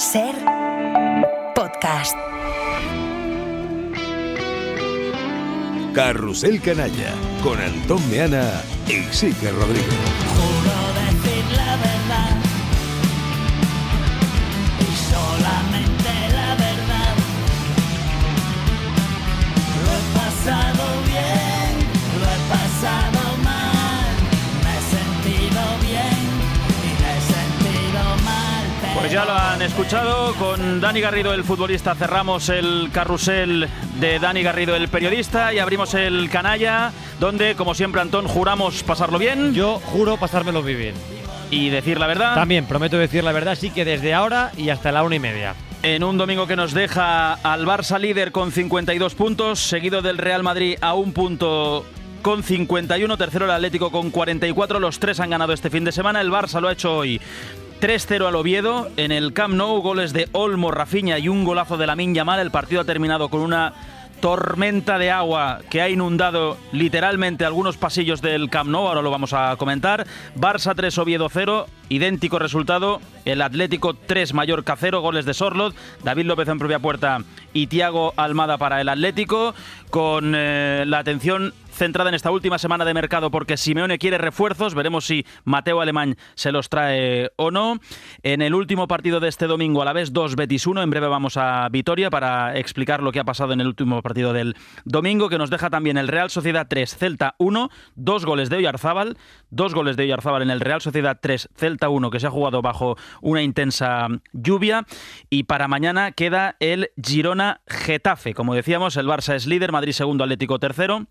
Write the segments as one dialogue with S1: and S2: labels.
S1: SER Podcast.
S2: Carrusel Canalla con Antón Meana y Iker Rodríguez.
S3: Juro decir la verdad y solamente la verdad. Lo he pasado bien, lo he pasado mal, me he sentido bien y me he sentido mal.
S4: Pues ya lo han escuchado, con Dani Garrido, el futbolista, cerramos el carrusel de Dani Garrido, el periodista, y abrimos el canalla, donde, como siempre, Antón, juramos pasarlo bien.
S5: Yo juro pasármelo muy bien.
S4: Y decir la verdad.
S5: También prometo decir la verdad, sí, que desde ahora y hasta la 1:30.
S4: En un domingo que nos deja al Barça líder con 52 puntos, seguido del Real Madrid a un punto con 51, tercero el Atlético con 44, los tres han ganado este fin de semana, el Barça lo ha hecho hoy 3-0 al Oviedo en el Camp Nou, goles de Olmo, Rafinha y un golazo de Lamine Yamal. El partido ha terminado con una tormenta de agua que ha inundado literalmente algunos pasillos del Camp Nou, ahora lo vamos a comentar. Barça 3, Oviedo 0, idéntico resultado, el Atlético 3, Mallorca 0, goles de Sorloth, David López en propia puerta y Thiago Almada para el Atlético, con la atención centrada en esta última semana de mercado porque Simeone quiere refuerzos, veremos si Mateo Alemany se los trae o no. En el último partido de este domingo, Alavés 2, Betis 1, en breve vamos a Vitoria para explicar lo que ha pasado en el último partido del domingo, que nos deja también el Real Sociedad 3, Celta 1, dos goles de Oyarzábal en el Real Sociedad 3, Celta 1, que se ha jugado bajo una intensa lluvia, y para mañana queda el Girona-Getafe. Como decíamos, el Barça es líder, Madrid segundo, Atlético tercero,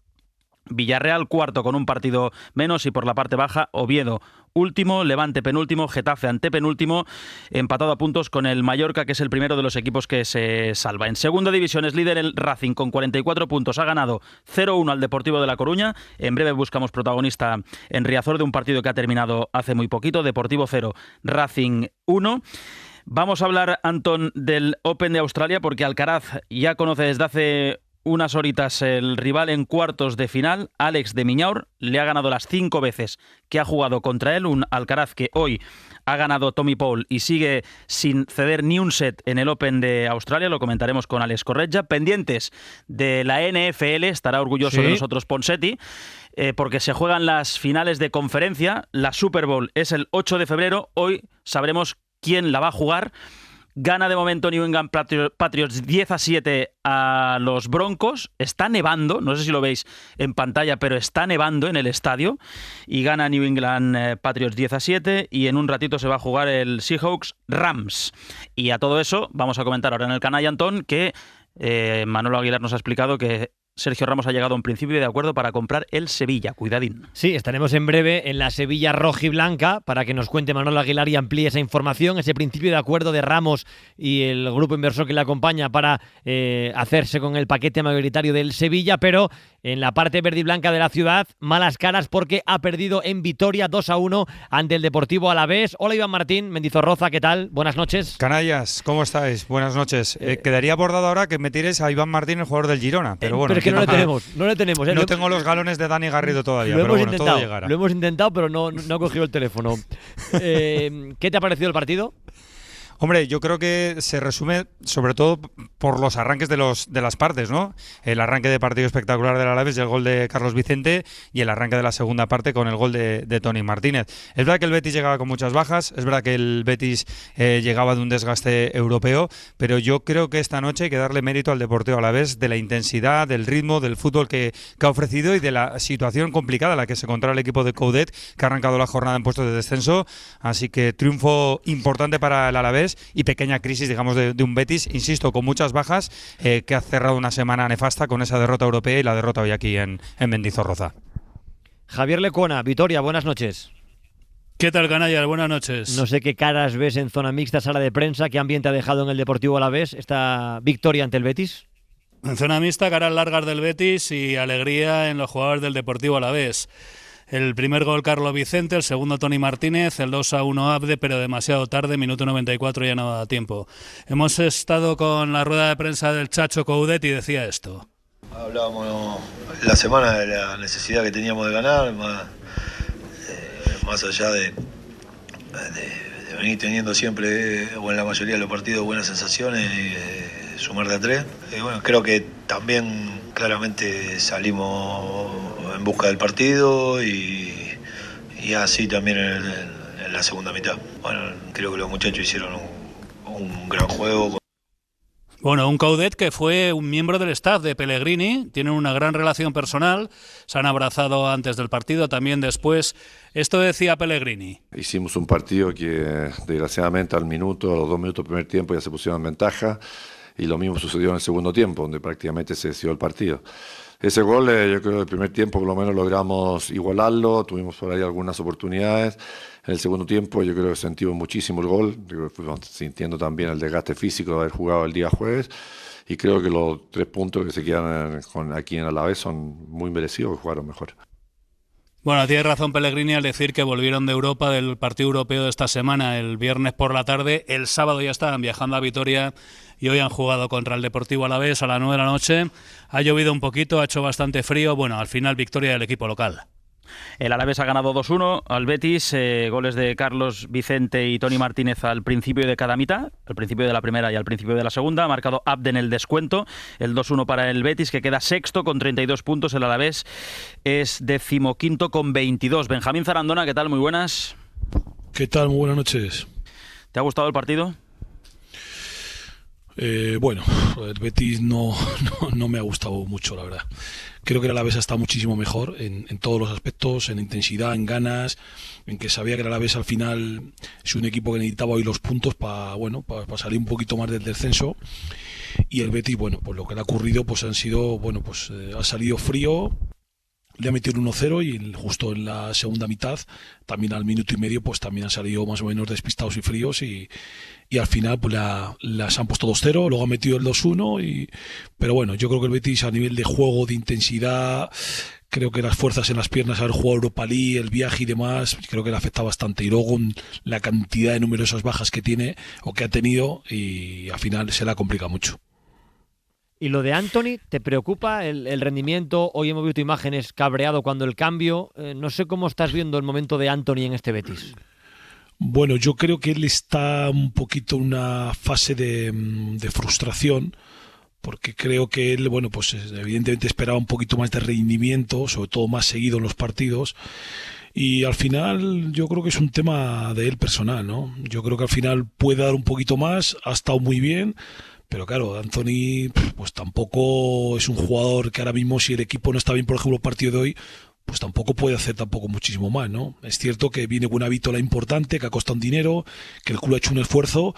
S4: Villarreal cuarto con un partido menos, y por la parte baja Oviedo último, Levante penúltimo, Getafe antepenúltimo, empatado a puntos con el Mallorca, que es el primero de los equipos que se salva. En segunda división es líder el Racing con 44 puntos, ha ganado 0-1 al Deportivo de La Coruña. En breve buscamos protagonista en Riazor de un partido que ha terminado hace muy poquito, Deportivo 0, Racing 1. Vamos a hablar, Antón, del Open de Australia, porque Alcaraz ya conoce desde hace unas horitas el rival en cuartos de final, Alex de Minaur. Le ha ganado las 5 veces que ha jugado contra él, un Alcaraz que hoy ha ganado Tommy Paul y sigue sin ceder ni un set en el Open de Australia. Lo comentaremos con Alex Corretja. Pendientes de la NFL, estará orgulloso de nosotros Ponseti, porque se juegan las finales de conferencia. La Super Bowl es el 8 de febrero, hoy sabremos quién la va a jugar. Gana de momento New England Patriots 10-7 a los Broncos. Está nevando, no sé si lo veis en pantalla, pero está nevando en el estadio. Y gana New England Patriots 10-7. Y en un ratito se va a jugar el Seahawks Rams. Y a todo eso vamos a comentar ahora en el canal, Antón, que Manolo Aguilar nos ha explicado que Sergio Ramos ha llegado a un principio de acuerdo para comprar el Sevilla. Cuidadín.
S5: Sí, estaremos en breve en la Sevilla rojiblanca para que nos cuente Manolo Aguilar y amplíe esa información, ese principio de acuerdo de Ramos y el grupo inversor que le acompaña para hacerse con el paquete mayoritario del Sevilla. Pero en la parte verde y blanca de la ciudad, malas caras porque ha perdido en Vitoria 2-1 ante el Deportivo Alavés. Hola, Iván Martín, Mendizorroza, ¿qué tal? Buenas noches.
S6: Canallas, ¿cómo estáis? Buenas noches. Quedaría abordado ahora que me tires a Iván Martín, el jugador del Girona, pero bueno.
S5: Pero es que no le tenemos.
S6: No tengo los galones de Dani Garrido todavía,
S5: lo
S6: pero
S5: hemos
S6: bueno,
S5: intentado,
S6: todo llegará.
S5: Lo hemos intentado, pero no ha cogido el teléfono. ¿Qué te ha parecido el partido?
S6: Hombre, yo creo que se resume sobre todo por los arranques de las partes, ¿no? El arranque de partido espectacular del Alavés y el gol de Carlos Vicente, y el arranque de la segunda parte con el gol de Toni Martínez. Es verdad que el Betis llegaba con muchas bajas, es verdad que el Betis llegaba de un desgaste europeo, pero yo creo que esta noche hay que darle mérito al Deportivo Alavés de la intensidad, del ritmo, del fútbol que ha ofrecido y de la situación complicada en la que se encontraba el equipo de Coudet, que ha arrancado la jornada en puestos de descenso. Así que triunfo importante para el Alavés y pequeña crisis, digamos, de un Betis, insisto, con muchas bajas, que ha cerrado una semana nefasta con esa derrota europea y la derrota hoy aquí en Mendizorroza.
S5: Javier Lecuona, Vitoria, buenas noches.
S7: ¿Qué tal, canallas? Buenas noches.
S5: No sé qué caras ves en zona mixta, sala de prensa, qué ambiente ha dejado en el Deportivo Alavés esta victoria ante el Betis.
S7: En zona mixta, caras largas del Betis y alegría en los jugadores del Deportivo Alavés. El primer gol Carlos Vicente, el segundo Toni Martínez, el 2-1 Abde, pero demasiado tarde, minuto 94, ya no da tiempo. Hemos estado con la rueda de prensa del Chacho Coudet y decía esto.
S8: Hablábamos la semana de la necesidad que teníamos de ganar, más allá de venís teniendo siempre, o en la mayoría de los partidos, buenas sensaciones, sumar de a 3. Bueno, creo que también claramente salimos en busca del partido y así también en la segunda mitad. Bueno, creo que los muchachos hicieron un gran juego.
S7: Bueno, un Coudet que fue un miembro del staff de Pellegrini, tienen una gran relación personal, se han abrazado antes del partido, también después. Esto decía Pellegrini.
S9: Hicimos un partido que desgraciadamente a los 2 minutos del primer tiempo ya se pusieron en ventaja, y lo mismo sucedió en el segundo tiempo, donde prácticamente se decidió el partido. Ese gol, yo creo que el primer tiempo por lo menos logramos igualarlo, tuvimos por ahí algunas oportunidades. En el segundo tiempo yo creo que sentimos muchísimo el gol, yo creo que fuimos sintiendo también el desgaste físico de haber jugado el día jueves, y creo que los 3 puntos que se quedan aquí en Alavés son muy merecidos, que jugaron mejor.
S7: Bueno, tiene razón Pellegrini al decir que volvieron de Europa, del partido europeo de esta semana, el viernes por la tarde. El sábado ya estaban viajando a Vitoria y hoy han jugado contra el Deportivo Alavés a las 9 de la noche. Ha llovido un poquito, ha hecho bastante frío. Bueno, al final victoria del equipo local.
S4: El Alavés ha ganado 2-1 al Betis, goles de Carlos Vicente y Toni Martínez al principio de cada mitad, al principio de la primera y al principio de la segunda. Ha marcado Abde en el descuento, el 2-1 para el Betis, que queda sexto con 32 puntos. El Alavés es 15º con 22. Benjamín Zarandona, ¿qué tal? Muy buenas.
S10: ¿Qué tal? Muy buenas noches.
S4: ¿Te ha gustado el partido?
S10: Bueno, el Betis no me ha gustado mucho, la verdad. Creo que el Alavés está muchísimo mejor en todos los aspectos, en intensidad, en ganas, en que sabía que el Alavés al final es un equipo que necesitaba hoy los puntos para salir un poquito más del descenso. Y el Betis, bueno, pues lo que le ha ocurrido pues han sido, bueno, pues ha salido frío. Le ha metido 1-0 y justo en la segunda mitad, también al minuto y medio, pues también han salido más o menos despistados y fríos y al final pues las han puesto 2-0, luego ha metido el 2-1 pero bueno, yo creo que el Betis a nivel de juego, de intensidad, creo que las fuerzas en las piernas, haber jugado Europa League, el viaje y demás, creo que le afecta bastante. Y luego con la cantidad de numerosas bajas que tiene o que ha tenido, y al final se le ha complicado mucho.
S5: ¿Y lo de Anthony, te preocupa el rendimiento? Hoy hemos visto imágenes cabreado cuando el cambio. No sé cómo estás viendo el momento de Anthony en este Betis.
S10: Bueno, yo creo que él está un poquito en una fase de frustración, porque creo que él, bueno, pues evidentemente esperaba un poquito más de rendimiento, sobre todo más seguido en los partidos. Y al final yo creo que es un tema de él personal, ¿no? Yo creo que al final puede dar un poquito más, ha estado muy bien. Pero claro, Anthony pues tampoco es un jugador que ahora mismo, si el equipo no está bien, por ejemplo, el partido de hoy, pues tampoco puede hacer tampoco muchísimo más, ¿no? Es cierto que viene con una vítola importante, que ha costado un dinero, que el club ha hecho un esfuerzo,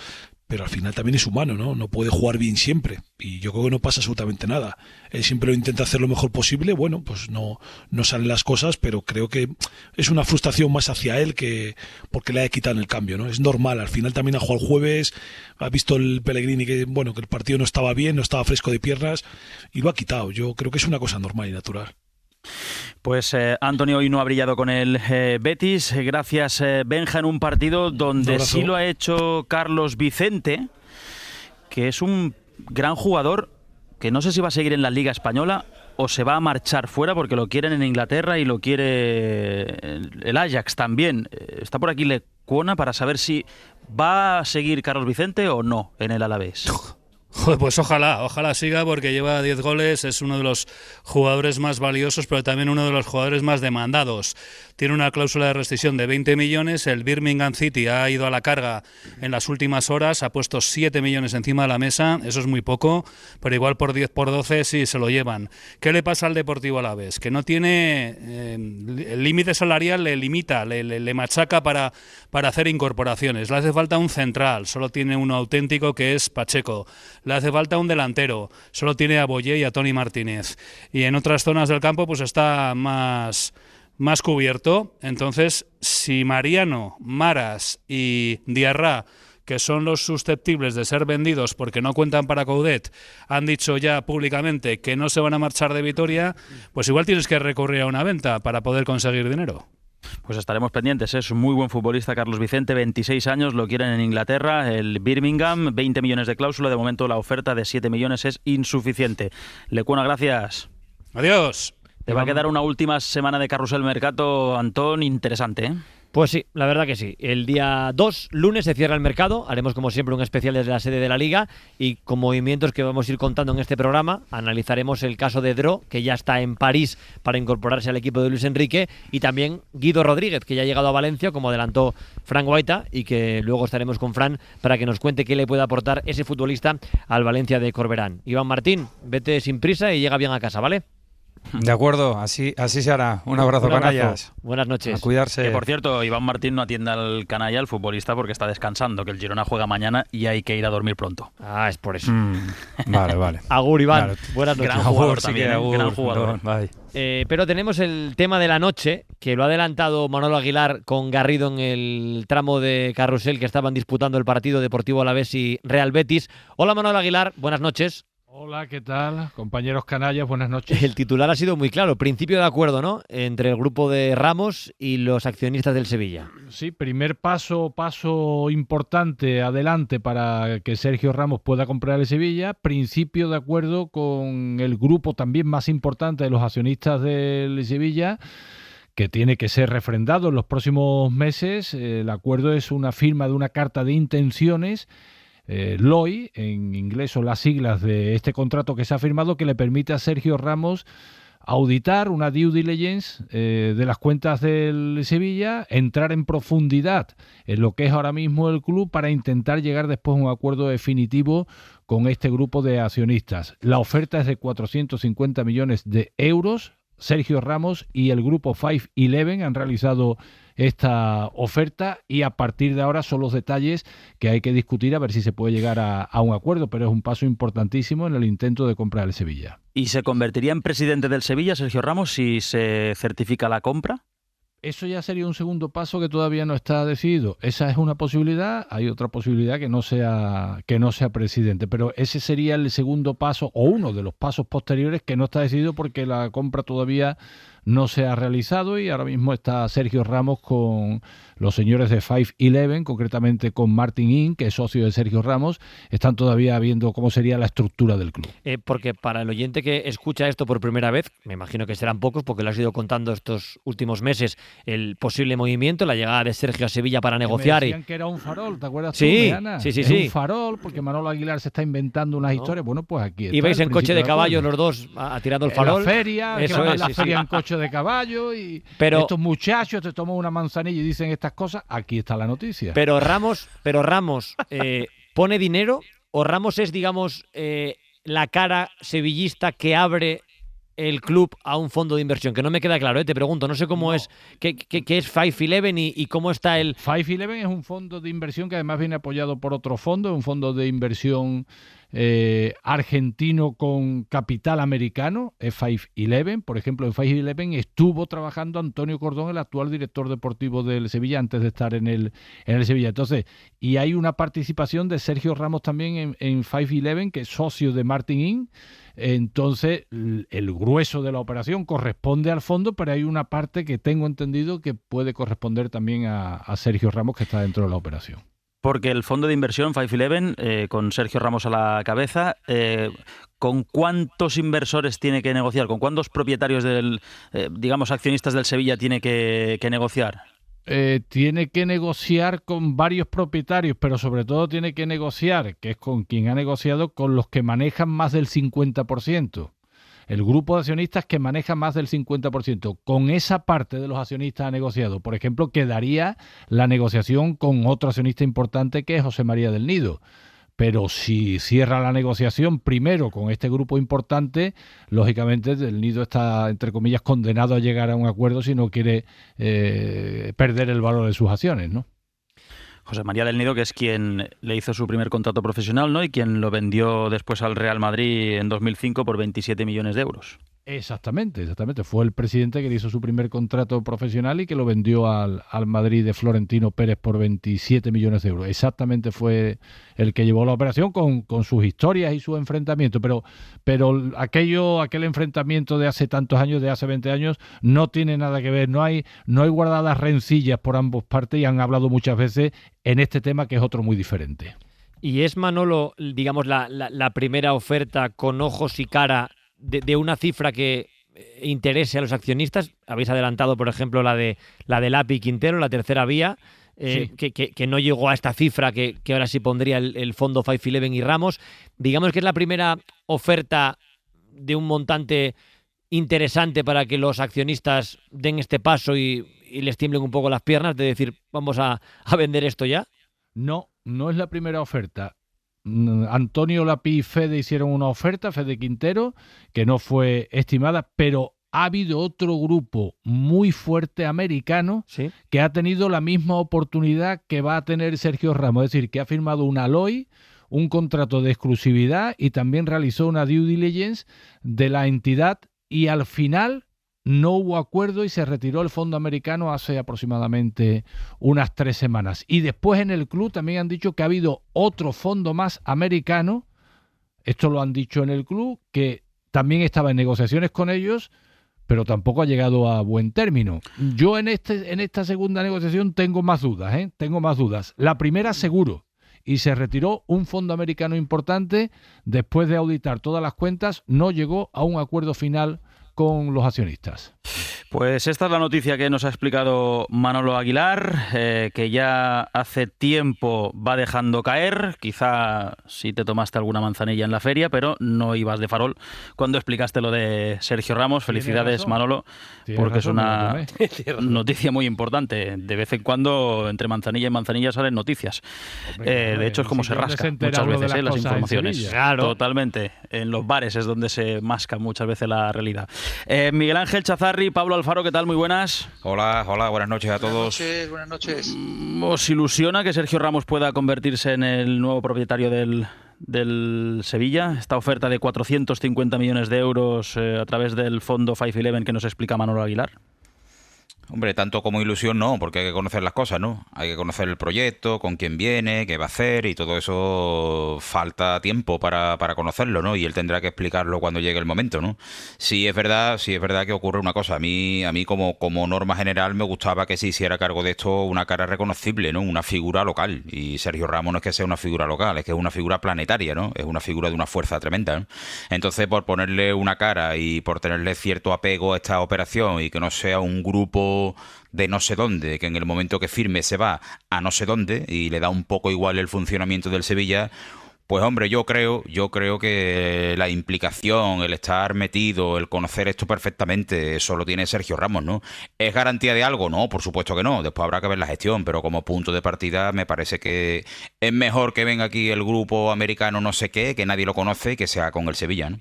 S10: pero al final también es humano, ¿no? No puede jugar bien siempre. Y yo creo que no pasa absolutamente nada. Él siempre lo intenta hacer lo mejor posible. Bueno, pues no salen las cosas, pero creo que es una frustración más hacia él que porque le ha quitado el cambio, ¿no? Es normal. Al final también ha jugado el jueves, ha visto el Pellegrini que el partido no estaba bien, no estaba fresco de piernas y lo ha quitado. Yo creo que es una cosa normal y natural.
S4: Pues Anthony hoy no ha brillado con el Betis. Gracias, Benja, en un partido donde sí lo ha hecho Carlos Vicente, que es un gran jugador que no sé si va a seguir en la Liga Española o se va a marchar fuera porque lo quieren en Inglaterra y lo quiere el Ajax también. Está por aquí Lecuona para saber si va a seguir Carlos Vicente o no en el Alavés.
S7: Pues ojalá siga, porque lleva 10 goles, es uno de los jugadores más valiosos, pero también uno de los jugadores más demandados. Tiene una cláusula de rescisión de 20 millones, el Birmingham City ha ido a la carga en las últimas horas, ha puesto 7 millones encima de la mesa, eso es muy poco, pero igual por 10, por 12 sí se lo llevan. ¿Qué le pasa al Deportivo Alavés? Que no tiene, el límite salarial le limita, le machaca para hacer incorporaciones, le hace falta un central, solo tiene uno auténtico que es Pacheco. Le hace falta un delantero, solo tiene a Boyé y a Toni Martínez. Y en otras zonas del campo pues está más cubierto. Entonces, si Mariano, Maras y Diarra, que son los susceptibles de ser vendidos porque no cuentan para Coudet, han dicho ya públicamente que no se van a marchar de Vitoria, pues igual tienes que recurrir a una venta para poder conseguir dinero.
S4: Pues estaremos pendientes, es un muy buen futbolista Carlos Vicente, 26 años, lo quieren en Inglaterra, el Birmingham, 20 millones de cláusula, de momento la oferta de 7 millones es insuficiente. Lecuona, gracias.
S7: Adiós.
S4: Te va a quedar una última semana de Carrusel Mercato, Antón, interesante, ¿eh?
S5: Pues sí, la verdad que sí. El día 2, lunes, se cierra el mercado. Haremos, como siempre, un especial desde la sede de la Liga y con movimientos que vamos a ir contando en este programa. Analizaremos el caso de Dro, que ya está en París para incorporarse al equipo de Luis Enrique, y también Guido Rodríguez, que ya ha llegado a Valencia, como adelantó Fran Guaita, y que luego estaremos con Fran para que nos cuente qué le puede aportar ese futbolista al Valencia de Corberán. Iván Martín, vete sin prisa y llega bien a casa, ¿vale?
S6: De acuerdo, así se hará. Un abrazo, canallas.
S5: Buenas noches.
S6: A cuidarse.
S4: Que, por cierto, Iván Martín no atiende al canalla, al futbolista, porque está descansando, que el Girona juega mañana y hay que ir a dormir pronto.
S5: Ah, es por eso.
S6: Vale.
S5: Agur, Iván.
S6: Claro.
S5: Buenas noches.
S4: Gran jugador
S6: Sí
S4: también,
S6: que agur,
S4: gran jugador.
S6: bye.
S5: Pero tenemos el tema de la noche, que lo ha adelantado Manolo Aguilar con Garrido en el tramo de carrusel que estaban disputando el partido Deportivo Alavés y Real Betis. Hola, Manolo Aguilar, buenas noches.
S11: Hola, ¿qué tal? Compañeros canallas, buenas noches.
S5: El titular ha sido muy claro, principio de acuerdo, ¿no?, entre el grupo de Ramos y los accionistas del Sevilla.
S11: Sí, primer paso importante adelante para que Sergio Ramos pueda comprar el Sevilla. Principio de acuerdo con el grupo también más importante de los accionistas del Sevilla, que tiene que ser refrendado en los próximos meses. El acuerdo es una firma de una carta de intenciones, LOI, en inglés son las siglas de este contrato que se ha firmado, que le permite a Sergio Ramos auditar una due diligence de las cuentas del Sevilla, entrar en profundidad en lo que es ahora mismo el club para intentar llegar después a un acuerdo definitivo con este grupo de accionistas. La oferta es de 450 millones de euros. Sergio Ramos y el grupo 511 han realizado esta oferta y a partir de ahora son los detalles que hay que discutir a ver si se puede llegar a un acuerdo, pero es un paso importantísimo en el intento de comprar el Sevilla.
S4: ¿Y se convertiría en presidente del Sevilla, Sergio Ramos, si se certifica la compra?
S11: Eso ya sería un segundo paso que todavía no está decidido. Esa es una posibilidad. Hay otra posibilidad que no sea presidente, pero ese sería el segundo paso o uno de los pasos posteriores que no está decidido porque la compra todavía no se ha realizado y ahora mismo está Sergio Ramos con los señores de 511, concretamente con Martin Ing, que es socio de Sergio Ramos. Están todavía viendo cómo sería la estructura del club.
S5: Porque para el oyente que escucha esto por primera vez, me imagino que serán pocos porque lo has ido contando estos últimos meses, el posible movimiento, la llegada de Sergio a Sevilla para negociar.
S11: Me decían que era un farol, ¿te acuerdas
S5: sí,
S11: tú, Ana?
S5: Sí.
S11: Es un farol porque Manolo Aguilar se está inventando unas historias. Bueno, pues aquí está.
S5: Ibais en coche de caballo los dos tirando el farol.
S11: En la feria,
S5: eso
S11: que la feria en coche de caballo y
S5: pero
S11: estos muchachos te toman una manzanilla y dicen estas cosas. Aquí está la noticia.
S5: Pero Ramos ¿pone dinero o Ramos es, digamos, la cara sevillista que abre el club a un fondo de inversión? Que no me queda claro, te pregunto, no sé cómo es, qué es 511 y cómo está el...
S11: 511 es un fondo de inversión que además viene apoyado por otro fondo, un fondo de inversión argentino con capital americano, es 511. Por ejemplo, en 511 estuvo trabajando Antonio Cordón, el actual director deportivo del Sevilla, antes de estar en el Sevilla. Entonces, y hay una participación de Sergio Ramos también en 511, que es socio de Martin Ing. Entonces, el grueso de la operación corresponde al fondo, pero hay una parte que tengo entendido que puede corresponder también a Sergio Ramos, que está dentro de la operación.
S4: Porque el fondo de inversión 511, con Sergio Ramos a la cabeza, ¿con cuántos inversores tiene que negociar? ¿Con cuántos propietarios digamos, accionistas del Sevilla tiene que negociar?
S11: Tiene que negociar con varios propietarios, pero sobre todo tiene que negociar, que es con quien ha negociado, con los que manejan más del 50%. El grupo de accionistas que maneja más del 50%. Con esa parte de los accionistas ha negociado. Por ejemplo, quedaría la negociación con otro accionista importante que es José María del Nido. Pero si cierra la negociación primero con este grupo importante, lógicamente Del Nido está, entre comillas, condenado a llegar a un acuerdo si no quiere perder el valor de sus acciones, ¿no?
S4: José María del Nido, que es quien le hizo su primer contrato profesional, ¿no? Y quien lo vendió después al Real Madrid en 2005 por 27 millones de euros.
S11: Exactamente. Fue el presidente que le hizo su primer contrato profesional y que lo vendió al Madrid de Florentino Pérez por 27 millones de euros. Exactamente fue el que llevó la operación con sus historias y su enfrentamiento. Pero aquel enfrentamiento de hace tantos años, de hace 20 años, no tiene nada que ver. No hay guardadas rencillas por ambas partes y han hablado muchas veces en este tema, que es otro muy diferente.
S5: ¿Y es, Manolo, digamos, la primera oferta con ojos y cara de una cifra que interese a los accionistas. Habéis adelantado, por ejemplo, la de Lapi y Quintero, la tercera vía,
S11: Sí.
S5: que no llegó a esta cifra que ahora sí pondría el fondo 511 y Ramos. Digamos que es la primera oferta de un montante interesante para que los accionistas den este paso y les tiemblen un poco las piernas de decir, vamos a vender esto ya.
S11: No es la primera oferta. Antonio Lapi y Fede hicieron una oferta, Fede Quintero, que no fue estimada, pero ha habido otro grupo muy fuerte americano que ha tenido la misma oportunidad que va a tener Sergio Ramos, es decir, que ha firmado una LOI, un contrato de exclusividad y también realizó una due diligence de la entidad y al final no hubo acuerdo y se retiró el fondo americano hace aproximadamente unas 3 semanas. Y después en el club también han dicho que ha habido otro fondo más americano, esto lo han dicho en el club, que también estaba en negociaciones con ellos, pero tampoco ha llegado a buen término. Yo en esta segunda negociación tengo más dudas, tengo más dudas. La primera seguro, y se retiró un fondo americano importante, después de auditar todas las cuentas, no llegó a un acuerdo final con los accionistas.
S4: Pues esta es la noticia que nos ha explicado Manolo Aguilar, que ya hace tiempo va dejando caer. Quizá sí te tomaste alguna manzanilla en la feria, pero no ibas de farol cuando explicaste lo de Sergio Ramos. Felicidades, Manolo, porque es una noticia muy importante. De vez en cuando, entre manzanilla y manzanilla, salen noticias. De hecho, es como se rasca muchas veces las informaciones.
S5: Claro.
S4: Totalmente. En los bares es donde se masca muchas veces la realidad. Miguel Ángel Chazarri, Pablo Alfaro, ¿qué tal? Muy buenas.
S12: Hola, buenas noches a todos.
S13: Buenas noches.
S4: ¿Os ilusiona que Sergio Ramos pueda convertirse en el nuevo propietario del Sevilla? Esta oferta de 450 millones de euros a través del fondo 511 que nos explica Manolo Aguilar.
S12: Hombre, tanto como ilusión no, porque hay que conocer las cosas, ¿no? Hay que conocer el proyecto, con quién viene, qué va a hacer y todo eso falta tiempo para conocerlo, ¿no? Y él tendrá que explicarlo cuando llegue el momento, ¿no? Sí es verdad que ocurre una cosa. A mí como norma general me gustaba que se hiciera cargo de esto una cara reconocible, ¿no? Una figura local. Y Sergio Ramos no es que sea una figura local, es que es una figura planetaria, ¿no? Es una figura de una fuerza tremenda, ¿no? Entonces, por ponerle una cara y por tenerle cierto apego a esta operación y que no sea un grupo de no sé dónde, que en el momento que firme se va a no sé dónde y le da un poco igual el funcionamiento del Sevilla, pues hombre, yo creo que la implicación, el estar metido, el conocer esto perfectamente, eso lo tiene Sergio Ramos, ¿no? ¿Es garantía de algo? No, por supuesto que no, después habrá que ver la gestión, pero como punto de partida me parece que es mejor que venga aquí el grupo americano no sé qué, que nadie lo conoce y que sea con el Sevilla, ¿no?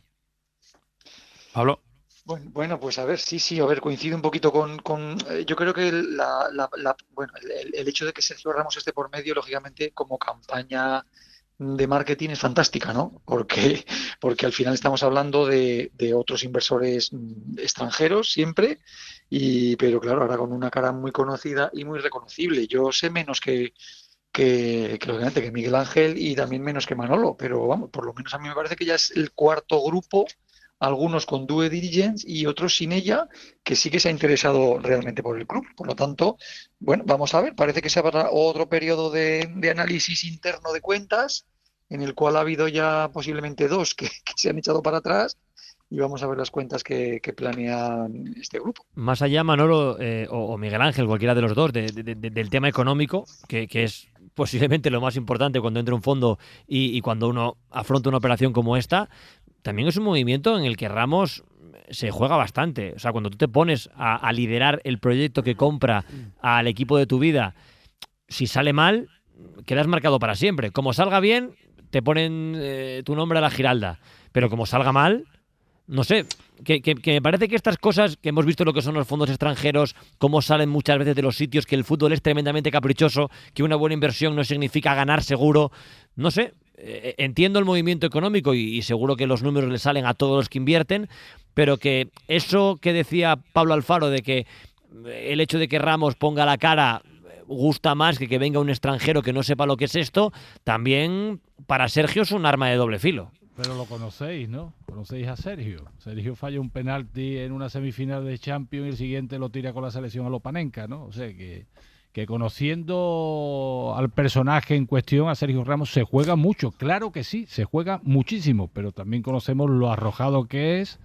S4: Pablo.
S13: Bueno, pues a ver, sí, a ver, coincido un poquito con yo creo que el hecho de que Sergio Ramos esté por medio, lógicamente, como campaña de marketing es fantástica, ¿no? Porque al final estamos hablando de otros inversores extranjeros siempre, pero claro, ahora con una cara muy conocida y muy reconocible. Yo sé menos que lógicamente que Miguel Ángel y también menos que Manolo, pero vamos, por lo menos a mí me parece que ya es el cuarto grupo, algunos con due diligence y otros sin ella, que sí que se ha interesado realmente por el club. Por lo tanto, bueno, vamos a ver, parece que se habrá otro periodo de análisis interno de cuentas, en el cual ha habido ya posiblemente 2 que se han echado para atrás, y vamos a ver las cuentas que planean este grupo.
S5: Más allá, Manolo o Miguel Ángel, cualquiera de los dos, del tema económico, que es posiblemente lo más importante cuando entra un fondo y cuando uno afronta una operación como esta, también es un movimiento en el que Ramos se juega bastante. O sea, cuando tú te pones a liderar el proyecto que compra al equipo de tu vida, si sale mal, quedas marcado para siempre. Como salga bien, te ponen tu nombre a la Giralda. Pero como salga mal, no sé, que me parece que estas cosas que hemos visto lo que son los fondos extranjeros, cómo salen muchas veces de los sitios, que el fútbol es tremendamente caprichoso, que una buena inversión no significa ganar seguro, no sé. Entiendo el movimiento económico y seguro que los números le salen a todos los que invierten, pero que eso que decía Pablo Alfaro de que el hecho de que Ramos ponga la cara gusta más que venga un extranjero que no sepa lo que es esto, también para Sergio es un arma de doble filo.
S11: Pero lo conocéis, ¿no? Conocéis a Sergio. Sergio falla un penalti en una semifinal de Champions y el siguiente lo tira con la selección a Lopanenka, ¿no? O sea que conociendo al personaje en cuestión, a Sergio Ramos, se juega mucho. Claro que sí, se juega muchísimo, pero también conocemos lo arrojado que es,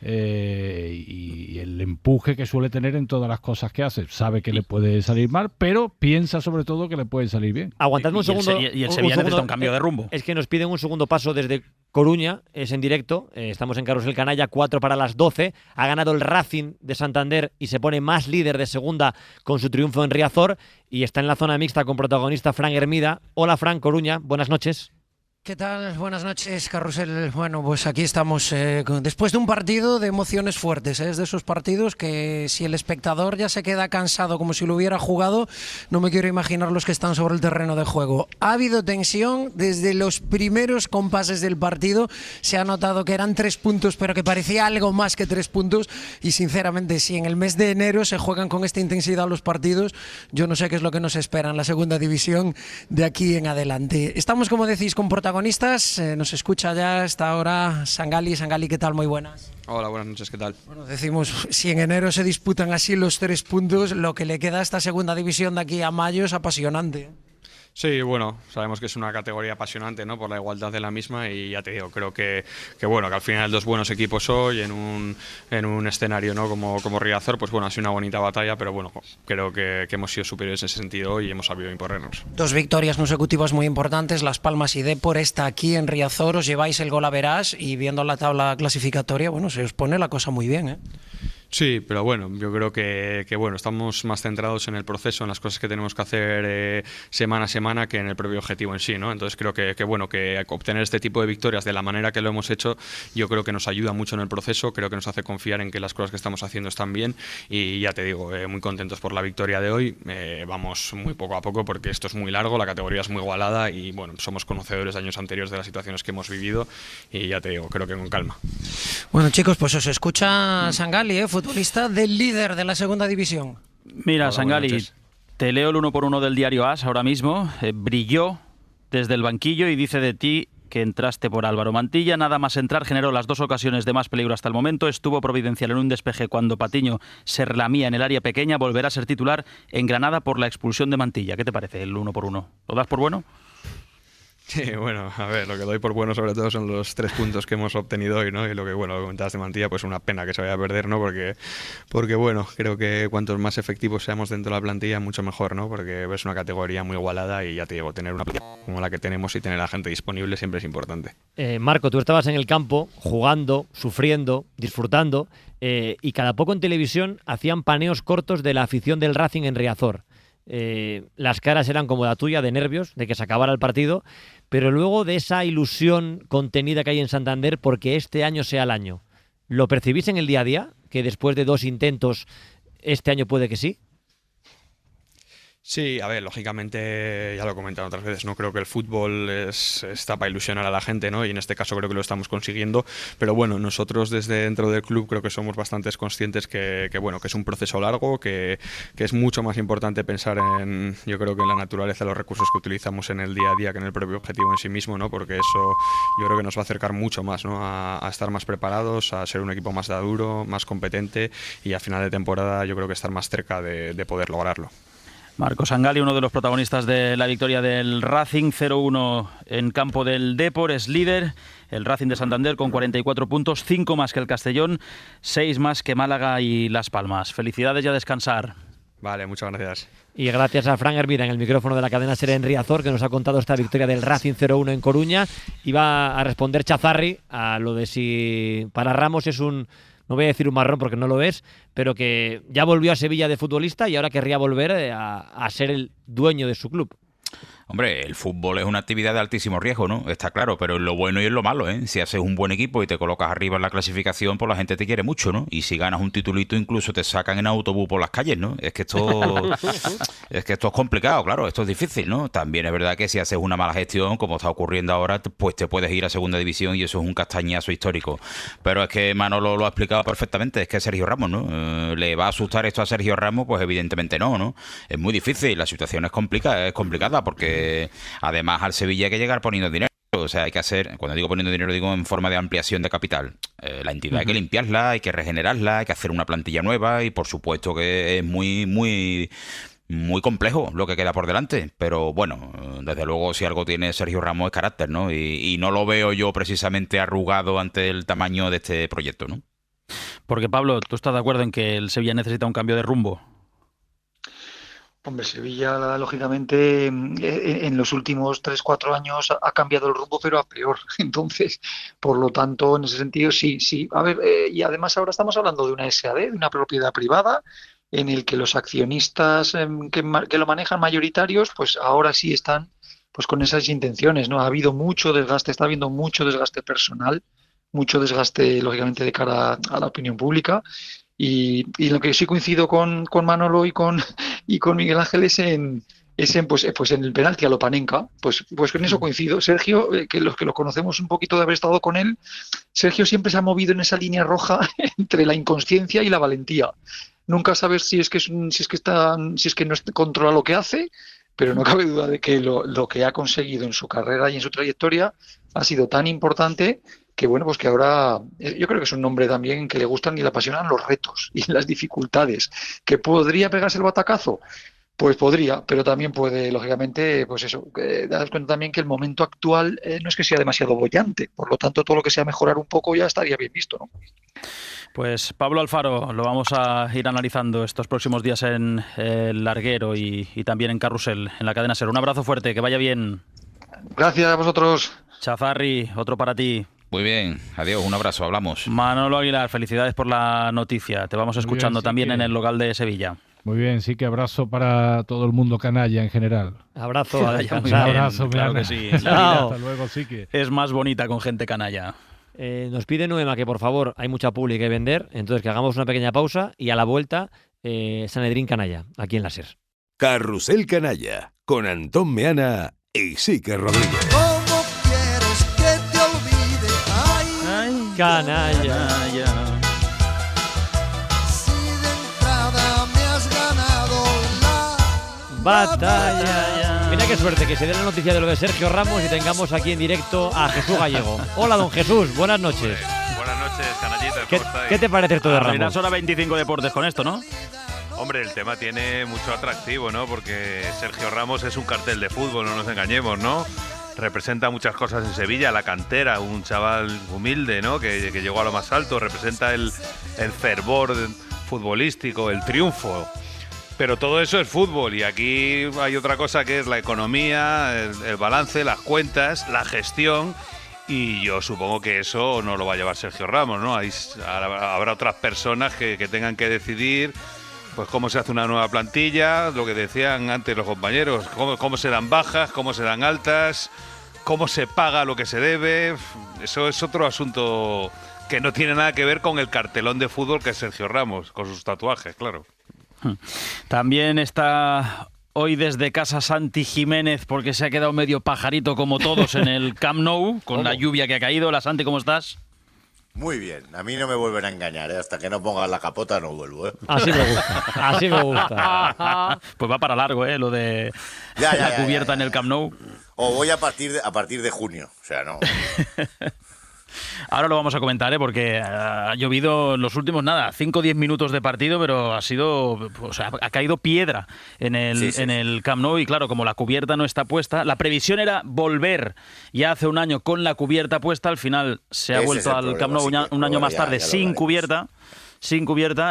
S11: y el empuje que suele tener en todas las cosas que hace. Sabe que le puede salir mal, pero piensa sobre todo que le puede salir bien.
S5: Aguantadme un segundo.
S4: Y el Sevilla necesita un cambio de rumbo.
S5: Es que nos piden un segundo paso desde Coruña, es en directo, estamos en Carrusel Canalla, 4 para las 12, ha ganado el Racing de Santander y se pone más líder de segunda con su triunfo en Riazor, y está en la zona mixta con protagonista Fran Hermida. Hola Fran, Coruña, buenas noches.
S14: ¿Qué tal? Buenas noches, Carrusel. Bueno, pues aquí estamos después de un partido de emociones fuertes. Es de esos partidos que si el espectador ya se queda cansado como si lo hubiera jugado, no me quiero imaginar los que están sobre el terreno de juego. Ha habido tensión desde los primeros compases del partido. Se ha notado que eran 3 puntos, pero que parecía algo más que 3 puntos. Y sinceramente, si en el mes de enero se juegan con esta intensidad los partidos, yo no sé qué es lo que nos espera en la segunda división de aquí en adelante. Estamos, como decís, con protagonistas. Nos escucha ya hasta ahora Sangali. Sangali, ¿qué tal? Muy buenas.
S15: Hola, buenas noches, ¿qué tal?
S14: Bueno, decimos, si en enero se disputan así los 3 puntos, lo que le queda a esta segunda división de aquí a mayo es apasionante.
S15: Sí, bueno, sabemos que es una categoría apasionante, ¿no? Por la igualdad de la misma, y ya te digo, creo que bueno, que al final 2 buenos equipos hoy en un escenario, ¿no? como Riazor, pues bueno, ha sido una bonita batalla, pero bueno, creo que hemos sido superiores en ese sentido y hemos sabido imponernos.
S14: 2 victorias consecutivas muy importantes, Las Palmas y Depor. Está aquí en Riazor, os lleváis el gol a verás y viendo la tabla clasificatoria, bueno, se os pone la cosa muy bien, ¿eh?
S15: Sí, pero bueno, yo creo que bueno, estamos más centrados en el proceso, en las cosas que tenemos que hacer semana a semana, que en el propio objetivo en sí, ¿no? Entonces creo que bueno, que obtener este tipo de victorias de la manera que lo hemos hecho, yo creo que nos ayuda mucho en el proceso, creo que nos hace confiar en que las cosas que estamos haciendo están bien, y ya te digo, muy contentos por la victoria de hoy. Vamos muy poco a poco porque esto es muy largo, la categoría es muy igualada y bueno, somos conocedores de años anteriores de las situaciones que hemos vivido, y ya te digo, creo que con calma.
S14: Bueno, chicos, pues os escucha Sangali, futbolista del líder de la segunda división.
S4: Mira, hola, Sangali, te leo el 1 por 1 del diario AS ahora mismo. Brilló desde el banquillo y dice de ti que entraste por Álvaro Mantilla. Nada más entrar generó las 2 ocasiones de más peligro hasta el momento. Estuvo providencial en un despeje cuando Patiño se relamía en el área pequeña. Volverá a ser titular en Granada por la expulsión de Mantilla. ¿Qué te parece el 1 por 1? ¿Lo das por bueno?
S15: Sí, bueno, a ver, lo que doy por bueno sobre todo son los 3 puntos que hemos obtenido hoy, ¿no? Y lo que, bueno, lo comentabas de Mantilla, pues una pena que se vaya a perder, ¿no? Porque bueno, creo que cuantos más efectivos seamos dentro de la plantilla, mucho mejor, ¿no? Porque es una categoría muy igualada y ya te digo, tener una plantilla como la que tenemos y tener a la gente disponible siempre es importante.
S5: Marco, tú estabas en el campo jugando, sufriendo, disfrutando, y cada poco en televisión hacían paneos cortos de la afición del Racing en Riazor. Las caras eran como la tuya, de nervios, de que se acabara el partido, pero luego de esa ilusión contenida que hay en Santander porque este año sea el año. ¿Lo percibís en el día a día? ¿Que después de 2 intentos este año puede que sí?
S15: Sí, a ver, lógicamente, ya lo he comentado otras veces, no creo que el fútbol está para ilusionar a la gente, ¿no? Y en este caso creo que lo estamos consiguiendo, pero bueno, nosotros desde dentro del club creo que somos bastante conscientes que bueno, que es un proceso largo, que es mucho más importante pensar en, yo creo que en la naturaleza de los recursos que utilizamos en el día a día que en el propio objetivo en sí mismo, ¿no? Porque eso yo creo que nos va a acercar mucho más, ¿no? A estar más preparados, a ser un equipo más duro, más competente, y a final de temporada yo creo que estar más cerca de poder lograrlo.
S4: Marco Sangali, uno de los protagonistas de la victoria del Racing, 0-1 en campo del Depor, es líder. El Racing de Santander con 44 puntos, 5 más que el Castellón, 6 más que Málaga y Las Palmas. Felicidades y a descansar.
S15: Vale, muchas gracias.
S5: Y gracias a Fran Hermida en el micrófono de la cadena SER en Riazor, que nos ha contado esta victoria del Racing 0-1 en Coruña. Iba a responder Chazarri a lo de si para Ramos es un... No voy a decir un marrón porque no lo es, pero que ya volvió a Sevilla de futbolista y ahora querría volver a ser el dueño de su club.
S12: Hombre, el fútbol es una actividad de altísimo riesgo, ¿no? Está claro, pero en lo bueno y en lo malo, ¿eh? Si haces un buen equipo y te colocas arriba en la clasificación, pues la gente te quiere mucho, ¿no? Y si ganas un titulito, incluso te sacan en autobús por las calles, ¿no? Es que esto es complicado, claro, esto es difícil, ¿no? También es verdad que si haces una mala gestión, como está ocurriendo ahora, pues te puedes ir a segunda división y eso es un castañazo histórico. Pero es que Manolo lo ha explicado perfectamente, es que Sergio Ramos, ¿no? ¿Le va a asustar esto a Sergio Ramos? Pues evidentemente no, ¿no? Es muy difícil, la situación es complicada porque además al Sevilla hay que llegar poniendo dinero. O sea, hay que hacer, cuando digo poniendo dinero, digo en forma de ampliación de capital. La entidad hay que limpiarla, hay que regenerarla, hay que hacer una plantilla nueva y por supuesto que es muy complejo lo que queda por delante. Pero bueno, desde luego si algo tiene Sergio Ramos es carácter, ¿no? Y no lo veo yo precisamente arrugado ante el tamaño de este proyecto, ¿no?
S4: Porque Pablo, ¿tú estás de acuerdo en que el Sevilla necesita un cambio de rumbo?
S13: Hombre, Sevilla, lógicamente, en los últimos 3-4 años ha cambiado el rumbo, pero a peor. Entonces, por lo tanto, en ese sentido, sí. A ver, y además ahora estamos hablando de una SAD, de una propiedad privada, en el que los accionistas que lo manejan mayoritarios, pues ahora sí están pues con esas intenciones, ¿no? Ha habido mucho desgaste, está habiendo mucho desgaste personal, mucho desgaste, lógicamente, de cara a la opinión pública. Y lo que sí coincido con Manolo y con Miguel Ángel es en el penalti a lo Panenka, pues con eso coincido. Sergio, que los que lo conocemos un poquito de haber estado con él, Sergio siempre se ha movido en esa línea roja entre la inconsciencia y la valentía. Nunca sabes si es que no controla lo que hace, pero no cabe duda de que lo que ha conseguido en su carrera y en su trayectoria ha sido tan importante que bueno, pues que ahora yo creo que es un hombre también que le gustan y le apasionan los retos y las dificultades. ¿Que podría pegarse el batacazo? Pues podría, pero también puede, lógicamente, pues eso, daros cuenta también que el momento actual no es que sea demasiado boyante, por lo tanto todo lo que sea mejorar un poco ya estaría bien visto, ¿no?
S4: Pues Pablo Alfaro, lo vamos a ir analizando estos próximos días en el Larguero y también en Carrusel, en la cadena SER. Un abrazo fuerte, que vaya bien.
S13: Gracias a vosotros.
S4: Chazarri, otro para ti.
S12: Muy bien, adiós, un abrazo, hablamos.
S4: Manolo Aguilar, felicidades por la noticia. Te vamos escuchando
S11: bien,
S4: también en el local de Sevilla.
S11: Muy bien, sí que abrazo para todo el mundo canalla en general.
S5: Abrazo, a descansar.
S4: Un
S11: abrazo,
S4: claro que sí.
S11: Hasta luego, sí que.
S4: Es más bonita con gente canalla.
S5: Nos pide Noema que por favor, hay mucha publi que vender, entonces que hagamos una pequeña pausa y a la vuelta Sanedrín Canalla, aquí en la SER.
S2: Carrusel Canalla, con Antón Meana y Sique Rodríguez.
S3: ¿Cómo quieres que te olvide? Ay,
S5: Canalla.
S3: Si de entrada me has ganado la
S5: Batalla. Mira qué suerte que se dé la noticia de lo de Sergio Ramos y tengamos aquí en directo a Jesús Gallego. Hola, don Jesús, buenas noches.
S16: Buenas noches, canallitas,
S5: ¿Qué,
S16: ¿cómo estáis?
S5: ¿Qué te parece esto de Ramos?
S4: Abrirás hora 25 deportes con esto, ¿no?
S16: Hombre, el tema tiene mucho atractivo, ¿no? Porque Sergio Ramos es un cartel de fútbol, no nos engañemos, ¿no? Representa muchas cosas en Sevilla, la cantera, un chaval humilde, ¿no? Que llegó a lo más alto, representa el fervor futbolístico, el triunfo. Pero todo eso es fútbol y aquí hay otra cosa que es la economía, el balance, las cuentas, la gestión. Y yo supongo que eso no lo va a llevar Sergio Ramos, ¿no? Habrá otras personas que tengan que decidir pues cómo se hace una nueva plantilla, lo que decían antes los compañeros, cómo se dan bajas, cómo se dan altas, cómo se paga lo que se debe. Eso es otro asunto que no tiene nada que ver con el cartelón de fútbol que es Sergio Ramos, con sus tatuajes, claro.
S4: También está hoy desde casa Santi Jiménez, porque se ha quedado medio pajarito como todos en el Camp Nou, con la lluvia que ha caído. Hola Santi, ¿cómo estás?
S17: Muy bien, a mí no me vuelven a engañar, ¿eh? Hasta que no pongan la capota no vuelvo, ¿eh?
S5: Así me gusta, así me gusta.
S4: Pues va para largo, lo de la cubierta en el Camp Nou.
S17: O voy a partir de junio, o sea, no.
S4: Ahora lo vamos a comentar, porque ha llovido en los últimos, 5 o 10 minutos de partido, pero ha caído piedra en el Camp Nou y claro, como la cubierta no está puesta, la previsión era volver ya hace un año con la cubierta puesta, al final se ha vuelto al Camp Nou un año más tarde sin cubierta.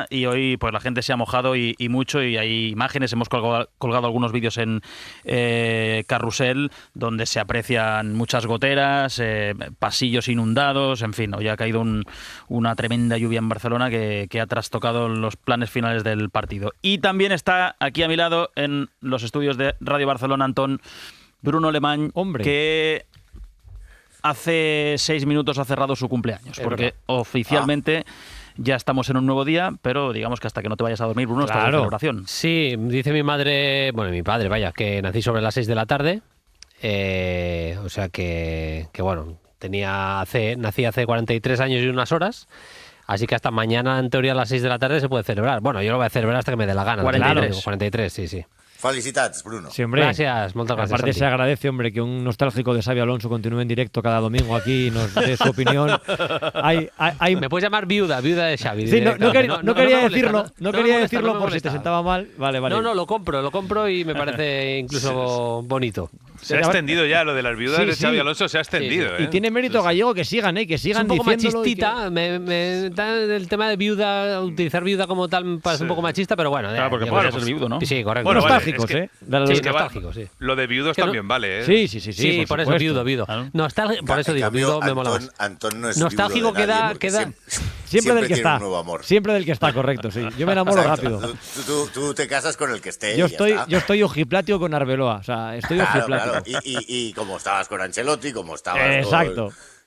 S4: Y hoy pues la gente se ha mojado y mucho y hay imágenes, hemos colgado algunos vídeos en Carrusel donde se aprecian muchas goteras, pasillos inundados, en fin, hoy ha caído una tremenda lluvia en Barcelona que ha trastocado los planes finales del partido. Y también está aquí a mi lado en los estudios de Radio Barcelona, Antón, Bruno Alemany, que hace 6 minutos ha cerrado su cumpleaños, porque oficialmente ya estamos en un nuevo día, pero digamos que hasta que no te vayas a dormir, Bruno, está de celebración.
S18: Sí, dice mi madre, mi padre, que nací sobre las 6 de la tarde, o sea que bueno, nací hace 43 años y unas horas, así que hasta mañana, en teoría, a las 6 de la tarde se puede celebrar. Bueno, yo lo voy a celebrar hasta que me dé la gana. 43, sí.
S17: Felicitats, Bruno.
S5: Sí, hombre.
S18: Gracias, muchas gracias.
S5: Aparte se agradece, hombre, que un nostálgico de Xabi Alonso continúe en directo cada domingo aquí y nos dé su opinión.
S18: Me puedes llamar viuda de Xabi.
S5: Sí, no quería decirlo por si te sentaba mal. Vale.
S18: No, lo compro y me parece incluso bonito.
S16: Se ha extendido ya, lo de las viudas de Xabi Alonso se ha extendido.
S5: Y tiene mérito Gallego que sigan, que sigan
S18: es un poco
S5: diciéndolo.
S18: machistita, me da el tema de viuda, utilizar viuda como tal me parece un poco machista, pero bueno.
S4: Claro, porque puede ser viudo, ¿no?
S18: Sí, correcto.
S4: Bueno,
S5: nostálgicos,
S4: vale,
S18: nostálgicos, sí.
S16: Lo de viudos también vale,
S5: Sí,
S18: Sí, por eso viudo. Por eso digo, viudo me mola más.
S17: Antón no es
S18: nostálgico
S17: viudo de nadie,
S18: queda
S5: siempre del que
S17: tiene
S5: está.
S17: un nuevo amor.
S5: Siempre del que está, correcto, sí. Yo me enamoro rápido.
S17: Tú te casas con el que esté.
S5: Yo estoy ojiplatio con Arbeloa, o sea, estoy ojiplatio.
S17: Claro. Y como estabas con Ancelotti, como estabas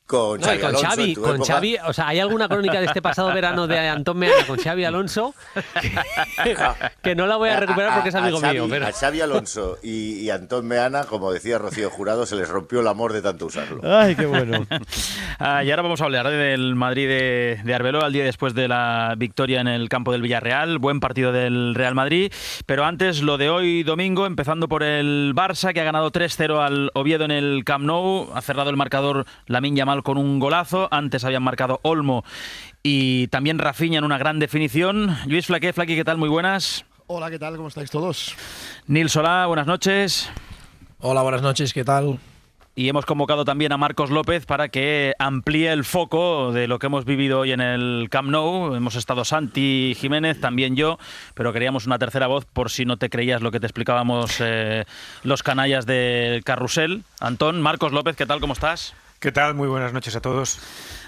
S17: con
S18: No,
S17: Xabi Alonso,
S18: Xavi, con Xavi, o sea, hay alguna crónica de este pasado verano de Antón Meana con Xavi Alonso que no la voy a recuperar porque es amigo mío. Pero...
S17: A Xavi Alonso y Antón Meana, como decía Rocío Jurado, se les rompió el amor de tanto usarlo.
S5: Ay, qué bueno.
S4: Y ahora vamos a hablar del Madrid de Arbeloa, al día después de la victoria en el campo del Villarreal. Buen partido del Real Madrid. Pero antes, lo de hoy domingo, empezando por el Barça, que ha ganado 3-0 al Oviedo en el Camp Nou. Ha cerrado el marcador Lamine Yamal con un golazo. Antes habían marcado Olmo y también Rafinha en una gran definición. Lluís Flaqué, Flaqui, ¿qué tal? Muy buenas.
S19: Hola, ¿qué tal? ¿Cómo estáis todos?
S4: Nil Solá, buenas noches.
S19: Hola, buenas noches, ¿qué tal?
S4: Y hemos convocado también a Marcos López para que amplíe el foco de lo que hemos vivido hoy en el Camp Nou. Hemos estado Santi Jiménez, también yo, pero queríamos una tercera voz por si no te creías lo que te explicábamos los canallas del Carrusel. Antón, Marcos López, ¿qué tal? ¿Cómo estás?
S20: ¿Qué tal? Muy buenas noches a todos.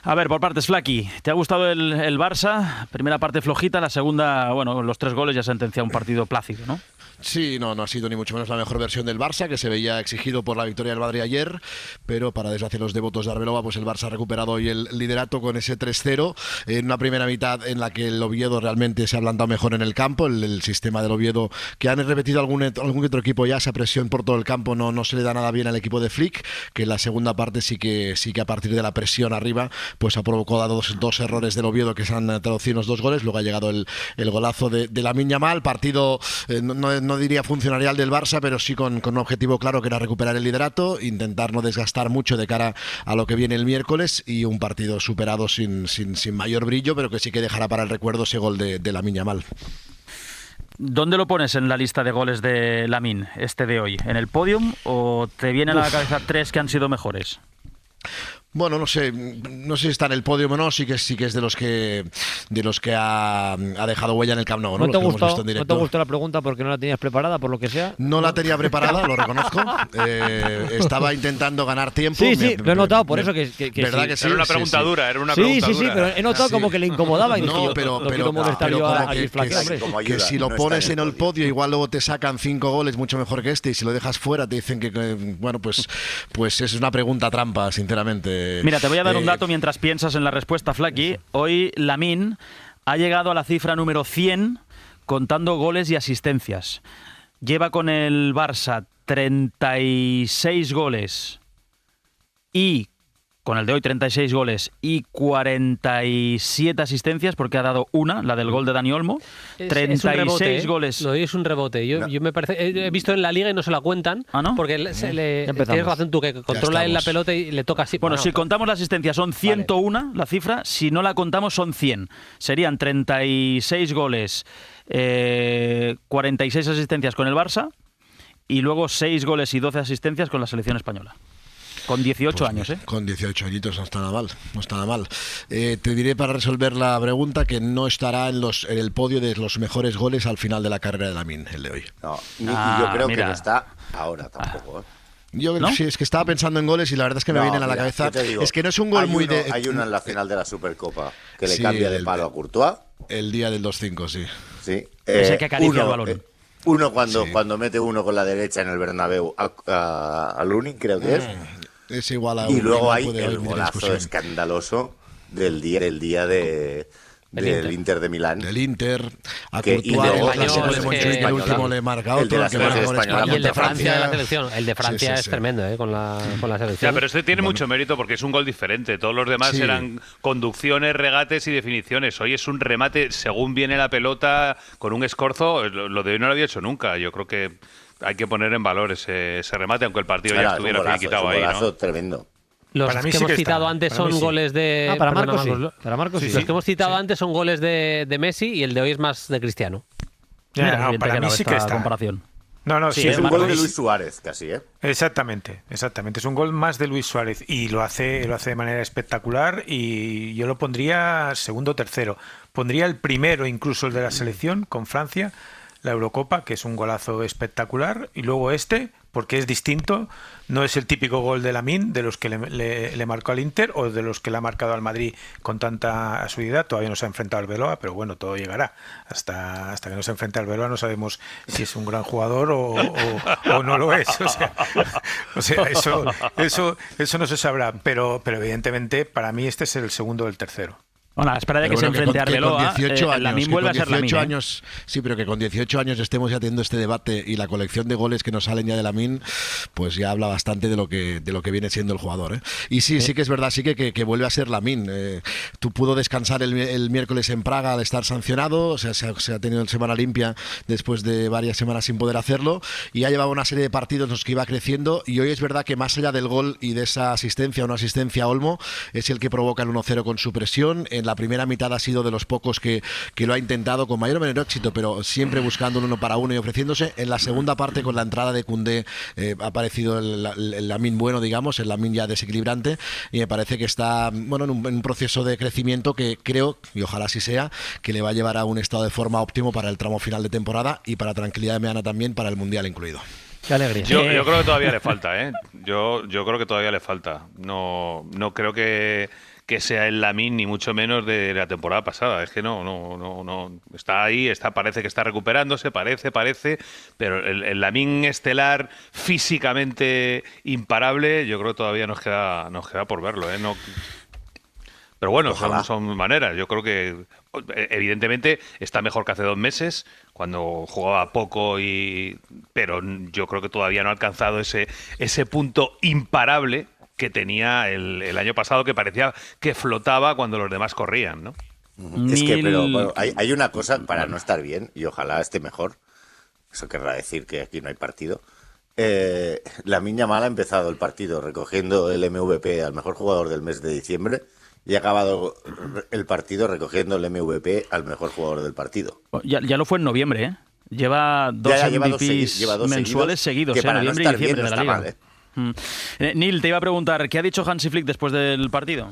S4: A ver, por partes, Flaqui, ¿te ha gustado el Barça? Primera parte flojita, la segunda, bueno, los 3 goles ya sentencia un partido plácido, ¿no?
S19: Sí, no ha sido ni mucho menos la mejor versión del Barça, que se veía exigido por la victoria del Madrid ayer, pero para desgracia de los devotos de Arbeloa, pues el Barça ha recuperado hoy el liderato con ese 3-0, en una primera mitad en la que el Oviedo realmente se ha plantado mejor en el campo, el sistema del Oviedo, que han repetido algún otro equipo ya, esa presión por todo el campo no se le da nada bien al equipo de Flick, que en la segunda parte sí que a partir de la presión arriba, pues ha provocado dos errores del Oviedo que se han traducido en los 2 goles, luego ha llegado el golazo de Lamine Yamal, partido no diría funcionarial del Barça, pero sí con un objetivo claro que era recuperar el liderato, intentar no desgastar mucho de cara a lo que viene el miércoles, y un partido superado sin mayor brillo, pero que sí que dejará para el recuerdo ese gol de Lamine Yamal.
S4: ¿Dónde lo pones en la lista de goles de Lamine, de hoy? ¿En el podium o te vienen a la cabeza 3 que han sido mejores?
S19: Bueno, no sé si está en el podio o no, sí que es de los que ha dejado huella en el Camp Nou, ¿no?
S5: ¿No te gustó la pregunta porque no la tenías preparada, por lo que sea?
S19: No la tenía preparada, lo reconozco. Estaba intentando ganar tiempo.
S5: Sí, lo he notado, por eso que
S19: ¿verdad que sí?
S16: Era una pregunta dura, era una pregunta dura.
S5: Sí, pero he notado como que le incomodaba.
S19: Que si lo pones en el podio, igual luego te sacan 5 goles mucho mejor que y si lo dejas fuera te dicen que bueno, pues es una pregunta trampa, sinceramente.
S4: Mira, te voy a dar un dato mientras piensas en la respuesta, Flaqui. Hoy Lamine ha llegado a la cifra número 100 contando goles y asistencias. Lleva con el Barça 36 goles y con el de hoy 36 goles y 47 asistencias, porque ha dado una, la del gol de Dani Olmo. 36
S18: es un rebote,
S4: goles.
S18: Lo de hoy es un rebote. Yo me parece, he visto en la liga y no se la cuentan.
S4: ¿Ah, no?
S18: Porque tienes razón tú, que controla él la pelota y le toca así.
S4: Bueno, si contamos la asistencia son 101 la cifra, si no la contamos son 100. Serían 36 goles, 46 asistencias con el Barça y luego 6 goles y 12 asistencias con la selección española. Con 18 años, ¿eh?
S19: Con 18 añitos no está nada mal. Te diré para resolver la pregunta que no estará en el podio de los mejores goles al final de la carrera de Lamine, el de hoy.
S17: No, y yo creo que no está ahora tampoco, ¿eh?
S19: Yo ¿no? Sí, es que estaba pensando en goles y la verdad es que me vienen a la cabeza. Es que no es un gol muy de...
S17: Hay uno en la final de la Supercopa que le cambia de palo a Courtois.
S19: El día del 2-5, sí.
S17: Sí.
S4: Ese que acaricia el balón.
S17: Uno cuando mete uno con la derecha en el Bernabéu a Lunin, creo que es.
S19: Es igual a
S17: y luego hay el golazo escandaloso del día del Inter de Milán.
S19: Del Inter, a Courtois, el último le marca otro.
S18: Y el de Francia en la selección. El de Francia es tremendo, con la selección.
S16: Ya, pero este tiene mucho mérito porque es un gol diferente. Todos los demás eran conducciones, regates y definiciones. Hoy es un remate según viene la pelota con un escorzo. Lo de hoy no lo había hecho nunca. Yo creo que hay que poner en valor ese remate, aunque el partido ya estuviera finiquitado ahí, ¿no?
S17: Tremendo.
S18: Los que hemos citado antes son goles de...
S5: para Marcos sí.
S18: Los que hemos citado antes son goles de Messi y el de hoy es más de Cristiano.
S20: Para mí sí que está.
S4: Comparación.
S20: No,
S17: sí, es un gol de Luis Suárez, casi, ¿eh?
S20: Exactamente. Es un gol más de Luis Suárez y lo hace de manera espectacular y yo lo pondría segundo o tercero. Pondría el primero, incluso el de la selección con Francia, la Eurocopa, que es un golazo espectacular, y luego porque es distinto, no es el típico gol de Lamine, de los que le marcó al Inter o de los que le ha marcado al Madrid con tanta asiduidad. Todavía no se ha enfrentado al Beloa, pero bueno, todo llegará. Hasta que no se enfrente al Beloa no sabemos si es un gran jugador o no lo es. O sea, eso no se sabrá, pero evidentemente para mí este es el segundo o el tercero.
S4: Bueno, a la espera de que se enfrente a Arbeloa, Lamine vuelve a ser Lamine.
S19: Sí, pero que con 18 años estemos ya teniendo este debate y la colección de goles que nos salen ya de Lamine, pues ya habla bastante de lo que viene siendo el jugador, ¿eh? Y sí que es verdad, sí que vuelve a ser Lamine. Tú pudo descansar el miércoles en Praga al estar sancionado, o sea, se ha tenido en semana limpia después de varias semanas sin poder hacerlo, y ya llevaba una serie de partidos en los que iba creciendo, y hoy es verdad que más allá del gol y de esa asistencia, una asistencia a Olmo, es el que provoca el 1-0 con su presión. En la primera mitad ha sido de los pocos que lo ha intentado con mayor o menor éxito, pero siempre buscando un 1 para 1 y ofreciéndose. En la segunda parte, con la entrada de Koundé, ha aparecido el Lamine bueno, digamos, el Lamine ya desequilibrante, y me parece que está en un proceso de crecimiento que creo, y ojalá así sea, que le va a llevar a un estado de forma óptimo para el tramo final de temporada y para tranquilidad de Meana también, para el Mundial incluido.
S5: Qué alegría.
S16: Yo creo que todavía le falta, ¿eh? Yo creo que todavía le falta. No creo que sea el Lamine ni mucho menos de la temporada pasada. Es que no está ahí, parece que está recuperándose, parece, pero el Lamine estelar físicamente imparable, yo creo que todavía nos queda por verlo, ¿eh? Pero bueno, son maneras. Yo creo que evidentemente está mejor que hace 2 meses, cuando jugaba poco, pero yo creo que todavía no ha alcanzado ese punto imparable que tenía el año pasado, que parecía que flotaba cuando los demás corrían, ¿no?
S17: Es que, pero bueno, hay una cosa para no estar bien, y ojalá esté mejor. Eso querrá decir que aquí no hay partido. Lamine Yamal ha empezado el partido recogiendo el MVP al mejor jugador del mes de diciembre y ha acabado el partido recogiendo el MVP al mejor jugador del partido.
S4: Ya lo fue en noviembre, ¿eh? Lleva dos MVPs mensuales seguidos,
S17: que para
S4: noviembre
S17: no
S4: y diciembre
S17: bien,
S4: de la Liga.
S17: Mal, ¿eh?
S4: Neil, te iba a preguntar, ¿qué ha dicho Hansi Flick después del partido?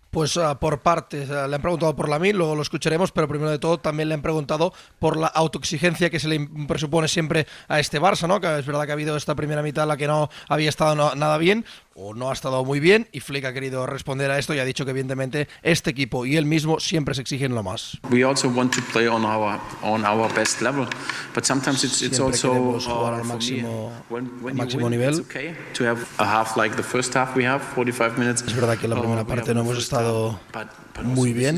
S21: Pues por partes, le han preguntado por Lamine, luego lo escucharemos, pero primero de todo también le han preguntado por la autoexigencia que se le presupone siempre a este Barça, ¿no? Que es verdad que ha habido esta primera mitad en la que no había estado nada bien, o no ha estado muy bien, y Flick ha querido responder a esto y ha dicho que evidentemente este equipo y él mismo siempre se exigen lo más.
S22: We also want to play on our best level, but sometimes it's also
S21: jugar al máximo nivel.
S22: It's okay to have a half like the first half we have 45 minutes.
S21: Es verdad que en la primera parte no hemos estado muy bien,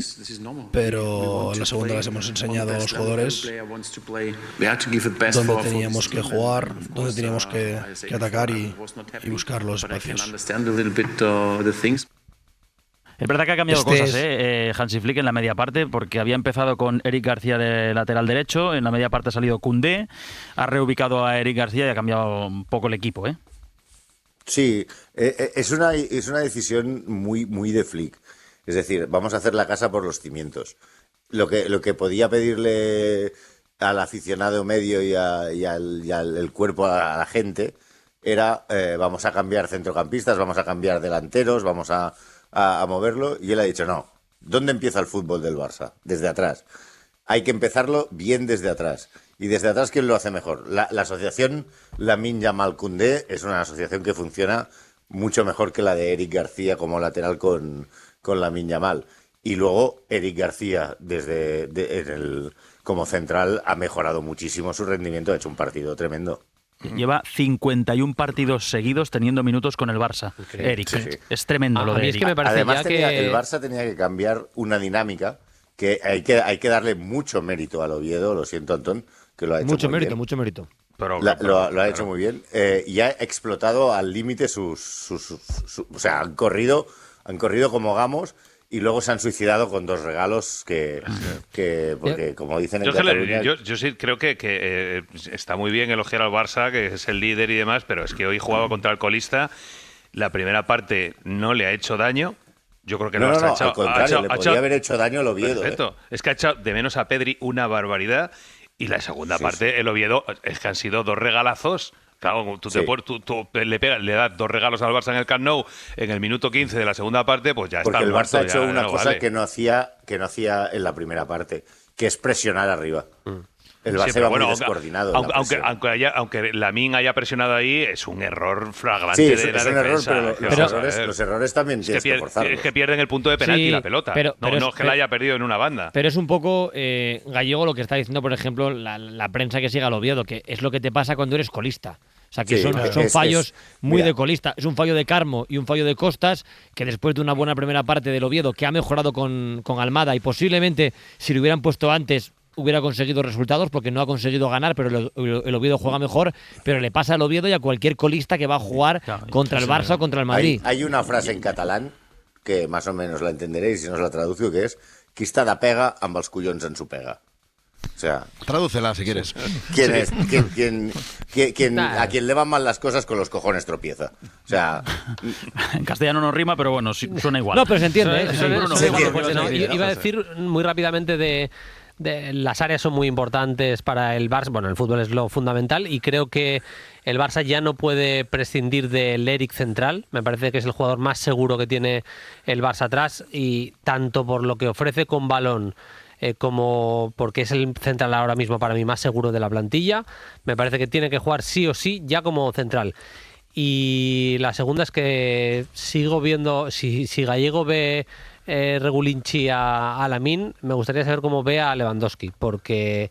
S21: pero en la segunda les hemos enseñado a los jugadores dónde teníamos que jugar, dónde teníamos que atacar y buscar los espacios.
S4: Es verdad que ha cambiado cosas, Hansi Flick en la media parte, porque había empezado con Eric García de lateral derecho, en la media parte ha salido Koundé, ha reubicado a Eric García y ha cambiado un poco el equipo, ¿eh?
S17: Sí, es una decisión muy de Flick. Es decir, vamos a hacer la casa por los cimientos. Lo que podía pedirle al aficionado medio y al cuerpo, a la gente, era vamos a cambiar centrocampistas, vamos a cambiar delanteros, vamos a moverlo, y él ha dicho no. ¿Dónde empieza el fútbol del Barça? Desde atrás. Hay que empezarlo bien desde atrás. Y desde atrás, ¿quién lo hace mejor? La asociación Lamine Yamal-Koundé es una asociación que funciona mucho mejor que la de Eric García como lateral con Lamine Yamal. Y luego Eric García como central ha mejorado muchísimo su rendimiento, ha hecho un partido tremendo.
S4: Lleva 51 partidos seguidos teniendo minutos con el Barça.
S17: Increíble.
S4: Eric,
S17: Sí.
S4: Es tremendo lo de Eric.
S17: Además, el Barça tenía que cambiar una dinámica que hay que darle mucho mérito al Oviedo, lo siento, Antón, que lo ha hecho
S5: mucho
S17: muy
S5: mérito,
S17: bien.
S5: mucho mérito.
S17: Lo ha hecho muy bien, y ha explotado al límite o sea, han corrido como gamos, y luego se han suicidado con 2 regalos porque como dicen en Cataluña...
S16: Yo sí creo que está muy bien elogiar al Barça, que es el líder y demás, pero es que hoy jugaba contra el colista, la primera parte no le ha hecho daño. Yo creo que
S17: no, al contrario, le podría haber hecho daño al Oviedo.
S16: Perfecto. Es que ha echado de menos a Pedri una barbaridad. Y la segunda parte, el Oviedo, es que han sido 2 regalazos. Claro, tú le das 2 regalos al Barça en el Camp Nou en el minuto 15 de la segunda parte, pues ya está.
S17: Porque el Barça ha hecho una cosa
S16: vale.
S17: que no hacía en la primera parte, que es presionar arriba. El Barça
S16: pero
S17: va
S16: bueno,
S17: muy descoordinado.
S16: Aunque Lamine haya presionado ahí, es un error flagrante
S17: Sí,
S16: de la
S17: es un
S16: defensa.
S17: error, pero los errores también tienes que forzarlos.
S16: Es que pierden el punto de penalti
S5: Sí,
S16: la pelota.
S5: pero
S16: no es que la haya perdido en una banda.
S5: Pero es un poco gallego lo que está diciendo, por ejemplo, la prensa que sigue al Oviedo, que es lo que te pasa cuando eres colista. O sea, que
S17: Sí,
S5: son fallos muy
S17: mira.
S5: de colista. Es un fallo de Carmo y un fallo de Costas, que después de una buena primera parte del Oviedo, que ha mejorado con Almada, y posiblemente, si lo hubieran puesto antes, hubiera conseguido resultados, porque no ha conseguido ganar, pero el Oviedo juega mejor, pero le pasa al Oviedo y a cualquier colista que va a jugar contra el Barça o contra el Madrid.
S17: Hay una frase en catalán, que más o menos la entenderéis si no os la traduzco, que es qui està de pega amb els collons en su pega. O sea,
S19: tradúcela si quieres.
S17: A quien le van mal las cosas, con los cojones tropieza. O sea,
S4: en castellano no rima, pero bueno, suena igual.
S5: No, pero se entiende.
S18: Iba a decir muy rápidamente de las áreas son muy importantes para el Barça. Bueno, el fútbol es lo fundamental y creo que el Barça ya no puede prescindir del Eric central. Me parece que es el jugador más seguro que tiene el Barça atrás, y tanto por lo que ofrece con balón como porque es el central ahora mismo para mí más seguro de la plantilla. Me parece que tiene que jugar sí o sí ya como central. Y la segunda es que sigo viendo, si Gallego ve Regulinchi a Lamine, me gustaría saber cómo ve a Lewandowski, porque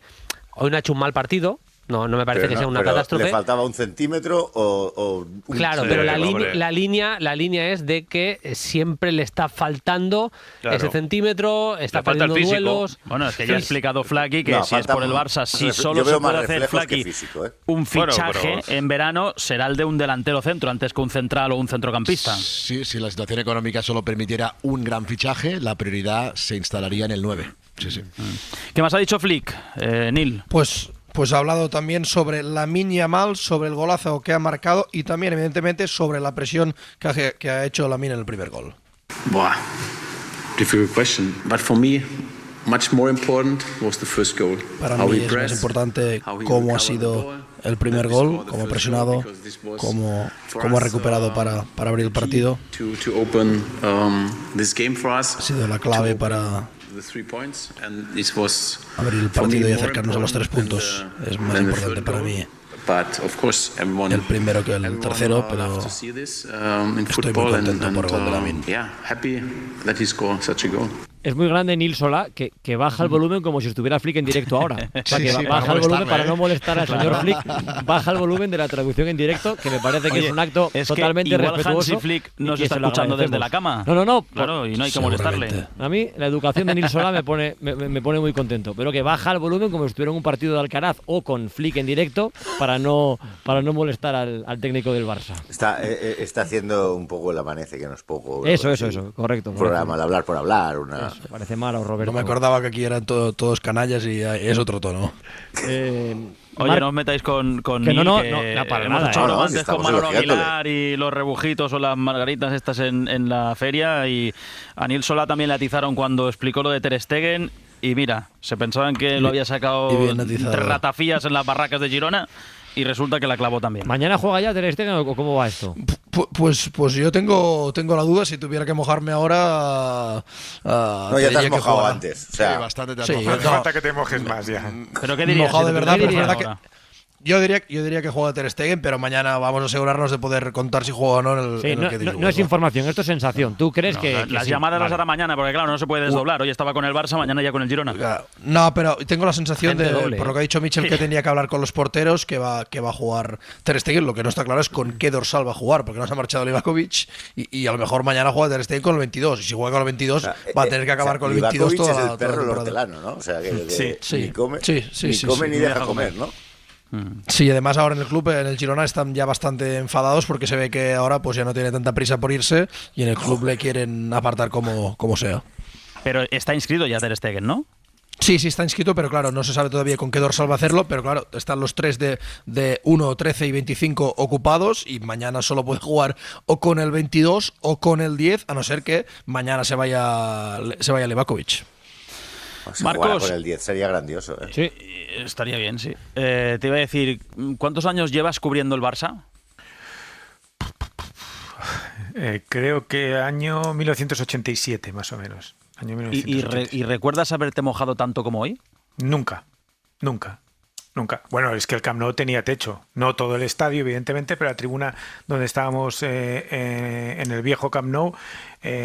S18: hoy no ha hecho un mal partido. No me parece que sea una catástrofe.
S17: ¿Le faltaba un centímetro o un
S18: Claro, pero la línea es de que siempre le está faltando ese centímetro, está perdiendo duelos.
S4: Bueno, es que ya ha explicado Flaky que si es por el Barça, si solo se puede hacer Flaky un fichaje en verano, será el de un delantero centro antes que un central o un centrocampista.
S19: Sí, si la situación económica solo permitiera un gran fichaje, la prioridad se instalaría en el 9. Sí.
S4: ¿Qué más ha dicho Flick, Neil?
S21: Pues ha hablado también sobre Lamine Yamal, sobre el golazo que ha marcado y también, evidentemente, sobre la presión que ha hecho Lamine en el primer gol.
S22: Difficult question. But for me, much more important was the first goal.
S21: Para mí es más importante cómo ha sido el primer gol, cómo ha presionado, cómo ha recuperado para abrir el partido. Ha sido la clave para abrir el partido y acercarnos a los 3 puntos. Es más importante para mí el primero que el tercero, pero estoy muy contento por el gol de Lamine.
S5: Es muy grande Nil Solá, que baja el volumen como si estuviera Flick en directo ahora. O sea, que baja el volumen para no molestar al señor Flick. Baja el volumen de la traducción en directo, que me parece que es un acto totalmente respetuoso.
S4: Hansi Flick nos está escuchando desde la cama.
S5: No.
S4: Claro, y no hay que molestarle.
S5: A mí la educación de Nil Solá me pone muy contento. Pero que baja el volumen como si estuviera en un partido de Alcaraz o con Flick en directo para no molestar al técnico del Barça.
S17: Está haciendo un poco el amanece, que no es poco.
S5: Eso, correcto.
S17: Programa de hablar por hablar.
S5: Parece malo, Roberto.
S21: No me acordaba que aquí eran todos canallas y es otro tono.
S4: Oye, no os metáis con
S5: que
S4: Nil,
S5: no,
S4: para
S5: nada.
S4: Hemos hecho antes con Manolo Aguilar y los rebujitos o las margaritas estas en la feria, y a Nil Solá también le atizaron cuando explicó lo de Ter Stegen, y mira, se pensaban que lo había sacado entre ratafías en las barracas de Girona, y resulta que la clavó también.
S5: ¿Mañana juega ya Ter Stegen o cómo va esto?
S21: Pues yo tengo la duda. Si tuviera que mojarme ahora,
S17: no, ya te has mojado antes. O sea,
S19: bastante te has mojado.
S20: No hace falta que te mojes más ya.
S4: ¿Pero qué dirías?
S21: Mojado de verdad, pero es verdad que yo diría que juega Ter Stegen, pero mañana vamos a asegurarnos de poder contar si juega o no en el que digo.
S5: No es información, esto es sensación. ¿Tú crees que
S4: las
S5: sí?
S4: llamadas las hará mañana, porque claro, no se puede desdoblar. Hoy estaba con el Barça, mañana ya con el Girona.
S21: No, pero tengo la sensación por lo que ha dicho Michel, que tenía que hablar con los porteros, que va a jugar Ter Stegen. Lo que no está claro es con qué dorsal va a jugar, porque no se ha marchado Livakovic y a lo mejor mañana juega Ter Stegen con el 22. Y si juega con el 22, va a tener que acabar con el 22
S17: toda la temporada. Es el perro hortelano, ¿no? O sea, que ni come ni deja comer, ¿no?
S21: Sí, además ahora en el club, en el Girona, están ya bastante enfadados porque se ve que ahora pues ya no tiene tanta prisa por irse y en el club le quieren apartar como sea.
S4: Pero está inscrito ya Ter Stegen, ¿no?
S21: Sí, está inscrito, pero claro, no se sabe todavía con qué dorsal va a hacerlo, pero claro, están los 3 de 1, 13 y 25 ocupados y mañana solo puede jugar o con el 22 o con el 10, a no ser que mañana se vaya Livakovic.
S17: O sea,
S4: Marcos,
S17: jugar con el 10 sería grandioso.
S4: Sí, estaría bien, sí. Te iba a decir, ¿cuántos años llevas cubriendo el Barça?
S20: Creo que año 1987, más o menos. Año 1987.
S4: ¿Y recuerdas haberte mojado tanto como hoy?
S20: Nunca. Bueno, es que el Camp Nou tenía techo. No todo el estadio, evidentemente, pero la tribuna donde estábamos en el viejo Camp Nou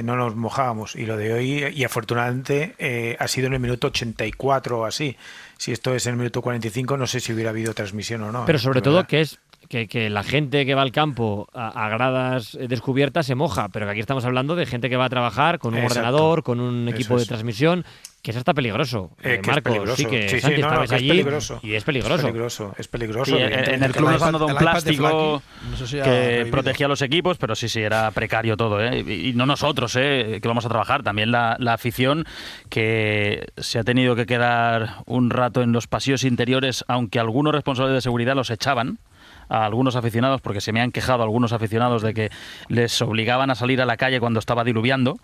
S20: no nos mojábamos. Y lo de hoy, y afortunadamente, ha sido en el minuto 84 o así. Si esto es en el minuto 45, no sé si hubiera habido transmisión o no.
S5: Pero sobre todo que es que la gente que va al campo a gradas descubiertas se moja, pero que aquí estamos hablando de gente que va a trabajar con un ordenador, con un equipo de transmisión, que eso está peligroso. Marcos, sí que Santi, estabas allí y es peligroso.
S20: Es peligroso.
S4: Sí, en el club nos han dado un plástico que protegía a los equipos, pero sí, era precario todo, ¿eh? Y no nosotros, que vamos a trabajar, también la afición, que se ha tenido que quedar un rato en los pasillos interiores, aunque algunos responsables de seguridad los echaban a algunos aficionados, porque se me han quejado algunos aficionados de que les obligaban a salir a la calle cuando estaba diluviando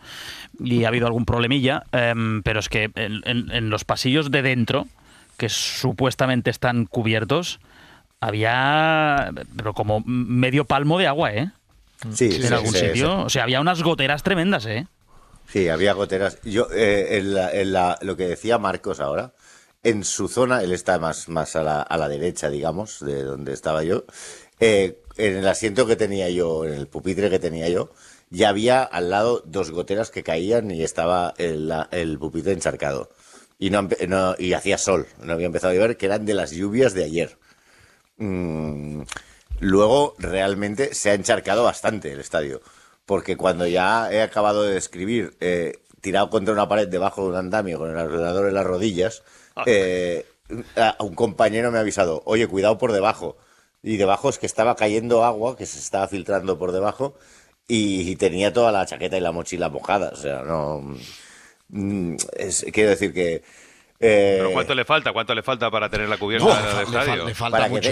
S4: y ha habido algún problemilla, pero es que en los pasillos de dentro, que supuestamente están cubiertos, había pero como medio palmo de agua,
S17: Sí,
S4: en algún sitio. O sea, había unas goteras tremendas,
S17: Sí, había goteras. Yo, lo que decía Marcos ahora, en su zona, él está más a la derecha, digamos, de donde estaba yo, en el asiento que tenía yo, en el pupitre que tenía yo, ya había al lado 2 goteras que caían y estaba el pupitre encharcado. Y hacía sol, no había empezado a llover, que eran de las lluvias de ayer. Luego, realmente, se ha encharcado bastante el estadio, porque cuando ya he acabado de describir, tirado contra una pared debajo de un andamio con el ordenador en las rodillas, a un compañero me ha avisado, oye, cuidado por debajo. Y debajo es que estaba cayendo agua, que se estaba filtrando por debajo, y tenía toda la chaqueta y la mochila mojada. O sea, no... quiero decir que...
S16: ¿Pero cuánto le falta para tener la cubierta del estadio?
S17: Le falta mucho.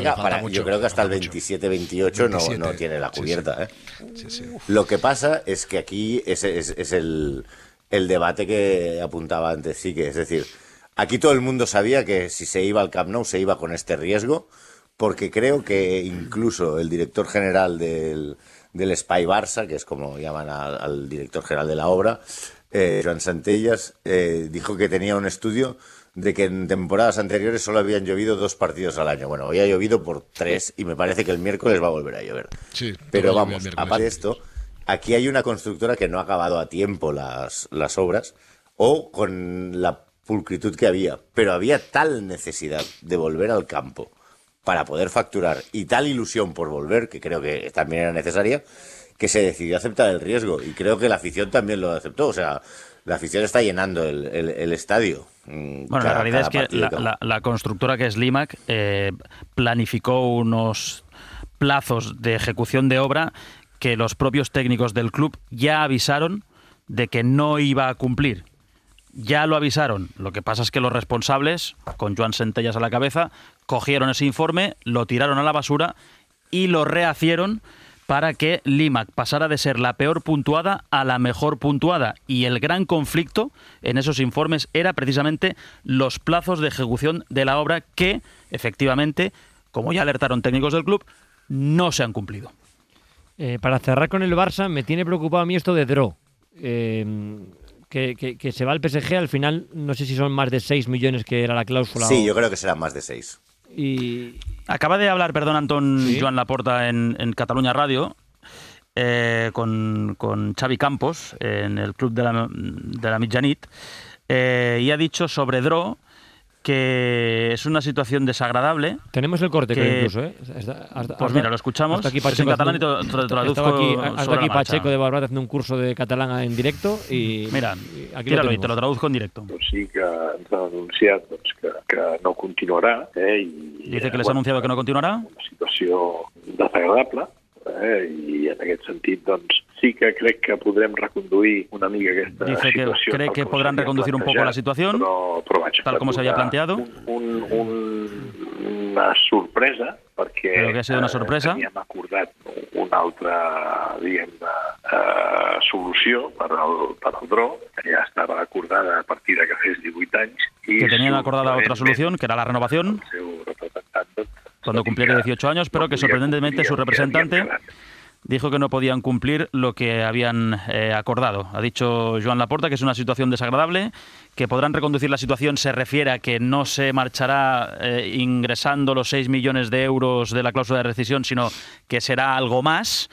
S17: Yo creo que hasta el 27-28 no tiene la cubierta.
S19: Sí.
S17: Lo que pasa es que aquí es el debate que apuntaba antes, sí que es decir... Aquí todo el mundo sabía que si se iba al Camp Nou se iba con este riesgo, porque creo que incluso el director general del Espai Barça, que es como llaman al director general de la obra, Joan Santellas, dijo que tenía un estudio de que en temporadas anteriores solo habían llovido 2 partidos al año. Bueno, hoy ha llovido por 3 y me parece que el miércoles va a volver a llover.
S19: Sí,
S17: pero vamos, aparte de esto, aquí hay una constructora que no ha acabado a tiempo las obras o con la pulcritud que había, pero había tal necesidad de volver al campo para poder facturar y tal ilusión por volver, que creo que también era necesaria, que se decidió aceptar el riesgo y creo que la afición también lo aceptó. O sea, la afición está llenando el estadio.
S4: Bueno, la realidad es que la constructora, que es Limac, planificó unos plazos de ejecución de obra que los propios técnicos del club ya avisaron de que no iba a cumplir. Ya lo avisaron. Lo que pasa es que los responsables, con Joan Santellas a la cabeza, cogieron ese informe, lo tiraron a la basura y lo rehacieron para que Limac pasara de ser la peor puntuada a la mejor puntuada. Y el gran conflicto en esos informes era precisamente los plazos de ejecución de la obra que, efectivamente, como ya alertaron técnicos del club, no se han cumplido.
S5: Para cerrar con el Barça, me tiene preocupado a mí esto de Dro. Que se va al PSG, al final no sé si son más de 6 millones que era la cláusula.
S17: Sí, yo creo que serán más de 6.
S5: Y
S4: acaba de hablar, perdón, Antón, ¿sí? Joan Laporta en Cataluña Radio con Xavi Campos en el club de la Mitjanit y ha dicho sobre Dro que es una situación desagradable.
S5: Tenemos el corte, que incluso, ¿eh?
S4: Pues mira, lo escuchamos
S5: aquí
S4: en catalán y te lo traduzco.
S5: Hasta aquí Pacheco de Barbat haciendo un curso de catalán en directo y
S4: mira,
S5: aquí
S4: tíralo y te lo traduzco en directo.
S1: Sí que ens ha anunciat que no continuarà.
S4: Dice que les ha anunciado que no continuará.
S1: Una situació desagradable. I en aquest sentit, doncs, sí que crec que podrem reconduir una mica aquesta
S4: Dice que
S1: situació.
S4: Cree que podrán reconducir un poco la situación,
S1: però vaja,
S4: tal como se había planteado.
S1: Una sorpresa, perquè
S4: Creo que ha sido una sorpresa.
S1: Teníem acordat una altra, diguem-ne, solució per al Dro, que ja estava acordada a partir de que fes 18 anys,
S4: que tenían acordada otra solución, que era la renovación, cuando cumpliera 18 años, pero que sorprendentemente su representante dijo que no podían cumplir lo que habían acordado. Ha dicho Joan Laporta que es una situación desagradable, que podrán reconducir la situación, se refiere a que no se marchará ingresando los 6 millones de euros de la cláusula de rescisión, sino que será algo más,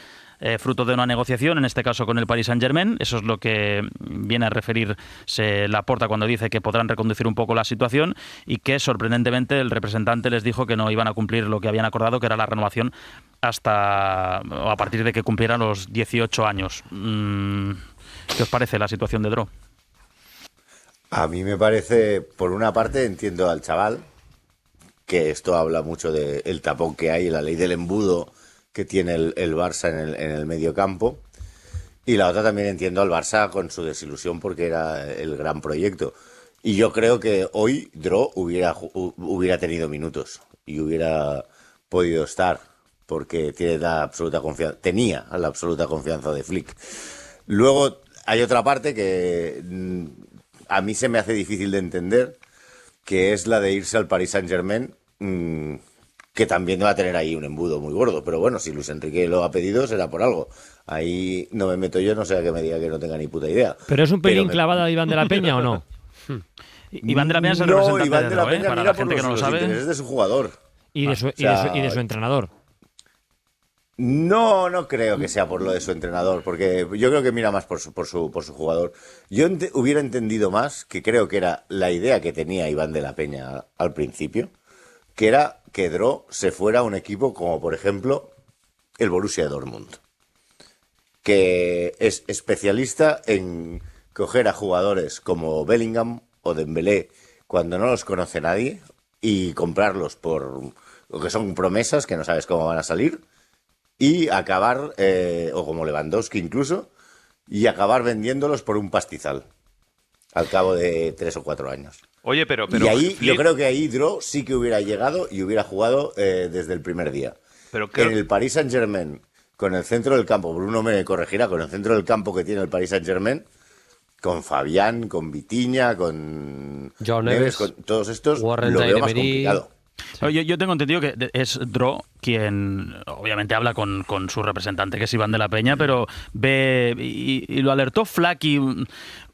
S4: fruto de una negociación, en este caso con el Paris Saint-Germain. Eso es lo que viene a referirse Laporta cuando dice que podrán reconducir un poco la situación y que, sorprendentemente, el representante les dijo que no iban a cumplir lo que habían acordado, que era la renovación hasta o a partir de que cumplieran los 18 años. ¿Qué os parece la situación de Dro?
S17: A mí me parece, por una parte, entiendo al chaval, que esto habla mucho del tapón que hay, la ley del embudo que tiene el Barça en el medio campo, y la otra también entiendo al Barça con su desilusión porque era el gran proyecto. Y yo creo que hoy Dro hubiera tenido minutos y hubiera podido estar, porque tenía la absoluta confianza de Flick. Luego hay otra parte que a mí se me hace difícil de entender, que es la de irse al Paris Saint-Germain, que también va a tener ahí un embudo muy gordo. Pero bueno, si Luis Enrique lo ha pedido, será por algo. Ahí no me meto yo, no sea que me diga que no tenga ni puta idea.
S5: ¿Pero es un pelín clavada de Iván de la Peña o no?
S4: Iván de la Peña es el representante
S17: Iván de la Peña
S4: para la gente que no lo sabe.
S17: Es de su jugador.
S5: Y de su entrenador.
S17: No creo que sea por lo de su entrenador, porque yo creo que mira más por su jugador. Yo hubiera entendido más, que creo que era la idea que tenía Iván de la Peña al principio, que era que Dro se fuera a un equipo como, por ejemplo, el Borussia Dortmund, que es especialista en coger a jugadores como Bellingham o Dembélé cuando no los conoce nadie y comprarlos por lo que son promesas que no sabes cómo van a salir, y acabar, o como Lewandowski incluso, y acabar vendiéndolos por un pastizal al cabo de 3 o 4 años.
S16: Oye, pero
S17: y ahí, yo creo que ahí Dro sí que hubiera llegado y hubiera jugado desde el primer día.
S16: Pero
S17: en el Paris Saint-Germain, con el centro del campo, Bruno me corregirá, con el centro del campo que tiene el Paris Saint-Germain, con Fabián, con Vitinha, con
S18: John
S17: Neves, con todos estos, lo veo más complicado.
S4: Yo tengo entendido que es Dro quien obviamente habla con su representante, que es Iván de la Peña, pero ve y lo alertó Flaky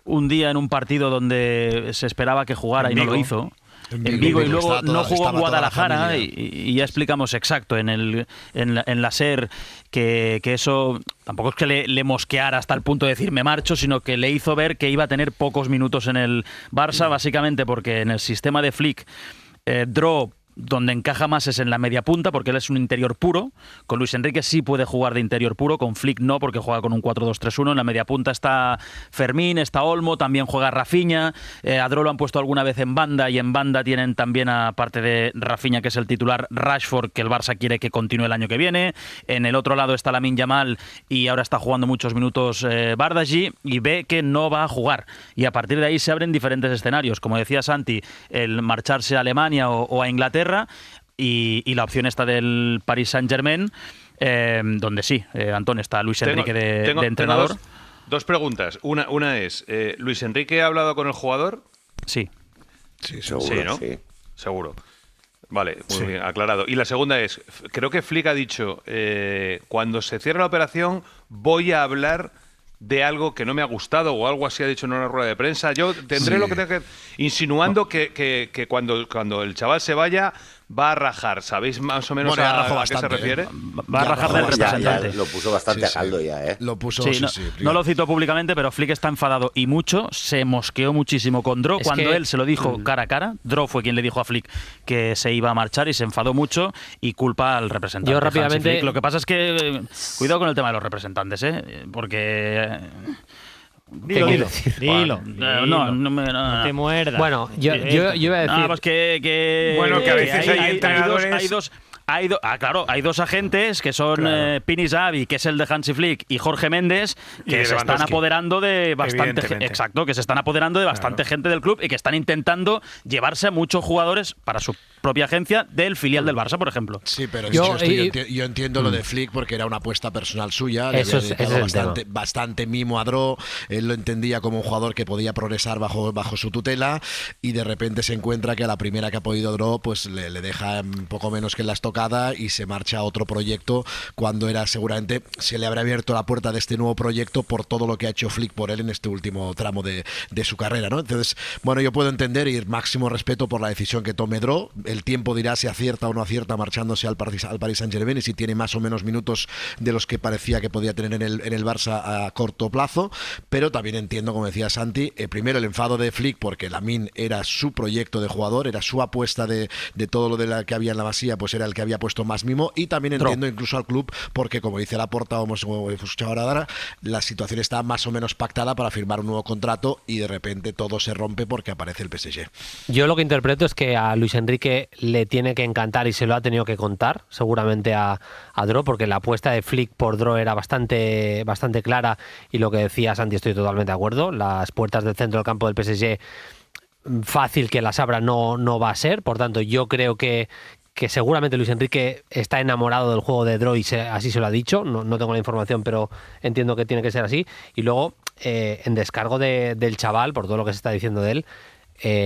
S4: un día en un partido donde se esperaba que jugara y no lo hizo. En Vigo, y luego no jugó en Guadalajara, y ya explicamos exacto en la SER que eso tampoco es que le mosqueara hasta el punto de decir me marcho, sino que le hizo ver que iba a tener pocos minutos en el Barça, básicamente porque en el sistema de Flick Dro donde encaja más es en la media punta, porque él es un interior puro. Con Luis Enrique sí puede jugar de interior puro, con Flick no, porque juega con un 4-2-3-1. En la media punta está Fermín, está Olmo, también juega Rafinha. A Dro lo han puesto alguna vez en banda, y en banda tienen también, aparte de Rafinha, que es el titular, Rashford, que el Barça quiere que continúe el año que viene. En el otro lado está Lamine Yamal, y ahora está jugando muchos minutos Bardghji, y ve que no va a jugar. Y a partir de ahí se abren diferentes escenarios, como decía Santi, el marcharse a Alemania o a Inglaterra, y la opción está del Paris Saint-Germain, donde sí, Antón, está Luis Enrique de entrenador.
S16: Tengo dos preguntas. Una es, ¿Luis Enrique ha hablado con el jugador?
S4: Sí.
S17: Sí, seguro.
S16: Sí, ¿no?
S17: Sí.
S16: Seguro. Vale, muy bien, aclarado. Y la segunda es, creo que Flick ha dicho, cuando se cierre la operación voy a hablar de algo que no me ha gustado, o algo así ha dicho en una rueda de prensa. Yo tendré lo que tenga que... Insinuando que cuando el chaval se vaya va a rajar. ¿Sabéis más o menos a qué se refiere?
S4: Va a rajar del representante.
S17: Ya lo puso bastante a caldo ya, ¿eh?
S19: Lo puso,
S4: no lo citó públicamente, pero Flick está enfadado y mucho. Se mosqueó muchísimo con Dro cuando él se lo dijo cara a cara. Dro fue quien le dijo a Flick que se iba a marchar, y se enfadó mucho y culpa al representante.
S18: Yo rápidamente...
S4: Lo que pasa es que cuidado con el tema de los representantes, porque...
S5: Dilo.
S4: No
S5: te muerdas.
S18: Bueno, yo iba a decir...
S4: Pues que
S20: bueno, que a veces hay entrenadores...
S4: Claro, hay dos agentes que son Pini Zahavi, que es el de Hansi Flick, y Jorge Méndez, que se están apoderando de bastante gente del club y que están intentando llevarse a muchos jugadores para su propia agencia del filial del Barça, por ejemplo.
S19: Sí, pero yo entiendo lo de Flick porque era una apuesta personal suya. Le había dedicado bastante mimo a Dro. Él lo entendía como un jugador que podía progresar bajo su tutela, y de repente se encuentra que a la primera que ha podido Dro pues le deja un poco menos que en la estocada y se marcha a otro proyecto, cuando seguramente se le habrá abierto la puerta de este nuevo proyecto por todo lo que ha hecho Flick por él en este último tramo de su carrera, ¿no? Entonces, bueno, yo puedo entender y máximo respeto por la decisión que tome Dro. El tiempo dirá si acierta o no acierta marchándose al Paris Saint-Germain y si tiene más o menos minutos de los que parecía que podía tener en el Barça a corto plazo, pero también entiendo, como decía Santi, primero el enfado de Flick porque Lamine era su proyecto de jugador, era su apuesta de todo lo de la que había en la Masía, pues era el que había puesto más mimo, y también entiendo incluso al club porque, como dice Laporta, como hemos escuchado ahora, la situación está más o menos pactada para firmar un nuevo contrato y de repente todo se rompe porque aparece el PSG.
S18: Yo lo que interpreto es que a Luis Enrique le tiene que encantar y se lo ha tenido que contar seguramente a Dro, porque la apuesta de Flick por Dro era bastante clara, y lo que decía Santi estoy totalmente de acuerdo. Las puertas del centro del campo del PSG fácil que las abra no va a ser, por tanto yo creo que seguramente Luis Enrique está enamorado del juego de Dro y así se lo ha dicho, no tengo la información pero entiendo que tiene que ser así. Y luego en descargo del chaval, por todo lo que se está diciendo de él,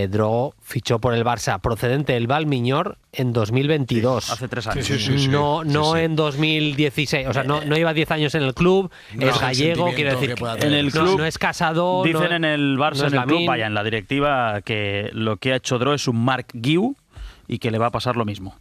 S18: Dro fichó por el Barça procedente del Valmiñor en 2022.
S4: Hace 3 años.
S18: No en 2016. O sea, no lleva 10 años en el club, es gallego, quiere decir
S4: en el club
S18: no es casado.
S4: Dicen en el Barça, en el club, en la directiva, que lo que ha hecho Dro es un Marc Guiu y que le va a pasar lo mismo.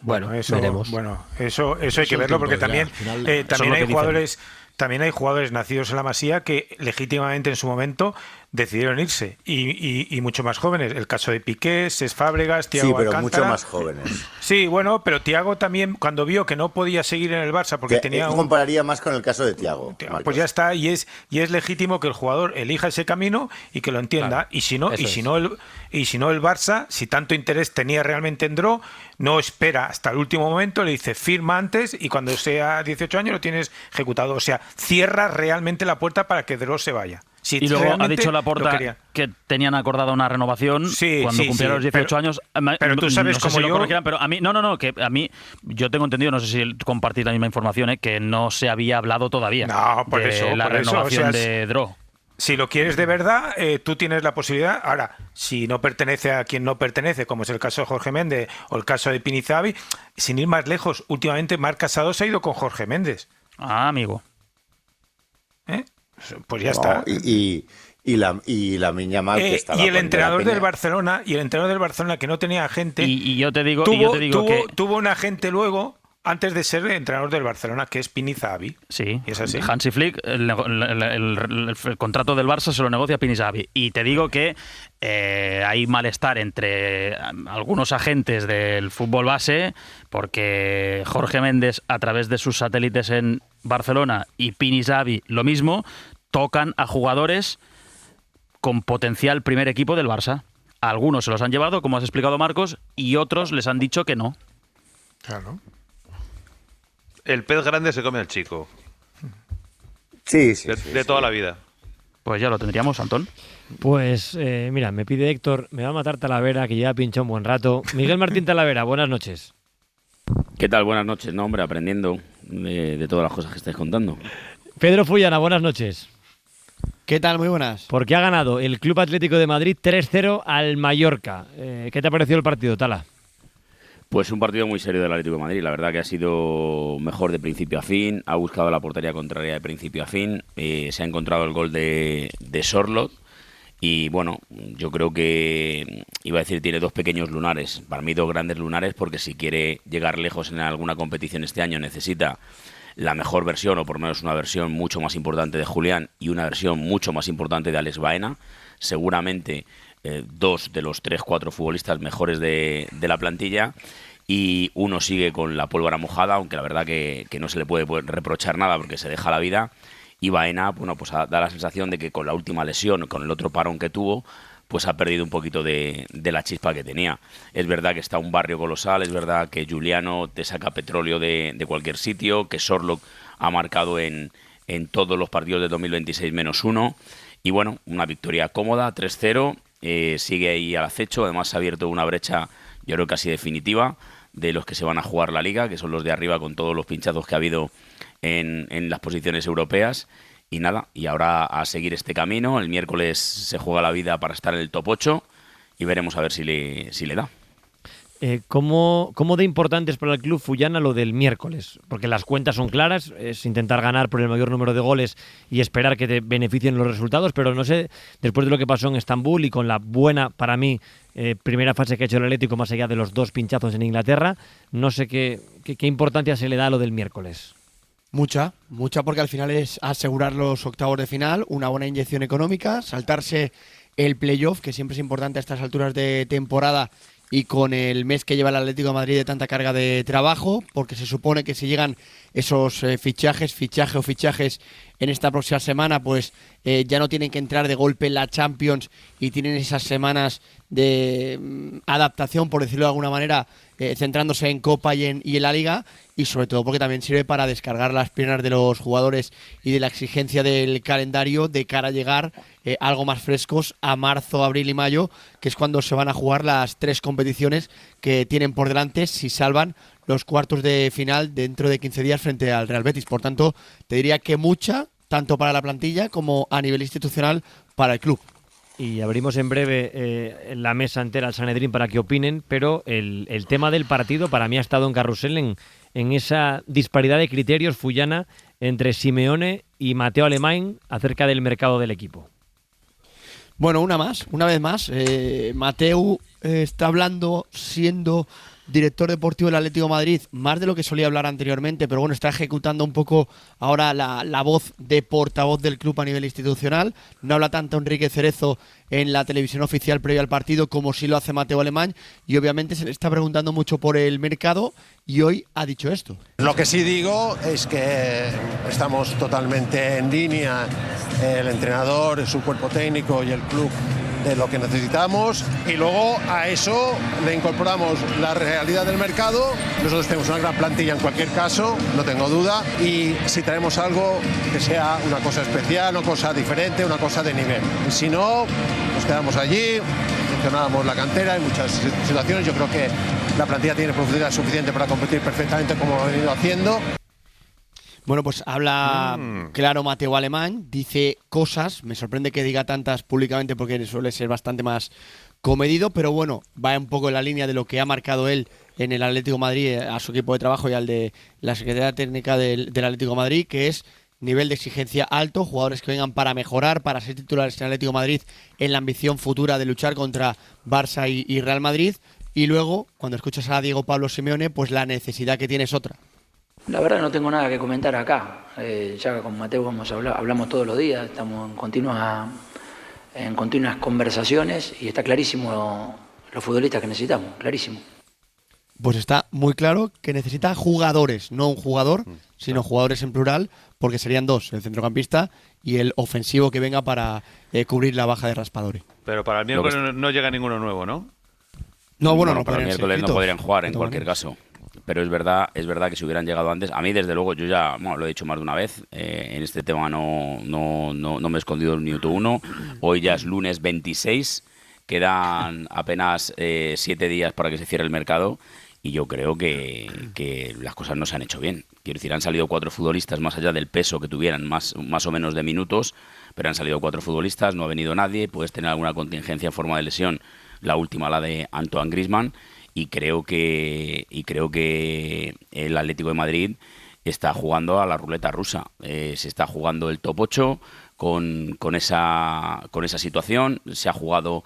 S18: Bueno,
S20: eso
S18: veremos.
S20: Bueno, eso hay que verlo porque también hay jugadores. También hay jugadores nacidos en la Masía que legítimamente en su momento decidieron irse y mucho más jóvenes. El caso de Piqué, Cesc Fábregas, Thiago
S17: Alcántara. Sí, pero
S20: Alcántara.
S17: mucho más jóvenes.
S20: Sí, bueno, pero Thiago también, cuando vio que no podía seguir en el Barça porque tenía
S17: compararía más con el caso de Thiago.
S20: Pues ya está, y es legítimo que el jugador elija ese camino y que lo entienda. Claro, y si no el Barça, si tanto interés tenía realmente en Dro, no espera hasta el último momento, le dice firma antes y cuando sea 18 años lo tienes ejecutado. O sea, cierra realmente la puerta para que Dro se vaya.
S4: Y luego ha dicho Laporta que tenían acordada una renovación cuando cumplieron los 18 años.
S20: Pero tú sabes cómo
S4: pero a mí, que a mí, yo tengo entendido, no sé si compartís la misma información, que no se había hablado todavía de la renovación de Dro.
S20: Si lo quieres de verdad, tú tienes la posibilidad. Ahora, si no pertenece a quien no pertenece, como es el caso de Jorge Méndez o el caso de Pini Zahavi, sin ir más lejos, últimamente Marc Casado se ha ido con Jorge Méndez.
S4: Ah, amigo.
S20: Pues ya está.
S17: Y la Miña Mal que estaba
S20: y el entrenador del Barcelona que no tenía agente
S4: y yo te digo
S20: tuvo un agente luego antes de ser entrenador del Barcelona, que es Pini Zahavi.
S4: Sí,
S20: es así.
S4: Hansi Flick, el contrato del Barça se lo negocia Pini Zahavi. Y te digo que hay malestar entre algunos agentes del fútbol base, porque Jorge Méndez, a través de sus satélites en Barcelona, y Pini Zahavi, lo mismo, tocan a jugadores con potencial primer equipo del Barça. Algunos se los han llevado, como has explicado, Marcos, y otros les han dicho que no.
S20: Claro.
S16: El pez grande se come al chico.
S17: Sí.
S16: De toda la vida.
S4: Pues ya lo tendríamos, Antón.
S5: Pues mira, me pide Héctor, me va a matar Talavera, que ya pinchó un buen rato. Miguel Martín Talavera, buenas noches.
S8: ¿Qué tal? Buenas noches. No, hombre, aprendiendo de todas las cosas que estáis contando.
S5: Pedro Fullana, buenas noches.
S9: ¿Qué tal? Muy buenas.
S5: Porque ha ganado el Club Atlético de Madrid 3-0 al Mallorca. ¿Qué te ha parecido el partido, Tala?
S8: Pues un partido muy serio del Atlético de Madrid. La verdad que ha sido mejor de principio a fin. Ha buscado la portería contraria de principio a fin. Se ha encontrado el gol de Sorloth. Y bueno, yo creo que, iba a decir, tiene 2 pequeños lunares. Para mí 2 grandes lunares, porque si quiere llegar lejos en alguna competición este año necesita la mejor versión, o por lo menos una versión mucho más importante de Julián y una versión mucho más importante de Alex Baena. Seguramente 2 de los 3-4 futbolistas mejores de la plantilla, y uno sigue con la pólvora mojada, aunque la verdad que no se le puede reprochar nada porque se deja la vida. Y Baena, bueno, pues da la sensación de que con la última lesión, con el otro parón que tuvo, pues ha perdido un poquito de la chispa que tenía. Es verdad que está un barrio colosal, es verdad que Giuliano te saca petróleo de cualquier sitio, que Sorloth ha marcado en todos los partidos de 2026 -1, y bueno, una victoria cómoda, 3-0, sigue ahí al acecho. Además se ha abierto una brecha, yo creo casi definitiva, de los que se van a jugar la Liga, que son los de arriba, con todos los pinchazos que ha habido en las posiciones europeas. Y nada, y ahora a seguir este camino. El miércoles se juega la vida para estar en el top 8 y veremos a ver si le da.
S5: ¿Cómo de importante es para el club Fullana lo del miércoles? Porque las cuentas son claras, es intentar ganar por el mayor número de goles y esperar que te beneficien los resultados, pero no sé, después de lo que pasó en Estambul y con la buena, para mí, primera fase que ha hecho el Atlético, más allá de los 2 pinchazos en Inglaterra, no sé qué importancia se le da a lo del miércoles.
S9: Mucha, porque al final es asegurar los octavos de final, una buena inyección económica, saltarse el playoff, que siempre es importante a estas alturas de temporada, y con el mes que lleva el Atlético de Madrid de tanta carga de trabajo, porque se supone que si llegan esos fichajes en esta próxima semana, pues ya no tienen que entrar de golpe en la Champions y tienen esas semanas de adaptación, por decirlo de alguna manera, centrándose en Copa y en la Liga, y sobre todo porque también sirve para descargar las piernas de los jugadores y de la exigencia del calendario de cara a llegar algo más frescos a marzo, abril y mayo, que es cuando se van a jugar las 3 competiciones que tienen por delante si salvan los cuartos de final dentro de 15 días frente al Real Betis. Por tanto, te diría que mucha, tanto para la plantilla como a nivel institucional para el club.
S5: Y abrimos en breve la mesa entera al Sanedrín para que opinen, pero el tema del partido para mí ha estado en carrusel en esa disparidad de criterios Fullana entre Simeone y Mateo Alemany acerca del mercado del equipo.
S9: Bueno, una vez más, Mateu está hablando, siendo director deportivo del Atlético de Madrid, más de lo que solía hablar anteriormente, pero bueno, está ejecutando un poco ahora la voz de portavoz del club a nivel institucional. No habla tanto Enrique Cerezo en la televisión oficial previa al partido como sí lo hace Mateo Alemany, y obviamente se le está preguntando mucho por el mercado, y hoy ha dicho esto.
S7: Lo que sí digo es que estamos totalmente en línea, el entrenador, su cuerpo técnico y el club, de lo que necesitamos, y luego a eso le incorporamos la realidad del mercado. Nosotros tenemos una gran plantilla en cualquier caso, no tengo duda, y si traemos algo que sea una cosa especial, una cosa diferente, una cosa de nivel. Y si no, nos quedamos allí, funcionamos la cantera en muchas situaciones. Yo creo que la plantilla tiene profundidad suficiente para competir perfectamente como ha venido haciendo.
S9: Bueno, pues habla claro Mateo Alemany, dice cosas, me sorprende que diga tantas públicamente porque suele ser bastante más comedido, pero bueno, va un poco en la línea de lo que ha marcado él en el Atlético de Madrid a su equipo de trabajo y al de la Secretaría Técnica del Atlético de Madrid, que es nivel de exigencia alto, jugadores que vengan para mejorar, para ser titulares en el Atlético de Madrid, en la ambición futura de luchar contra Barça y Real Madrid, y luego, cuando escuchas a Diego Pablo Simeone, pues la necesidad que tiene es otra.
S10: La verdad no tengo nada que comentar acá. Ya con Mateo hablamos todos los días, estamos en continuas conversaciones y está clarísimo los futbolistas que necesitamos, clarísimo.
S9: Pues está muy claro que necesita jugadores, no un jugador, sino jugadores en plural, porque serían 2, el centrocampista y el ofensivo que venga para cubrir la baja de Raspadori.
S16: Pero para el miércoles no llega ninguno nuevo, ¿no?
S9: No, bueno, no
S8: para el miércoles no podrían jugar en cualquier caso. Pero es verdad que si hubieran llegado antes, a mí desde luego, yo ya lo he dicho más de una vez, en este tema no me he escondido el minuto 1. Hoy ya es lunes 26, quedan apenas 7 días para que se cierre el mercado, y yo creo que las cosas no se han hecho bien. Quiero decir, han salido 4 futbolistas más allá del peso que tuvieran, más o menos de minutos, pero han salido 4 futbolistas, no ha venido nadie, puedes tener alguna contingencia en forma de lesión, la última la de Antoine Griezmann. Y creo que el Atlético de Madrid está jugando a la ruleta rusa. Se está jugando el top 8 con esa situación. Se ha jugado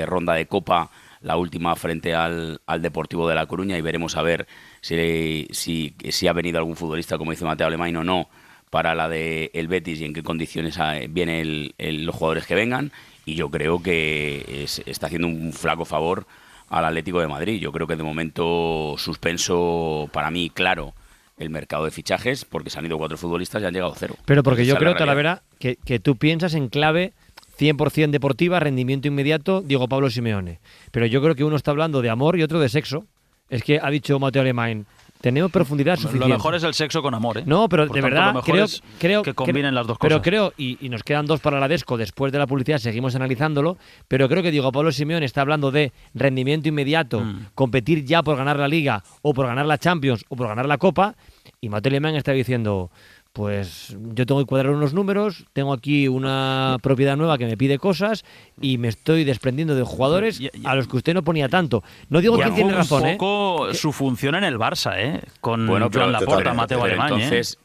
S8: ronda de Copa, la última frente al Deportivo de La Coruña, y veremos a ver si ha venido algún futbolista, como dice Mateo Alemany, o no, para la de el Betis, y en qué condiciones vienen los jugadores que vengan. Y yo creo que está haciendo un flaco favor al Atlético de Madrid. Yo creo que de momento suspenso, para mí, claro, el mercado de fichajes, porque se han ido 4 futbolistas y han llegado 0.
S5: Pero porque yo creo, Talavera, que tú piensas en clave 100% deportiva, rendimiento inmediato, Diego Pablo Simeone. Pero yo creo que uno está hablando de amor y otro de sexo. Es que ha dicho Mateo Alemán, tenemos profundidad suficiente.
S4: Lo mejor es el sexo con amor, ¿eh?
S5: No, pero
S4: Por
S5: de
S4: tanto,
S5: verdad
S4: lo mejor
S5: creo
S4: que combinen las dos
S5: pero
S4: cosas.
S5: creo, y nos quedan 2 para la Desco, después de la publicidad seguimos analizándolo, pero creo que Diego Pablo Simeone está hablando de rendimiento inmediato, competir ya por ganar la Liga, o por ganar la Champions, o por ganar la Copa, y Mateo Alemán está diciendo... Pues yo tengo que cuadrar unos números, tengo aquí una propiedad nueva que me pide cosas y me estoy desprendiendo de jugadores a los que usted no ponía tanto. No digo que tiene razón,
S4: un poco su función en el Barça, con Joan Laporta, Mateo Alemán.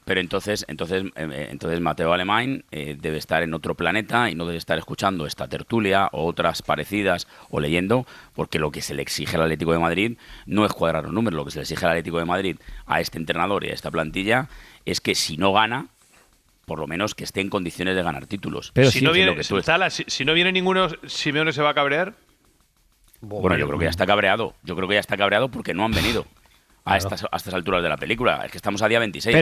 S8: Entonces Mateo Alemán debe estar en otro planeta y no debe estar escuchando esta tertulia o otras parecidas o leyendo, porque lo que se le exige al Atlético de Madrid no es cuadrar los números, lo que se le exige al Atlético de Madrid a este entrenador y a esta plantilla es que si no gana, por lo menos que esté en condiciones de ganar títulos.
S6: Pero si no viene ninguno, ¿Simeone se va a cabrear?
S8: Bueno, yo creo que ya está cabreado. Yo creo que ya está cabreado porque no han venido a estas alturas de la película. Es que estamos a día 26.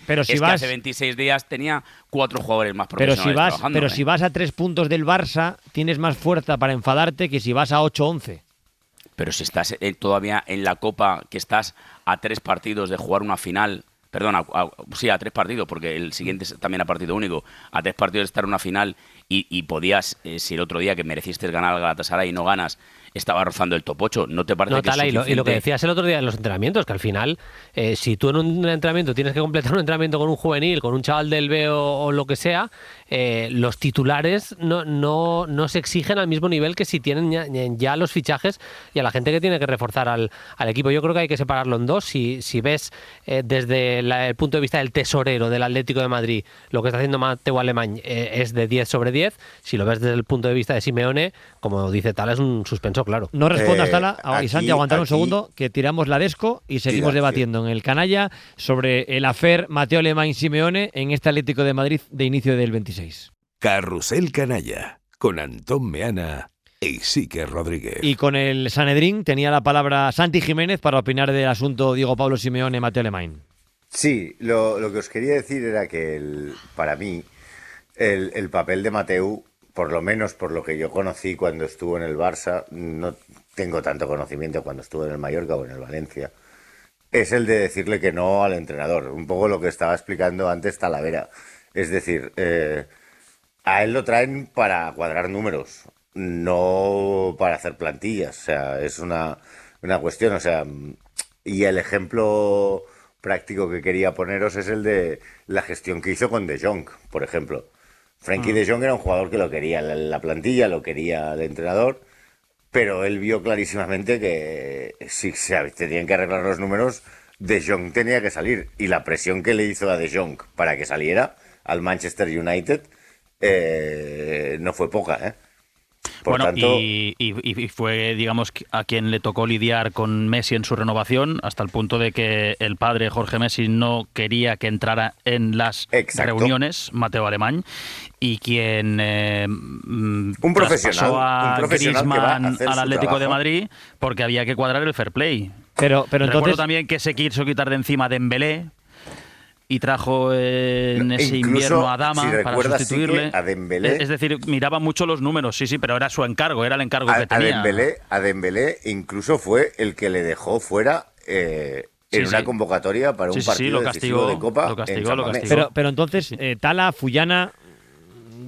S5: Pero
S8: que hace 26 días tenía 4 jugadores más profesionales trabajando.
S5: Pero si vas a 3 puntos del Barça, tienes más fuerza para enfadarte que si vas a 8-11.
S8: Pero si estás todavía en la Copa, que estás a 3 partidos de jugar una final... Perdón, a 3 partidos, porque el siguiente es también a partido único. A 3 partidos de estar en una final y podías, si el otro día que mereciste ganar al Galatasaray y no ganas, estaba rozando el top 8. ¿No te parece que es suficiente?
S18: Y lo que decías el otro día en los entrenamientos, que al final, si tú en un entrenamiento tienes que completar un entrenamiento con un juvenil, con un chaval del B o lo que sea, los titulares no se exigen al mismo nivel que si tienen ya los fichajes y a la gente que tiene que reforzar al equipo. Yo creo que hay que separarlo en dos. Si ves desde el punto de vista del tesorero del Atlético de Madrid, lo que está haciendo Mateo Alemán es de 10 sobre 10. Si lo ves desde el punto de vista de Simeone, como dice Tala, es un suspenso claro.
S5: No respondas, Tala. Y Santi, aguantar un segundo, que tiramos la Desco y seguimos debatiendo en el Canalla sobre el afer Mateo Alemán-Simeone en este Atlético de Madrid de inicio del 26.
S2: Carrusel Canalla, con Antón Meana e Isique Rodríguez.
S5: Y con el Sanedrín tenía la palabra Santi Jiménez para opinar del asunto Diego Pablo Simeone-Mateo Alemán.
S17: Sí, lo que os quería decir era que para mí el papel de Mateu, por lo menos por lo que yo conocí cuando estuvo en el Barça, no tengo tanto conocimiento cuando estuvo en el Mallorca o en el Valencia, es el de decirle que no al entrenador. Un poco lo que estaba explicando antes Talavera. Es decir, a él lo traen para cuadrar números, no para hacer plantillas. O sea, es una cuestión. O sea, y el ejemplo práctico que quería poneros es el de la gestión que hizo con De Jong, por ejemplo. Frenkie De Jong era un jugador que lo quería la plantilla, lo quería el entrenador, pero él vio clarísimamente que si se tenían que arreglar los números, De Jong tenía que salir. Y la presión que le hizo a De Jong para que saliera al Manchester United no fue poca, ¿eh? Por tanto,
S4: y fue, digamos, a quien le tocó lidiar con Messi en su renovación, hasta el punto de que el padre Jorge Messi no quería que entrara en las reuniones, Mateo Alemán, y quien
S17: un profesional
S4: a Griezmann
S17: al
S4: Atlético de Madrid porque había que cuadrar el fair play.
S5: Pero
S4: Recuerdo
S5: entonces
S4: también que se quiso quitar de encima Dembélé y trajo en ese invierno a Dama para sustituirle.
S17: Sí, a Dembélé,
S4: es decir, miraba mucho los números, sí, pero era su encargo, era el encargo que tenía.
S17: A Dembélé incluso fue el que le dejó fuera en una convocatoria para un partido decisivo de Copa.
S4: Lo castigó.
S5: Pero entonces, Tala, Fullana,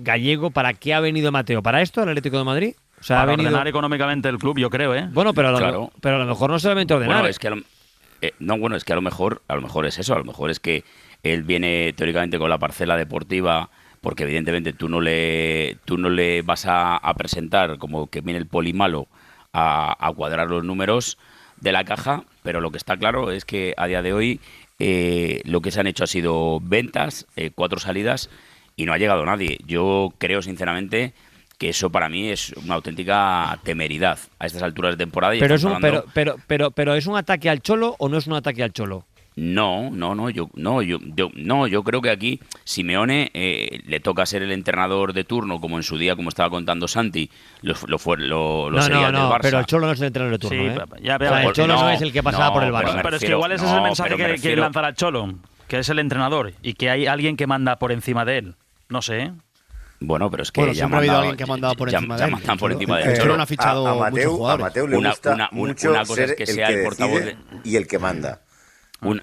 S5: Gallego, ¿para qué ha venido Mateo? ¿Para esto, el Atlético de Madrid? O sea,
S4: para
S5: ha venido
S4: ordenar económicamente el club, yo creo, ¿eh?
S5: Bueno, pero a lo mejor no solamente ordenar.
S8: Bueno, es que a lo mejor es eso, a lo mejor es que él viene teóricamente con la parcela deportiva, porque evidentemente tú no le vas a presentar como que viene el poli malo a cuadrar los números de la caja, pero lo que está claro es que a día de hoy lo que se han hecho ha sido ventas, 4 salidas y no ha llegado nadie. Yo creo sinceramente que eso para mí es una auténtica temeridad a estas alturas de temporada.
S5: Pero ¿es un ataque al Cholo o no es un ataque al Cholo?
S8: No, yo creo que aquí Simeone le toca ser el entrenador de turno, como en su día, como estaba contando Santi, lo sería del Barça.
S5: Pero el Cholo no es el entrenador de turno,
S4: sí,
S5: el Cholo no es el que pasaba por el Barça.
S4: Pero es que igual ese es el mensaje que quiere lanzar al Cholo, que es el entrenador y que hay alguien que manda por encima de él. No sé,
S8: Bueno, pero es que
S9: Bueno,
S8: ya
S9: siempre ha habido alguien que ha mandado por encima de él.
S8: mandan por encima de
S9: El
S8: él.
S9: Cholo no ha fichado
S17: a
S9: muchos jugadores.
S17: Mateu le gusta mucho
S8: una cosa
S17: ser
S8: es que
S17: el
S8: sea
S17: que
S8: el portavoz
S17: decide y el que manda.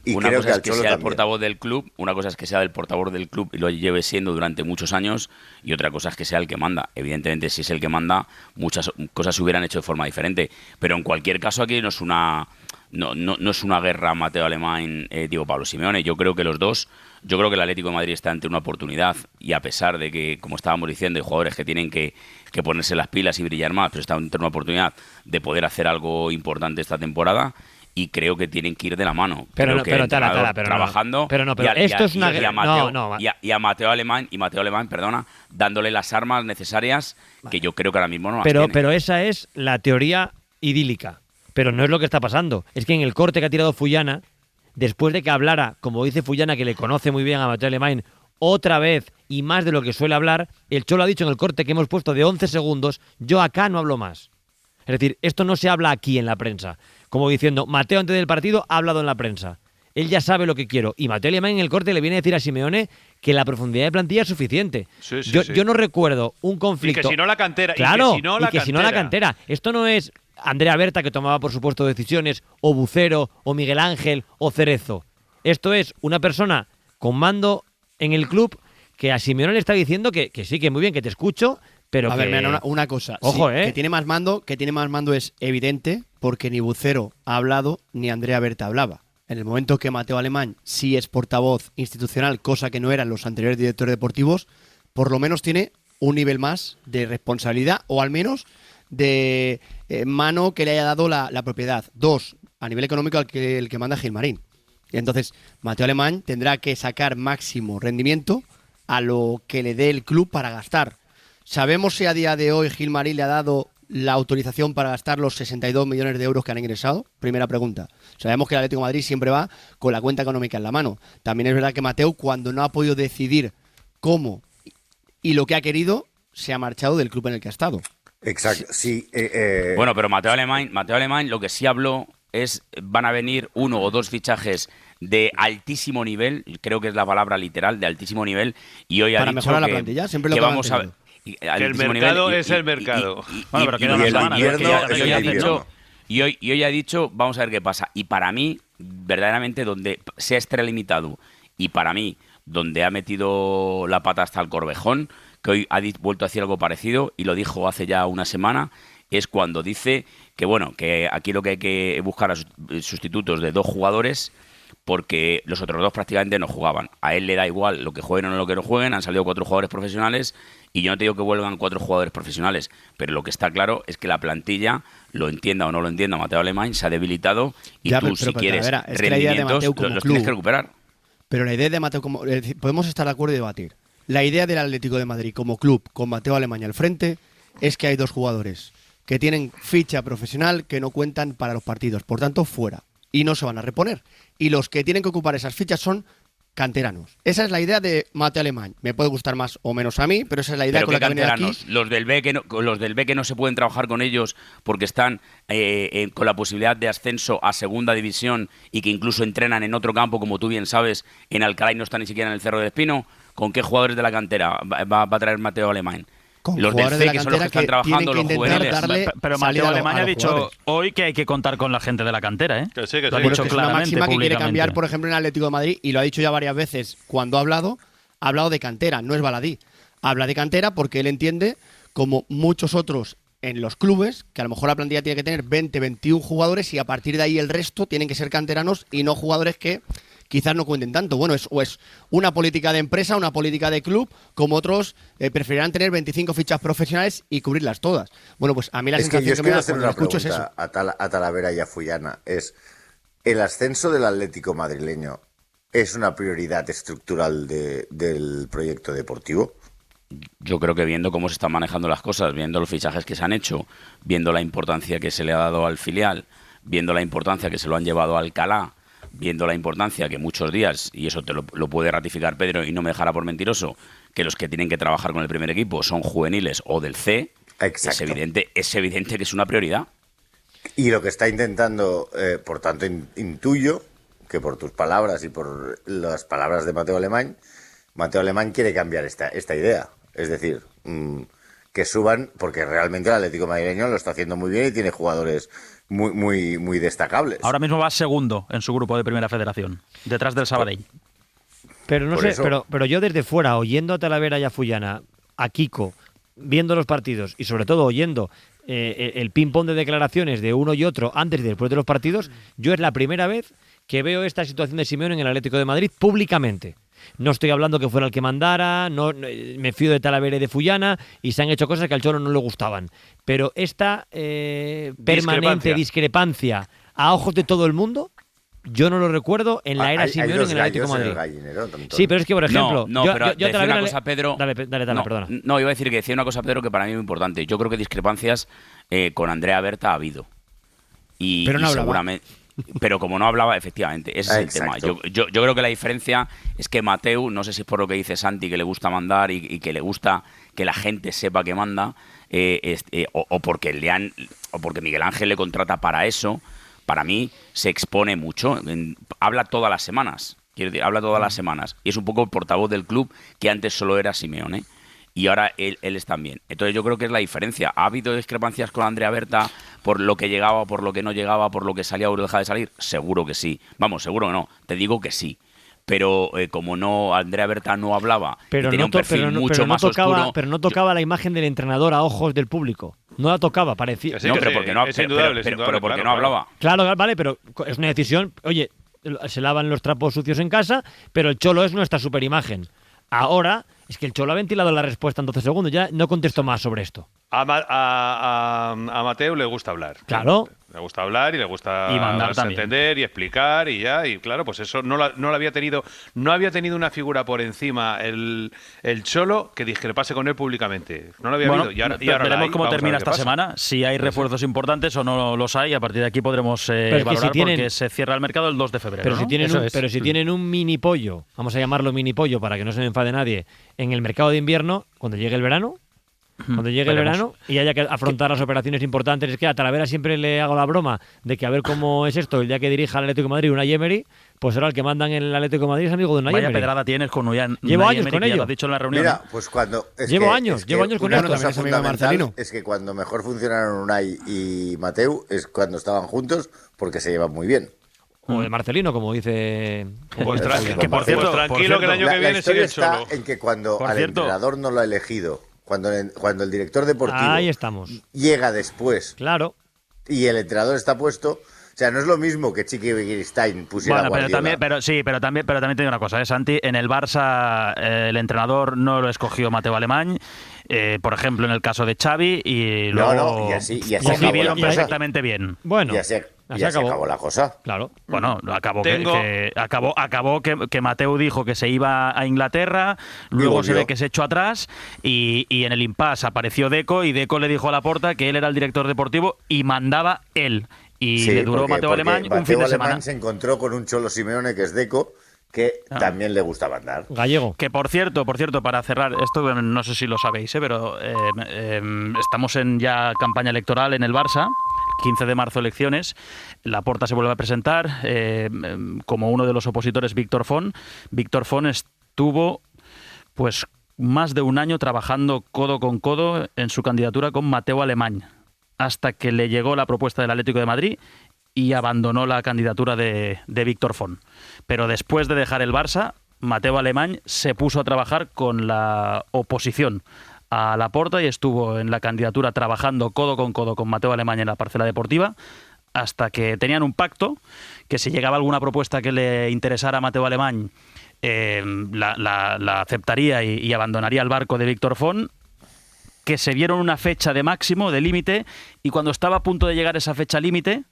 S17: Y
S8: Una
S17: creo
S8: cosa
S17: que
S8: es
S17: al
S8: que
S17: Cholo
S8: sea el
S17: también.
S8: portavoz del club, una cosa es que sea el portavoz del club y lo lleve siendo durante muchos años, y otra cosa es que sea el que manda. Evidentemente, si es el que manda, muchas cosas se hubieran hecho de forma diferente. Pero en cualquier caso, aquí no es una guerra Mateo Alemán, Diego Pablo Simeone. Yo creo que los dos, yo creo que el Atlético de Madrid está ante una oportunidad, y a pesar de que, como estábamos diciendo, hay jugadores que tienen que ponerse las pilas y brillar más, pero está ante una oportunidad de poder hacer algo importante esta temporada. Y creo que tienen que ir de la mano.
S5: Pero
S8: Creo
S5: no,
S8: que
S5: pero
S8: el
S5: tala,
S8: entrenador
S5: pero
S8: trabajando.
S5: esto es una
S8: y a Mateo,
S5: no.
S8: y a Mateo Alemán, perdona, dándole las armas necesarias que yo creo que ahora mismo no las
S5: Pero,
S8: tiene.
S5: pero esa es la teoría idílica. Pero no es lo que está pasando. Es que en el corte que ha tirado Fullana, después de que hablara, como dice Fullana, que le conoce muy bien a Mateo Alemán, otra vez y más de lo que suele hablar, el Cholo ha dicho en el corte que hemos puesto de 11 segundos, yo acá no hablo más. Es decir, esto no se habla aquí en la prensa. Como diciendo, Mateo antes del partido ha hablado en la prensa. Él ya sabe lo que quiero. Y Mateo Alemán en el corte le viene a decir a Simeone que la profundidad de plantilla es suficiente.
S6: Sí.
S5: Yo no recuerdo un conflicto.
S6: Y que si no la cantera.
S5: Claro,
S6: y que si no
S5: la cantera. Esto no es Andrea Berta, que tomaba por supuesto decisiones, o Bucero, o Miguel Ángel, o Cerezo. Esto es una persona con mando en el club que a Simeone le está diciendo que sí, que muy bien, que te escucho, pero
S9: a
S5: que...
S9: ver, mira, una cosa.
S5: Ojo,
S9: sí, que tiene más mando es evidente, porque ni Bucero ha hablado ni Andrea Berta hablaba. En el momento que Mateo Alemán sí es portavoz institucional, cosa que no eran los anteriores directores deportivos, por lo menos tiene un nivel más de responsabilidad, o al menos de mano que le haya dado la propiedad. 2, a nivel económico, el que manda Gilmarín. Y entonces, Mateo Alemán tendrá que sacar máximo rendimiento a lo que le dé el club para gastar. ¿Sabemos si a día de hoy Gilmarín le ha dado la autorización para gastar los 62 millones de euros que han ingresado? Primera pregunta. Sabemos que el Atlético de Madrid siempre va con la cuenta económica en la mano. También es verdad que Mateu, cuando no ha podido decidir cómo y lo que ha querido, se ha marchado del club en el que ha estado.
S17: Exacto, sí.
S8: Bueno, pero Mateo Alemán lo que sí habló es, van a venir 1 o 2 fichajes de altísimo nivel, creo que es la palabra literal, de altísimo nivel, y hoy ha
S9: para
S8: dicho
S9: mejorar la
S8: que,
S9: plantilla, siempre lo
S8: que
S9: que
S8: vamos a ver.
S6: Que el mercado es el mercado.
S8: Bueno, pero queda una semana. Y hoy ha dicho, vamos a ver qué pasa. Y para mí, verdaderamente, donde se ha extralimitado, y para mí, donde ha metido la pata hasta el Corvejón, que hoy ha vuelto a decir algo parecido, y lo dijo hace ya una semana, es cuando dice que, bueno, que aquí lo que hay que buscar a sustitutos de 2 jugadores, porque los otros 2 prácticamente no jugaban. A él le da igual lo que jueguen o lo que no jueguen, han salido 4 jugadores profesionales, y yo no te digo que vuelvan 4 jugadores profesionales, pero lo que está claro es que la plantilla, lo entienda o no lo entienda Mateo Alemán, se ha debilitado, y
S9: ya,
S8: tú, si quieres rendimientos, los tienes que recuperar.
S9: Pero la idea de Mateo, podemos estar de acuerdo y debatir. La idea del Atlético de Madrid como club, con Mateo Alemán al frente, es que hay 2 jugadores que tienen ficha profesional que no cuentan para los partidos, por tanto, fuera. Y no se van a reponer. Y los que tienen que ocupar esas fichas son canteranos. Esa es la idea de Mateo Alemán. Me puede gustar más o menos a mí, pero esa es la idea
S8: ¿Pero
S9: con la que viene aquí.
S8: Los del B que no se pueden trabajar con ellos porque están con la posibilidad de ascenso a segunda división, y que incluso entrenan en otro campo, como tú bien sabes, en Alcalá, y no están ni siquiera en el Cerro del Espino. ¿Con qué jugadores de la cantera va a traer Mateo Alemán?
S9: Con
S8: los del C, que son los que están trabajando, los juveniles.
S4: Pero Mateo Alemán ha dicho hoy que hay que contar con la gente de la cantera, ¿eh?
S6: Que sí, que
S4: lo ha
S6: sí.
S4: dicho
S9: Es
S4: claramente,
S9: una máxima que quiere
S4: públicamente.
S9: cambiar, por ejemplo, en el Atlético de Madrid, y lo ha dicho ya varias veces cuando ha hablado de cantera, no es baladí. Habla de cantera porque él entiende, como muchos otros en los clubes, que a lo mejor la plantilla tiene que tener 20, 21 jugadores, y a partir de ahí el resto tienen que ser canteranos y no jugadores que quizás no cuenten tanto. Bueno, es una política de empresa, una política de club, como otros preferirán tener 25 fichas profesionales y cubrirlas todas. Bueno, pues a mí la sensación que me da cuando lo escucho es eso.
S17: A Talavera y a Fullana es: ¿el ascenso del Atlético madrileño es una prioridad estructural del proyecto deportivo?
S8: Yo creo que, viendo cómo se están manejando las cosas, viendo los fichajes que se han hecho, viendo la importancia que se le ha dado al filial, viendo la importancia que se lo han llevado a Alcalá, viendo la importancia que muchos días, y eso te lo puede ratificar Pedro y no me dejará por mentiroso, que los que tienen que trabajar con el primer equipo son juveniles o del C, es evidente que es una prioridad.
S17: Y lo que está intentando, por tanto, intuyo que por tus palabras y por las palabras de Mateo Alemán quiere cambiar esta idea. Es decir, que suban, porque realmente el Atlético madrileño lo está haciendo muy bien y tiene jugadores muy destacables.
S4: Ahora mismo va segundo en su grupo de Primera Federación, detrás del Sabadell.
S5: Pero no
S17: Por
S5: sé,
S17: eso-
S5: pero yo desde fuera, oyendo a Talavera y a Fullana, a Kiko, viendo los partidos y sobre todo oyendo el ping-pong de declaraciones de uno y otro antes y después de los partidos, yo es la primera vez que veo esta situación de Simeone en el Atlético de Madrid públicamente. No estoy hablando que fuera el que mandara, me fío de Talavera y de Fullana y se han hecho cosas que al Cholo no le gustaban. Pero esta permanente discrepancia a ojos de todo el mundo, yo no lo recuerdo en la era Simeone en el Atlético de Madrid.
S17: Gallinero,
S5: Sí, pero es que, por ejemplo,
S8: No, pero
S5: yo
S8: decía una cosa, Pedro.
S5: Dale,
S8: no,
S5: perdona.
S8: No, iba a decir que decía una cosa, Pedro, que para mí es muy importante. Yo creo que discrepancias con Andrea Berta ha habido.
S5: Pero no hablaba.
S8: Seguramente. Pero como no hablaba, efectivamente, ese es el tema. Yo creo que la diferencia es que Mateu, no sé si es por lo que dice Santi, que le gusta mandar y que le gusta que la gente sepa que manda, o porque Miguel Ángel le contrata para eso. Para mí se expone mucho, habla todas las semanas, quiero decir, habla todas las semanas, y es un poco el portavoz del club que antes solo era Simeone, y ahora él es también. Entonces yo creo que es la diferencia. ¿Ha habido discrepancias con Andrea Berta por lo que llegaba, por lo que no llegaba, por lo que salía o dejaba de salir? Seguro que sí. Vamos, seguro que no, te digo que sí. Pero como no, Andrea Berta no hablaba y tenía un perfil mucho más oscuro.
S5: Pero no tocaba la imagen del entrenador a ojos del público. No la tocaba, parecía.
S8: No, pero porque no, pero porque no hablaba.
S5: Claro, vale, pero es una decisión. Oye, se lavan los trapos sucios en casa, pero el Cholo es nuestra superimagen. Ahora, es que el Cholo ha ventilado la respuesta en 12 segundos. Ya no contesto más sobre esto.
S16: A Mateu le gusta hablar.
S5: Claro.
S16: Le gusta hablar y le gusta
S4: Y mandar también.
S16: entender y explicar y ya. Y claro, pues eso no lo había tenido. No había tenido una figura por encima el Cholo que discrepase con él públicamente. No lo había habido. Y ahora
S4: veremos cómo
S16: vamos a
S4: termina
S16: ver qué
S4: esta
S16: pasa.
S4: semana, si hay refuerzos importantes o no los hay. A partir de aquí podremos valorar porque se cierra el mercado el 2 de febrero.
S5: Pero,
S4: ¿no?
S5: si tienen un mini pollo, vamos a llamarlo mini pollo para que no se me enfade nadie, en el mercado de invierno, cuando llegue el verano, y haya que afrontar las operaciones importantes, es que a Talavera siempre le hago la broma de que a ver cómo es esto el día que dirija al Atlético de Madrid una Emery, pues ahora el que mandan en el Atlético de Madrid es amigo de una
S4: Vaya
S5: Emery.
S4: pedrada tienes con Unai
S5: Llevo años
S4: Emery,
S5: con
S4: que ya
S5: ello.
S4: lo has dicho en la reunión.
S17: Mira, pues cuando...
S5: Llevo años con
S17: una
S5: esto.
S17: cosa
S5: También es amigo de
S17: fundamental
S5: Marcelino.
S17: es que cuando mejor funcionaron Unai y Mateu es cuando estaban juntos porque se llevan muy bien.
S5: O de Marcelino, como dice...
S16: Pues
S17: tranquilo,
S16: que por cierto, tranquilo que el año que viene
S17: historia
S16: sigue el
S17: está
S16: Cholo.
S17: en que cuando
S4: Por
S17: al
S4: cierto.
S17: entrenador no lo ha elegido, cuando el director deportivo
S5: Ahí estamos.
S17: llega después
S5: Claro.
S17: y el entrenador está puesto, o sea, no es lo mismo que Chiqui Begiristain pusiera
S4: Bueno, pero también te digo una cosa, Santi, en el Barça el entrenador no lo escogió Mateu Alemany, por ejemplo en el caso de Xavi, y luego
S17: y así
S4: convivieron
S17: acabó la cosa.
S4: perfectamente bien.
S5: Bueno,
S17: y así acabó la cosa.
S5: Claro.
S4: Bueno, acabó que Mateu dijo que se iba a Inglaterra, luego se ve que se echó atrás y en el impasse apareció Deco y Deco le dijo a Laporta que él era el director deportivo y mandaba él. Y
S17: Sí,
S4: le duró
S17: porque
S4: Mateu Alemany un fin de
S17: Mateu
S4: semana.
S17: Alemany se encontró con un Cholo Simeone que es Deco, que también le gusta mandar.
S5: Gallego.
S4: Que por cierto, para cerrar esto, no sé si lo sabéis, pero estamos en ya campaña electoral en el Barça. 15 de marzo elecciones, Laporta se vuelve a presentar como uno de los opositores Víctor Font. Víctor Font estuvo pues más de un año trabajando codo con codo en su candidatura con Mateu Alemany, hasta que le llegó la propuesta del Atlético de Madrid y abandonó la candidatura de Víctor Font. Pero después de dejar el Barça, Mateu Alemany se puso a trabajar con la oposición a Laporta y estuvo en la candidatura trabajando codo con Mateu Alemany en la parcela deportiva, hasta que tenían un pacto que si llegaba alguna propuesta que le interesara a Mateu Alemany, la aceptaría y abandonaría el barco de Víctor Font, que se dieron una fecha de máximo, de límite, y cuando estaba a punto de llegar esa fecha límite,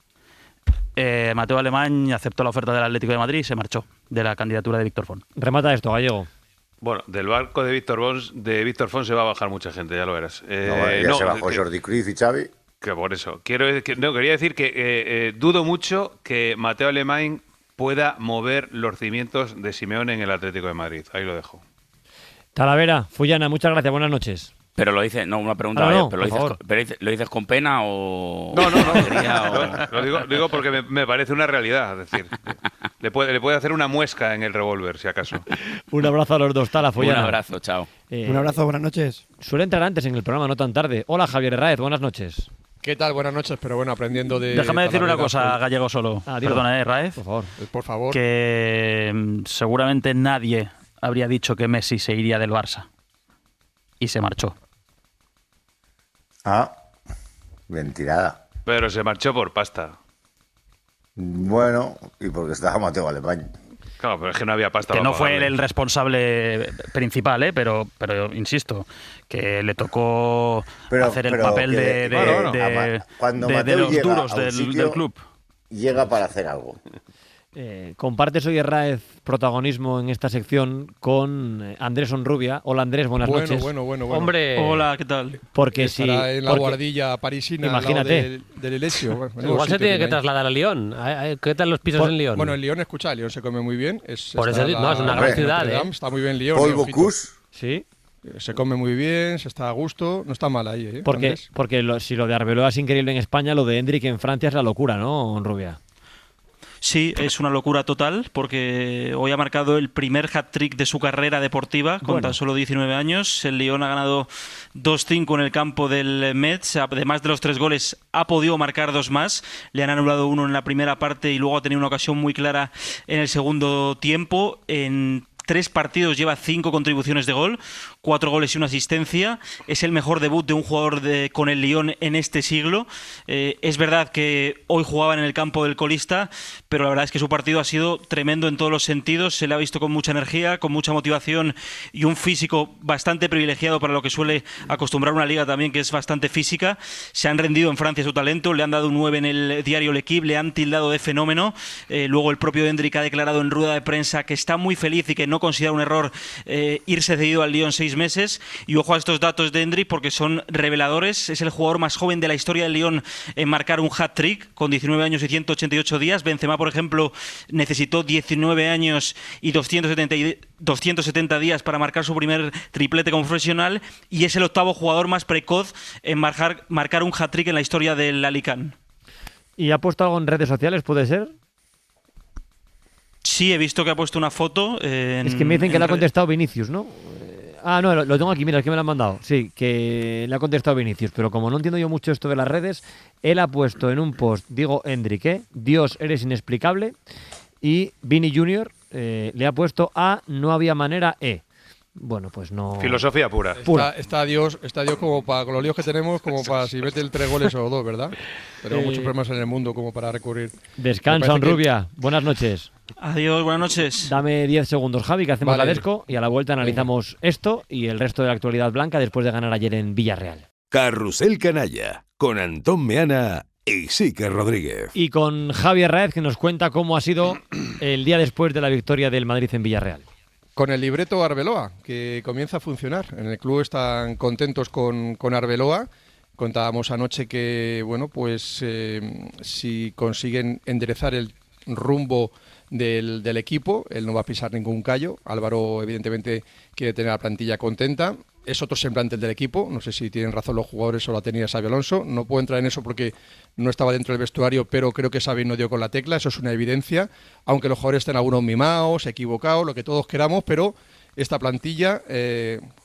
S4: Mateu Alemany aceptó la oferta del Atlético de Madrid y se marchó de la candidatura de Víctor Font.
S5: Remata esto, Gallego.
S16: Bueno, del barco de Víctor Font se va a bajar mucha gente, ya lo verás.
S17: Ya se bajó Jordi Cruyff y Xavi.
S16: Que por eso. Quería decir que dudo mucho que Mateu Alemany pueda mover los cimientos de Simeone en el Atlético de Madrid. Ahí lo dejo.
S5: Talavera, Fullana, muchas gracias, buenas noches.
S8: Pero lo dices, no, una pregunta,
S5: Ah, no,
S8: ¿pero lo dices con pena o...?
S16: No. Lo digo porque me parece una realidad, es decir... Le puede hacer una muesca en el revólver, si acaso.
S5: Un abrazo a los dos, Tala Follana.
S8: Un abrazo, chao.
S9: Un abrazo, buenas noches.
S5: Suele entrar antes en el programa, no tan tarde. Hola, Javier Herráez, buenas noches.
S14: ¿Qué tal? Buenas noches, pero bueno, aprendiendo de...
S4: Déjame decir una cosa,
S14: Talavera.
S4: Gallego solo. Perdona, Raez.
S5: Por favor.
S14: Por favor.
S4: Que seguramente nadie habría dicho que Messi se iría del Barça. Y se marchó.
S17: Ah, bien tirada.
S16: Pero se marchó por pasta.
S17: Bueno, y porque estaba Mateo Alemán.
S16: Claro, pero es que no había pasta.
S4: Que
S16: para
S4: no fue
S16: pagarle.
S4: él el responsable principal, pero insisto, que le tocó hacer el papel
S17: cuando
S4: de
S17: Mateo
S4: los
S17: llega
S4: duros
S17: a un
S4: del
S17: sitio,
S4: club.
S17: Llega para hacer algo.
S5: Compartes hoy, Herráez, protagonismo en esta sección con Andrés Onrubia. Hola, Andrés, buenas noches.
S14: Bueno.
S18: Hombre.
S4: Hola, ¿qué tal?
S5: Porque
S14: estará en la guardilla parisina
S5: imagínate.
S14: al lado del Elesio. Bueno,
S18: Igual se tiene que trasladar a Lyon. ¿Qué tal los pisos en Lyon?
S14: Bueno, en Lyon, escucha, Lyon se come muy bien.
S18: Por eso es una gran ciudad,
S14: Está muy bien Lyon.
S17: Paul Bocuse.
S5: Sí.
S14: Se come muy bien, se está a gusto. No está mal ahí, ¿eh?
S5: Porque si lo de Arbeloa es increíble en España, lo de Hendrik en Francia es la locura, ¿no, Onrubia?
S4: Sí, es una locura total, porque hoy ha marcado el primer hat-trick de su carrera deportiva con tan solo 19 años. El Lyon ha ganado 2-5 en el campo del Metz. Además de los 3 goles, ha podido marcar 2 más. Le han anulado 1 en la primera parte y luego ha tenido una ocasión muy clara en el segundo tiempo. En 3 partidos lleva 5 contribuciones de gol, 4 goles y una asistencia. Es el mejor debut de un jugador con el Lyon en este siglo. Es verdad que hoy jugaba en el campo del colista, pero la verdad es que su partido ha sido tremendo en todos los sentidos. Se le ha visto con mucha energía, con mucha motivación y un físico bastante privilegiado para lo que suele acostumbrar una liga también que es bastante física. Se han rendido en Francia su talento, le han dado un 9 en el diario L'Equipe, le han tildado de fenómeno. Luego el propio Hendrik ha declarado en rueda de prensa que está muy feliz y que no considera un error irse cedido al Lyon 6 meses. Y ojo a estos datos de Hendrik porque son reveladores. Es el jugador más joven de la historia del Lyon en marcar un hat-trick con 19 años y 188 días. Benzema, por ejemplo, necesitó 19 años y 270 días para marcar su primer triplete como profesional y es el 8º jugador más precoz en marcar un hat-trick en la historia del Alicante.
S5: ¿Y ha puesto algo en redes sociales, puede ser?
S4: Sí, he visto que ha puesto una foto.
S5: Es que me dicen que le ha contestado Vinicius, ¿no? No, lo tengo aquí, mira, es que me lo han mandado. Sí, que le ha contestado Vinicius, pero como no entiendo yo mucho esto de las redes, él ha puesto en un post, digo, Hendrik, Dios, eres inexplicable, y Vini Junior le ha puesto no había manera, Bueno, pues no...
S16: Filosofía pura.
S14: Está Dios como para, con los líos que tenemos, como para si mete el 3 goles o 2, ¿verdad? Pero muchos problemas en el mundo como para recurrir.
S5: Descansa, Onrubia. Buenas noches.
S4: Adiós, buenas noches.
S5: Dame 10 segundos, Javi, que hacemos la desco y a la vuelta analizamos esto y el resto de la actualidad blanca después de ganar ayer en Villarreal.
S2: Carrusel Canalla, con Antón Meana e Isique Rodríguez.
S5: Y con Javi Herráez, que nos cuenta cómo ha sido el día después de la victoria del Madrid en Villarreal.
S14: Con el libreto Arbeloa, que comienza a funcionar. En el club están contentos con Arbeloa. Contábamos anoche que, bueno, pues si consiguen enderezar el rumbo del equipo, él no va a pisar ningún callo. Álvaro, evidentemente, quiere tener la plantilla contenta. Es otro semblante el del equipo. No sé si tienen razón los jugadores o la tenía Xabi Alonso. No puedo entrar en eso porque no estaba dentro del vestuario, pero creo que Xabi no dio con la tecla. Eso es una evidencia. Aunque los jugadores estén algunos mimados, equivocados, lo que todos queramos, pero esta plantilla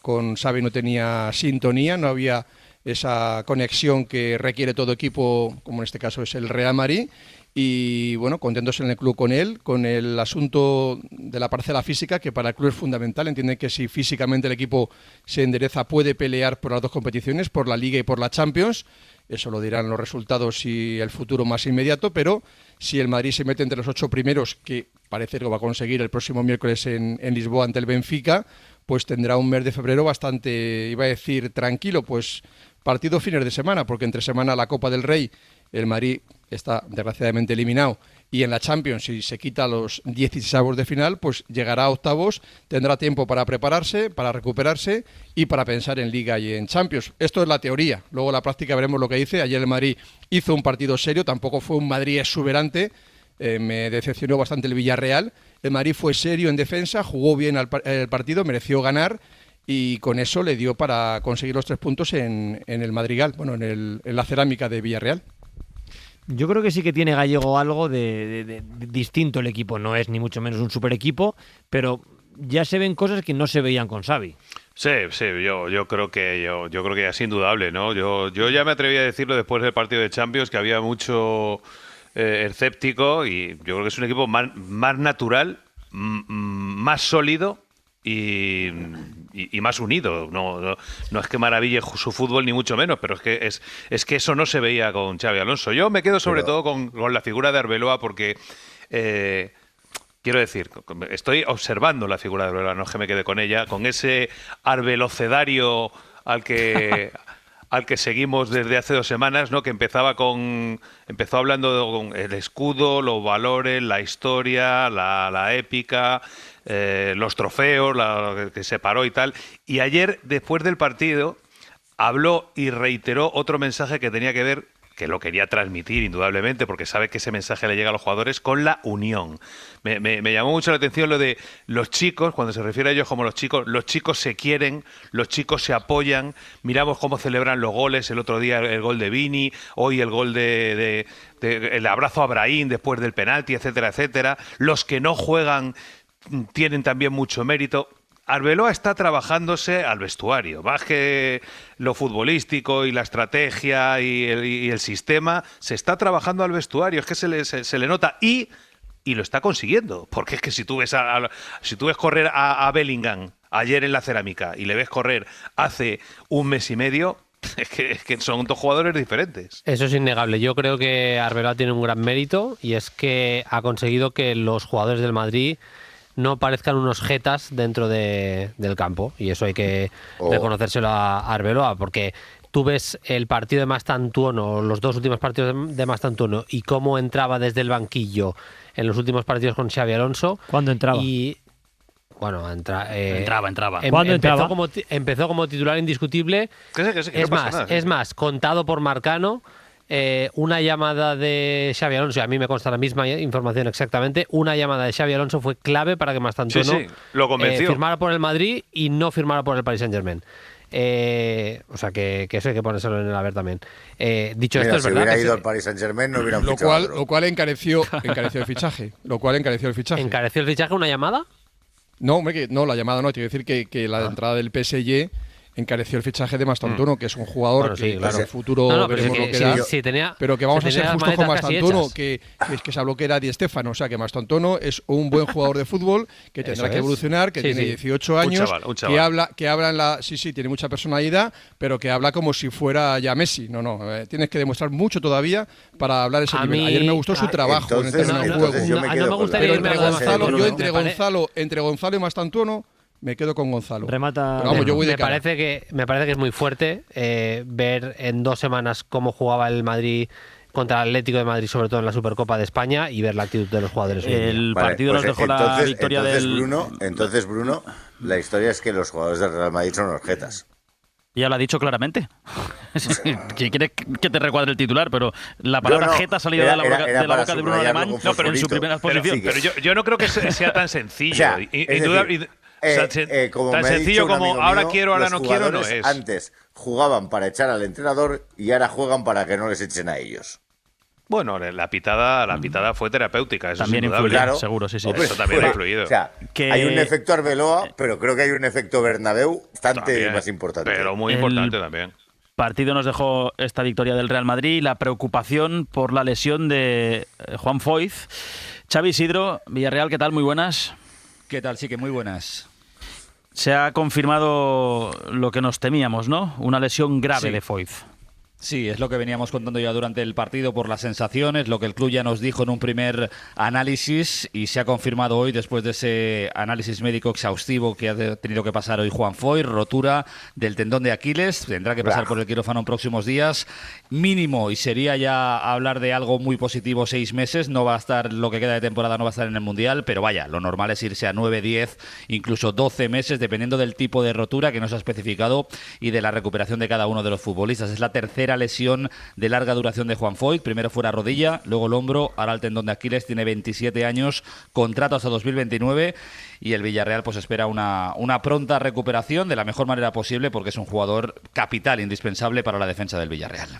S14: con Xabi no tenía sintonía, no había esa conexión que requiere todo equipo, como en este caso es el Real Madrid. Y bueno, contentos en el club con él, con el asunto de la parcela física, que para el club es fundamental. Entienden que si físicamente el equipo se endereza, puede pelear por las 2 competiciones, por la Liga y por la Champions. Eso lo dirán los resultados y el futuro más inmediato, pero si el Madrid se mete entre los 8 primeros, que parece que lo va a conseguir el próximo miércoles en Lisboa ante el Benfica, pues tendrá un mes de febrero bastante, iba a decir, tranquilo, pues partido fines de semana, porque entre semana la Copa del Rey, el Madrid está desgraciadamente eliminado, y en la Champions, si se quita los 16avos de final, pues llegará a octavos, tendrá tiempo para prepararse, para recuperarse y para pensar en Liga y en Champions. Esto es la teoría, luego la práctica veremos lo que dice. Ayer el Madrid hizo un partido serio, tampoco fue un Madrid exuberante, me decepcionó bastante el Villarreal. El Madrid fue serio en defensa, jugó bien el partido, mereció ganar, y con eso le dio para conseguir los 3 puntos en el Madrigal, bueno, en la cerámica de Villarreal.
S5: Yo creo que sí que tiene Gallego algo de distinto el equipo. No es ni mucho menos un super equipo, pero ya se ven cosas que no se veían con Xavi.
S16: Sí, yo creo que ya es indudable, ¿no? Yo ya me atreví a decirlo después del partido de Champions, que había mucho escéptico, y yo creo que es un equipo más natural, más sólido y más unido. No es que maraville su fútbol ni mucho menos, pero es que eso no se veía con Xavi Alonso. Yo me quedo sobre todo con la figura de Arbeloa porque quiero decir, estoy observando la figura de Arbeloa, no es que me quede con ella, con ese arbelocedario al que seguimos desde hace 2 semanas, ¿no? Que empezó hablando con el escudo, los valores, la historia, la épica, los trofeos, que se paró y tal. Y ayer, después del partido, habló y reiteró otro mensaje que tenía que ver, que lo quería transmitir indudablemente, porque sabe que ese mensaje le llega a los jugadores, con la unión. Me llamó mucho la atención lo de los chicos, cuando se refiere a ellos como los chicos se quieren, los chicos se apoyan, miramos cómo celebran los goles, el otro día el gol de Vini, hoy el gol el abrazo a Brahim después del penalti, etcétera, etcétera. Los que no juegan tienen también mucho mérito. Arbeloa está trabajándose al vestuario, más que lo futbolístico y la estrategia y el sistema, se está trabajando al vestuario, es que se le nota y lo está consiguiendo, porque es que si tú ves correr a Bellingham ayer en la Cerámica y le ves correr hace 1 mes y medio, es que son 2 jugadores diferentes.
S18: Eso es innegable. Yo creo que Arbeloa tiene un gran mérito y es que ha conseguido que los jugadores del Madrid no parezcan unos jetas dentro del campo, y eso hay que reconocérselo a Arbeloa, porque tú ves el partido de Mastantuono, los 2 últimos partidos de Mastantuono, y cómo entraba desde el banquillo en los últimos partidos con Xavi Alonso.
S5: ¿Cuándo entraba?
S18: Y bueno,
S4: entraba.
S5: ¿Cuándo entraba?
S18: Empezó como titular indiscutible. Es más, contado por Marcano. Una llamada de Xavi Alonso, y a mí me consta la misma información exactamente, una llamada de Xavi Alonso fue clave para que Mastantuono
S16: lo convenció.
S18: Firmara por el Madrid y no firmara por el Paris Saint-Germain. O sea que eso hay que ponérselo en el haber también. Dicho esto, es
S17: si
S18: verdad
S17: hubiera ido al Paris Saint-Germain no hubieran fichado.
S14: Lo cual encareció el fichaje.
S18: ¿Encareció el fichaje una llamada?
S14: No, hombre, la llamada no. Quiero decir que la entrada del PSG encareció el fichaje de Mastantuono, que es un jugador que en el futuro veremos lo que da, pero que vamos a ser justos con Mastantuono, que se habló que era Di Stéfano, o sea que Mastantuono es un buen jugador de fútbol que tendrá que evolucionar, que tiene 18 años,
S16: un chaval.
S14: que habla en la tiene mucha personalidad, pero que habla como si fuera ya Messi. Tienes que demostrar mucho todavía para hablar ese nivel. Ayer me gustó su trabajo en el terreno de juego. Pero entre Gonzalo y Mastantuono me quedo con Gonzalo.
S5: Remata.
S14: Pero vamos, yo voy de
S18: me parece que es muy fuerte ver en 2 semanas cómo jugaba el Madrid contra el Atlético de Madrid, sobre todo en la Supercopa de España, y ver la actitud de los jugadores.
S4: El partido nos dejó la victoria
S17: Entonces, Bruno, la historia es que los jugadores del Real Madrid son orjetas.
S4: Ya lo ha dicho claramente. Si quieres que te recuadre el titular, pero la palabra jeta ha salido de la boca de Bruno Alemán en su primera exposición.
S16: Pero yo no creo que sea tan sencillo. Tan sencillo como ahora quiero, ahora no quiero, no es.
S17: Antes jugaban para echar al entrenador y ahora juegan para que no les echen a ellos.
S16: Bueno, la pitada fue terapéutica, eso
S4: también
S16: influyó,
S4: claro, seguro, sí.
S16: Eso también ha influido.
S17: O sea, hay un efecto Arbeloa, pero creo que hay un efecto Bernabéu bastante más importante.
S16: Pero muy importante también.
S4: Partido nos dejó esta victoria del Real Madrid, la preocupación por la lesión de Juan Foyth. Xavi Isidro, Villarreal, ¿qué tal? Muy buenas.
S13: ¿Qué tal? Sí, que muy buenas.
S4: Se ha confirmado lo que nos temíamos, ¿no? Una lesión grave de Foyth.
S13: Sí, es lo que veníamos contando ya durante el partido por las sensaciones, lo que el club ya nos dijo en un primer análisis y se ha confirmado hoy después de ese análisis médico exhaustivo que ha tenido que pasar hoy Juan Foyth, rotura del tendón de Aquiles, tendrá que pasar por el quirófano en próximos días, mínimo, y sería ya hablar de algo muy positivo 6 meses, no va a estar, lo que queda de temporada no va a estar en el Mundial, pero vaya, lo normal es irse a 9, 10, incluso 12 meses, dependiendo del tipo de rotura que nos ha especificado y de la recuperación de cada uno de los futbolistas. Es la tercera lesión de larga duración de Juan Foyth, primero fue la rodilla, luego el hombro, ahora el tendón de Aquiles, tiene 27 años, contrato hasta 2029 y el Villarreal pues espera una pronta recuperación de la mejor manera posible porque es un jugador capital, indispensable para la defensa del Villarreal.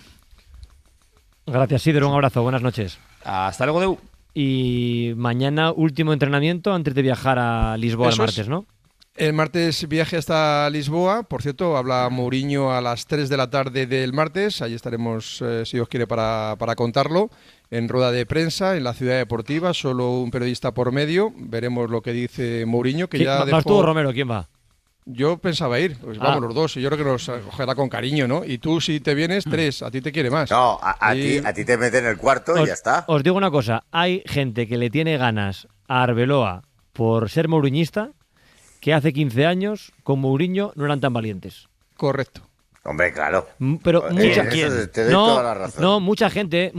S5: Gracias, Sidro. Un abrazo. Buenas noches.
S13: Hasta luego, Deu.
S5: Y mañana último entrenamiento antes de viajar a Lisboa el martes, ¿no?
S14: El martes viaje hasta Lisboa. Por cierto, habla Mourinho a las 3 de la tarde del martes. Allí estaremos, si Dios quiere, para contarlo. En rueda de prensa, en la Ciudad Deportiva, solo un periodista por medio. Veremos lo que dice Mourinho, que ya
S5: ¿Vas tú o Romero? ¿Quién va?
S14: Yo pensaba ir, pues vamos los dos, y yo creo que nos acogerá con cariño, ¿no? Y tú, si te vienes, 3, a ti te quiere más.
S17: No, a ti te meten en el cuarto y ya está.
S5: Os digo una cosa, hay gente que le tiene ganas a Arbeloa por ser mouriñista, que hace 15 años con Mourinho no eran tan valientes.
S14: Correcto.
S17: Hombre, claro.
S5: Pero mucha
S17: te doy toda la razón.
S5: No, mucha gente,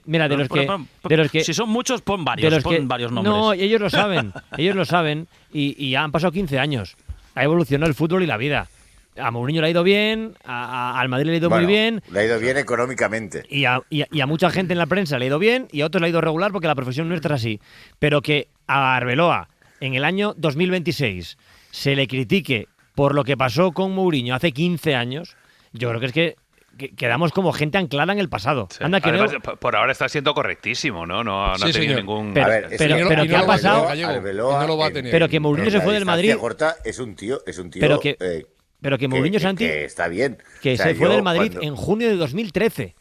S5: mira, de los que
S4: si son muchos, pon varios nombres.
S5: No, ellos lo saben, y han pasado 15 años. Ha evolucionado el fútbol y la vida. A Mourinho le ha ido bien, al Madrid le ha ido muy bien.
S17: Le ha ido bien económicamente.
S5: Y a mucha gente en la prensa le ha ido bien y a otros le ha ido regular porque la profesión nuestra es así. Pero que a Arbeloa en el año 2026 se le critique por lo que pasó con Mourinho hace 15 años, yo creo que es que quedamos como gente anclada en el pasado.
S16: Sí. Además, por ahora está siendo correctísimo, ¿no? No ha tenido ningún...
S5: Pero ¿qué ha pasado?
S17: Arbeloa,
S14: no lo va a tener.
S5: Pero que Mourinho se fue del Madrid...
S17: Corta, es un tío
S5: pero que Mourinho, Santi,
S17: que está bien.
S5: Que se fue del Madrid en junio de 2013.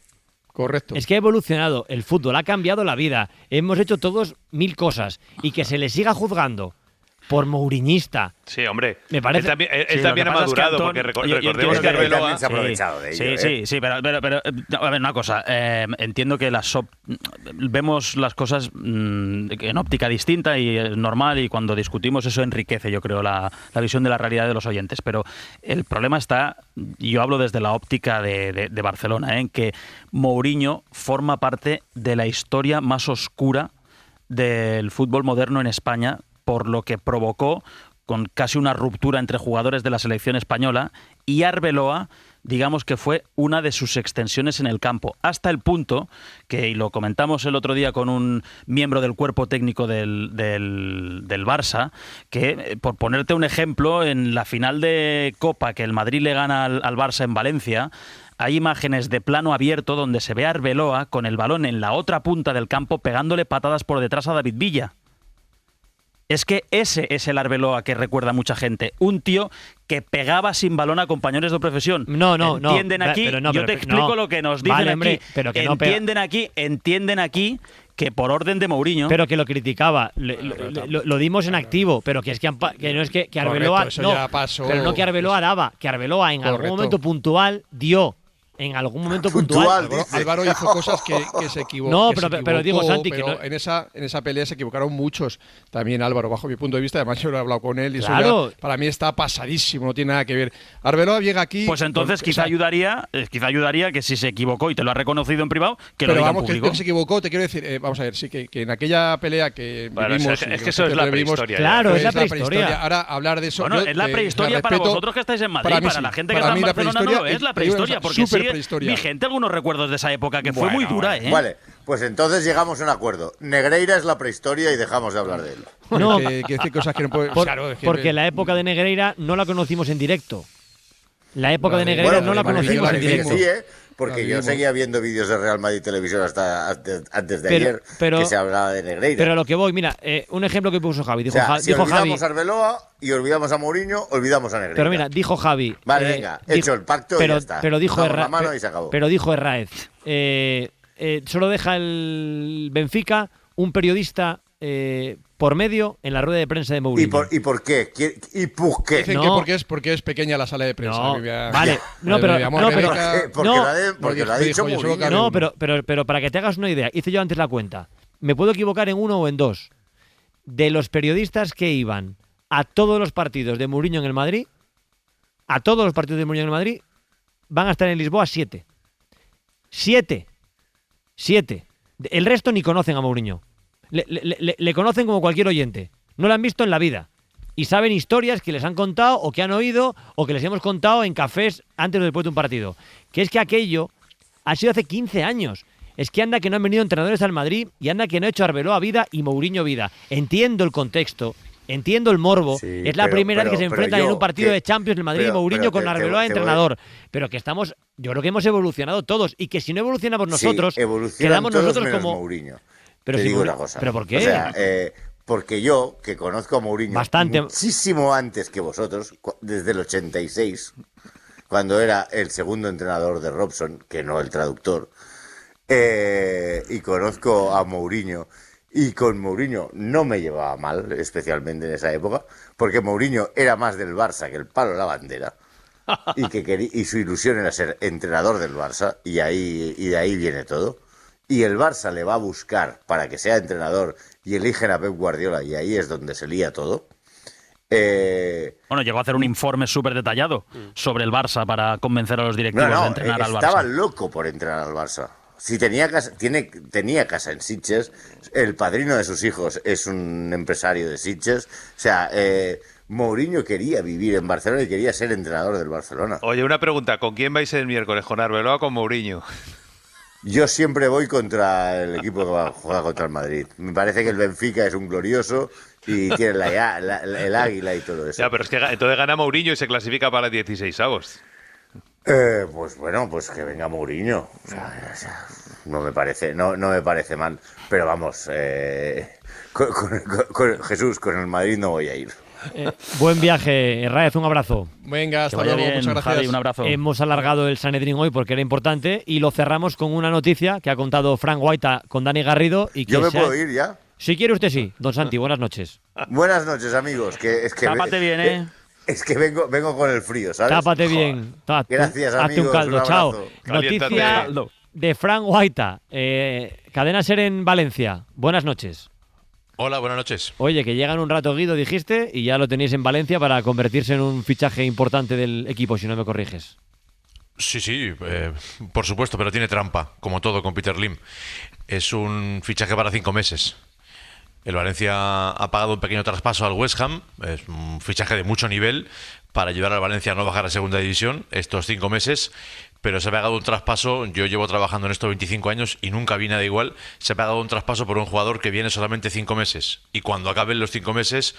S14: Correcto.
S5: Es que ha evolucionado el fútbol, ha cambiado la vida. Hemos hecho todos 1000 cosas. Y que se le siga juzgando por mouriñista.
S16: Sí, hombre.
S5: Me parece...
S16: Él también ha madurado, porque recordemos que Arbeloa
S17: también se ha aprovechado de ello.
S4: Sí, pero a ver, una cosa. Entiendo que vemos las cosas en óptica distinta y normal, y cuando discutimos eso enriquece, yo creo, la visión de la realidad de los oyentes. Pero el problema está, yo hablo desde la óptica de Barcelona, en que Mourinho forma parte de la historia más oscura del fútbol moderno en España, por lo que provocó con casi una ruptura entre jugadores de la selección española, y Arbeloa, digamos que fue una de sus extensiones en el campo, hasta el punto que, y lo comentamos el otro día con un miembro del cuerpo técnico del Barça, que, por ponerte un ejemplo, en la final de Copa que el Madrid le gana al Barça en Valencia, hay imágenes de plano abierto donde se ve a Arbeloa con el balón en la otra punta del campo pegándole patadas por detrás a David Villa. Es que ese es el Arbeloa que recuerda mucha gente. Un tío que pegaba sin balón a compañeros de profesión. ¿Entienden aquí? Yo te explico lo que nos dicen aquí.
S5: Pero que
S4: entienden aquí que por orden de Mourinho...
S5: Pero que lo criticaba. Lo dimos en activo. Pero que no es que Arbeloa...
S14: Correcto, ya pasó.
S5: Pero no que Arbeloa daba. Que Arbeloa en algún momento puntual dio... En algún momento puntual.
S14: Álvaro hizo cosas que se equivocó.
S5: No, pero digo, Santi,
S14: pero
S5: que no...
S14: en esa pelea se equivocaron muchos. También Álvaro, bajo mi punto de vista, además yo he hablado con él y
S5: claro.
S14: Eso ya, para mí está pasadísimo, no tiene nada que ver. Arbeloa llega aquí...
S4: Pues entonces quizá ayudaría que si se equivocó y te lo ha reconocido en privado, que lo diga en público.
S14: Que se equivocó, te quiero decir, vamos a ver, sí, que en aquella pelea que vivimos...
S16: Es que eso es la prehistoria.
S5: Claro, es la prehistoria.
S14: Ahora, hablar de eso...
S4: Bueno, es la prehistoria para vosotros que estáis en Madrid, para la gente que está en Barcelona no lo es la prehistoria, porque sigue vigente algunos recuerdos de esa época que fue muy dura, ¿eh?
S17: Vale, pues entonces llegamos a un acuerdo. Negreira es la prehistoria y dejamos de hablar de él.
S5: No,
S14: que decir cosas que no puede...
S5: porque la época de Negreira no la conocimos en directo. La época de Negreira no la conocimos en directo.
S17: Sí, porque yo seguía viendo vídeos de Real Madrid Televisión hasta antes de ayer que se hablaba de Negreira.
S5: Pero a lo que voy, mira, un ejemplo que puso Javi. Dijo,
S17: si olvidamos a Arbeloa y olvidamos a Mourinho, olvidamos a Negreira.
S5: Pero mira, dijo Javi...
S17: Vale, venga, hecho el pacto y ya está.
S5: Pero dijo
S17: Herráez,
S5: solo deja el Benfica un periodista por medio en la rueda de prensa de Mourinho.
S17: ¿Y por qué? ¿Y por qué?
S14: Dicen que porque es pequeña la sala de prensa.
S5: Vale,
S17: porque lo ha dicho Mourinho.
S5: No, pero para que te hagas una idea, hice yo antes la cuenta. Me puedo equivocar en uno o en dos. De los periodistas que iban a todos los partidos de Mourinho en el Madrid, van a estar en Lisboa 7. 7. El resto ni conocen a Mourinho. Le conocen como cualquier oyente. No lo han visto en la vida. Y saben historias que les han contado o que han oído o que les hemos contado en cafés antes o después de un partido. Que es que aquello ha sido hace 15 años. Es que anda que no han venido entrenadores al Madrid y anda que no ha hecho Arbeloa vida y Mourinho vida. Entiendo el contexto Entiendo el morbo.
S17: Sí,
S5: es la primera vez que se enfrentan en un partido de Champions el Madrid y Mourinho con Arbeloa de entrenador. Pero que estamos, yo creo que hemos evolucionado todos y que si no evolucionamos nosotros, quedamos nosotros como
S17: Mourinho.
S5: Pero
S17: te
S5: si
S17: digo una cosa.
S5: ¿Pero por qué?
S17: O sea, porque yo, que conozco a Mourinho muchísimo antes que vosotros, desde el 86, cuando era el segundo entrenador de Robson, que no el traductor, y conozco a Mourinho, y con Mourinho no me llevaba mal, especialmente en esa época, porque Mourinho era más del Barça que el palo de la bandera, y su ilusión era ser entrenador del Barça, y de ahí viene todo. Y el Barça le va a buscar para que sea entrenador y eligen a Pep Guardiola, y ahí es donde se lía todo.
S4: Bueno, llegó a hacer un informe súper detallado sobre el Barça para convencer a los directivos de entrenar al Barça.
S17: Estaba loco por entrenar al Barça. Si tenía casa en Sitges, el padrino de sus hijos es un empresario de Sitges. O sea, Mourinho quería vivir en Barcelona y quería ser entrenador del Barcelona.
S16: Oye, una pregunta, ¿con quién vais el miércoles? ¿Con Arbeloa o con Mourinho?
S17: Yo siempre voy contra el equipo que juega contra el Madrid. Me parece que el Benfica es un glorioso y tiene el águila y todo eso.
S16: Ya, pero es que entonces gana Mourinho y se clasifica para 16avos.
S17: Pues bueno, pues que venga Mourinho. O sea, no me parece mal. Pero vamos, con Jesús, con el Madrid no voy a ir.
S5: Buen viaje, Raez, un abrazo.
S14: Venga, hasta luego, muchas gracias.
S4: Javi, un abrazo.
S5: Hemos alargado el Sanedrín hoy porque era importante y lo cerramos con una noticia que ha contado Frank Guaita con Dani Garrido. Y que
S17: ¿Yo me puedo ir ya?
S5: Si quiere usted sí. Don Santi, buenas noches.
S17: Buenas noches, amigos.
S4: Tápate bien, ¿eh?
S17: Es que vengo con el frío, ¿sabes?
S5: Tápate bien.
S17: Gracias, amigos.
S5: Hazte un caldo, chao.
S16: Caliéntate.
S5: Noticia de Frank Guaita. Cadena SER en Valencia. Buenas noches.
S12: Hola, buenas noches.
S5: Oye, que llegan un rato, Guido, dijiste, y ya lo tenéis en Valencia para convertirse en un fichaje importante del equipo, si no me corriges.
S12: Sí, por supuesto, pero tiene trampa, como todo con Peter Lim. Es un fichaje para 5 meses. El Valencia ha pagado un pequeño traspaso al West Ham, es un fichaje de mucho nivel para ayudar al Valencia a no bajar a segunda división estos 5 meses, pero se ha pagado un traspaso. Yo llevo trabajando en esto 25 años y nunca vi nada igual. Se ha pagado un traspaso por un jugador que viene solamente 5 meses, y cuando acaben los 5 meses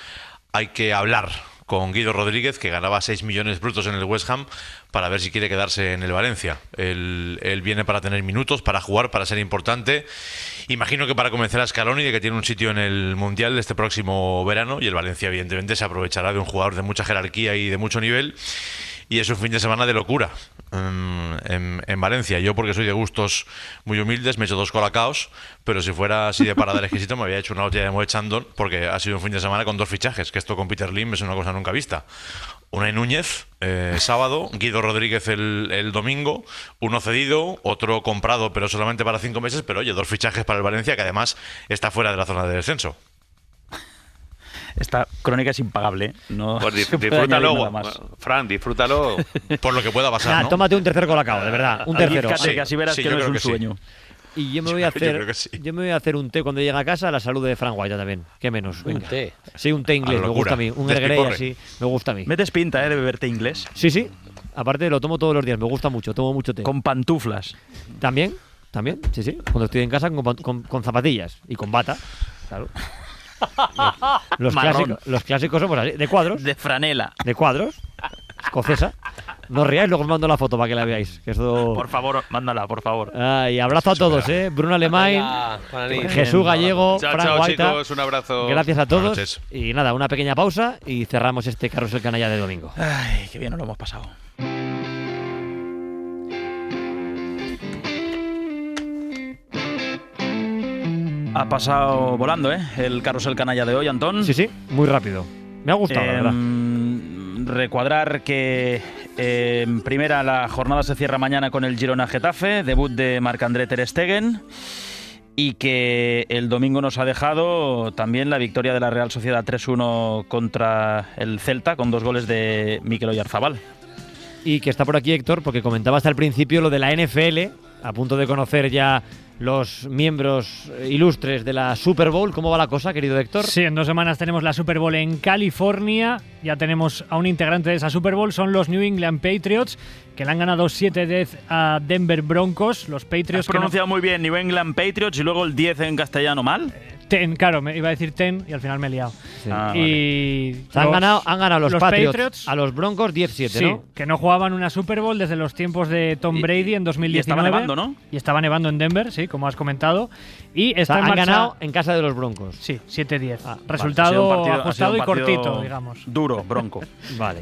S12: hay que hablar con Guido Rodríguez, que ganaba 6 millones brutos en el West Ham, para ver si quiere quedarse en el Valencia. Él viene para tener minutos, para jugar, para ser importante. Imagino que para convencer a Scaloni de que tiene un sitio en el Mundial de este próximo verano, y el Valencia evidentemente se aprovechará de un jugador de mucha jerarquía y de mucho nivel. Y es un fin de semana de locura en Valencia. Yo, porque soy de gustos muy humildes, me he hecho 2 colacaos, pero si fuera así de paladar exquisito me había hecho una botella de Moet Chandon, porque ha sido un fin de semana con 2 fichajes, que esto con Peter Lim es una cosa nunca vista. Unai Núñez, sábado, Guido Rodríguez el domingo, uno cedido, otro comprado, pero solamente para 5 meses, pero oye, 2 fichajes para el Valencia, que además está fuera de la zona de descenso.
S4: Esta crónica es impagable. No
S16: pues disfrútalo, Fran, disfrútalo.
S12: Por lo que pueda pasar, ¿no?
S5: Tómate un tercer colacao, de verdad. Un tercero.
S4: Que así verás que no es un sueño.
S5: Y yo me voy a hacer un té cuando llegue a casa a la salud de Frank Guaita también. ¿Qué menos? Venga.
S18: Un té.
S5: Sí, un té inglés, me gusta a mí. Un Earl Grey así, me gusta a mí.
S4: ¿Metes pinta, de beber té inglés?
S5: Sí. Aparte lo tomo todos los días, me gusta mucho, tomo mucho té.
S4: ¿Con pantuflas?
S5: También, sí. Cuando estoy en casa con zapatillas y con bata, claro. Los clásicos somos así, de cuadros.
S4: De franela.
S5: De cuadros. Escocesa. No ríais, luego os mando la foto para que la veáis. Que esto...
S4: Por favor, mándala, por favor.
S5: Y abrazo a todos, Bruno Alemán, Jesús Gallego, Frank Guaita.
S16: Chicos, un abrazo.
S5: Gracias a todos. Y nada, una pequeña pausa y cerramos este Carrusel Canalla de domingo.
S4: Ay, qué bien nos lo hemos pasado. Ha pasado volando, el Carrusel Canalla de hoy, Antón.
S5: Sí, muy rápido. Me ha gustado, la verdad.
S4: Recordar que en primera la jornada se cierra mañana con el Girona Getafe, debut de Marc-André ter Stegen, y que el domingo nos ha dejado también la victoria de la Real Sociedad 3-1 contra el Celta, con 2 goles de Mikel Oyarzabal.
S5: Y que está por aquí Héctor, porque comentaba hasta el principio lo de la NFL, a punto de conocer ya los miembros ilustres de la Super Bowl. ¿Cómo va la cosa, querido Héctor?
S11: Sí, en 2 semanas tenemos la Super Bowl en California. Ya tenemos a un integrante de esa Super Bowl, son los New England Patriots, que le han ganado 7-10 a Denver Broncos. Los Patriots.
S4: Has pronunciado muy bien New England Patriots y luego el 10 en castellano mal.
S11: Claro, me iba a decir 10 y al final me he liado.
S5: Sí.
S11: Y
S5: han ganado los Patriots a los Broncos 10-7,
S11: sí,
S5: ¿no?
S11: Que no jugaban una Super Bowl desde los tiempos de Tom Brady en 2019.
S4: Y estaba nevando, ¿no?
S11: Y estaba nevando en Denver, sí, como has comentado. Y
S5: han ganado en casa de los Broncos.
S11: Sí, 7-10.
S4: Vale,
S11: Resultado
S4: ha sido
S11: ajustado
S4: un
S11: y
S4: partido
S11: cortito, digamos.
S4: Duro, bronco.
S5: Vale.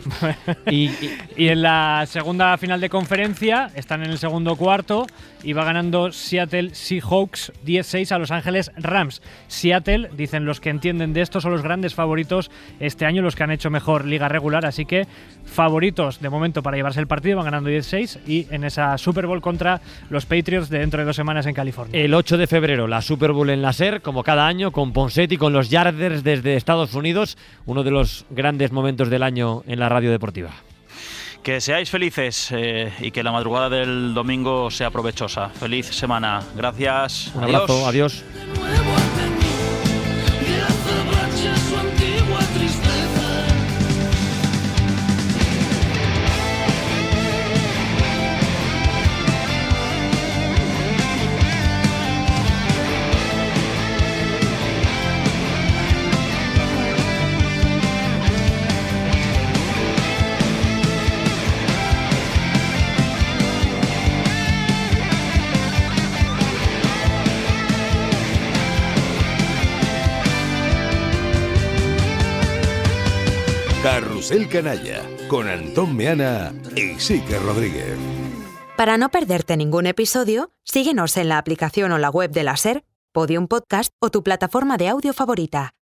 S11: y en la segunda final de conferencia están en el segundo cuarto y va ganando Seattle Seahawks 10-6 a Los Ángeles Rams. Seattle, dicen los que entienden de esto, son los grandes favoritos este año, los que han hecho mejor liga regular, así que favoritos de momento para llevarse el partido, van ganando 10-6 y en esa Super Bowl contra los Patriots de dentro de 2 semanas en California.
S5: El 8 de febrero, la Super Bowl en la SER, como cada año, con Ponseti, con los Yarders desde Estados Unidos, uno de los grandes momentos del año en la radio deportiva.
S4: Que seáis felices y que la madrugada del domingo sea provechosa. Feliz semana. Gracias.
S5: Un abrazo. Adiós.
S2: Carrusel Canalla, con Antón Meana y Siker Rodríguez.
S15: Para no perderte ningún episodio, síguenos en la aplicación o la web de la SER, Podium Podcast o tu plataforma de audio favorita.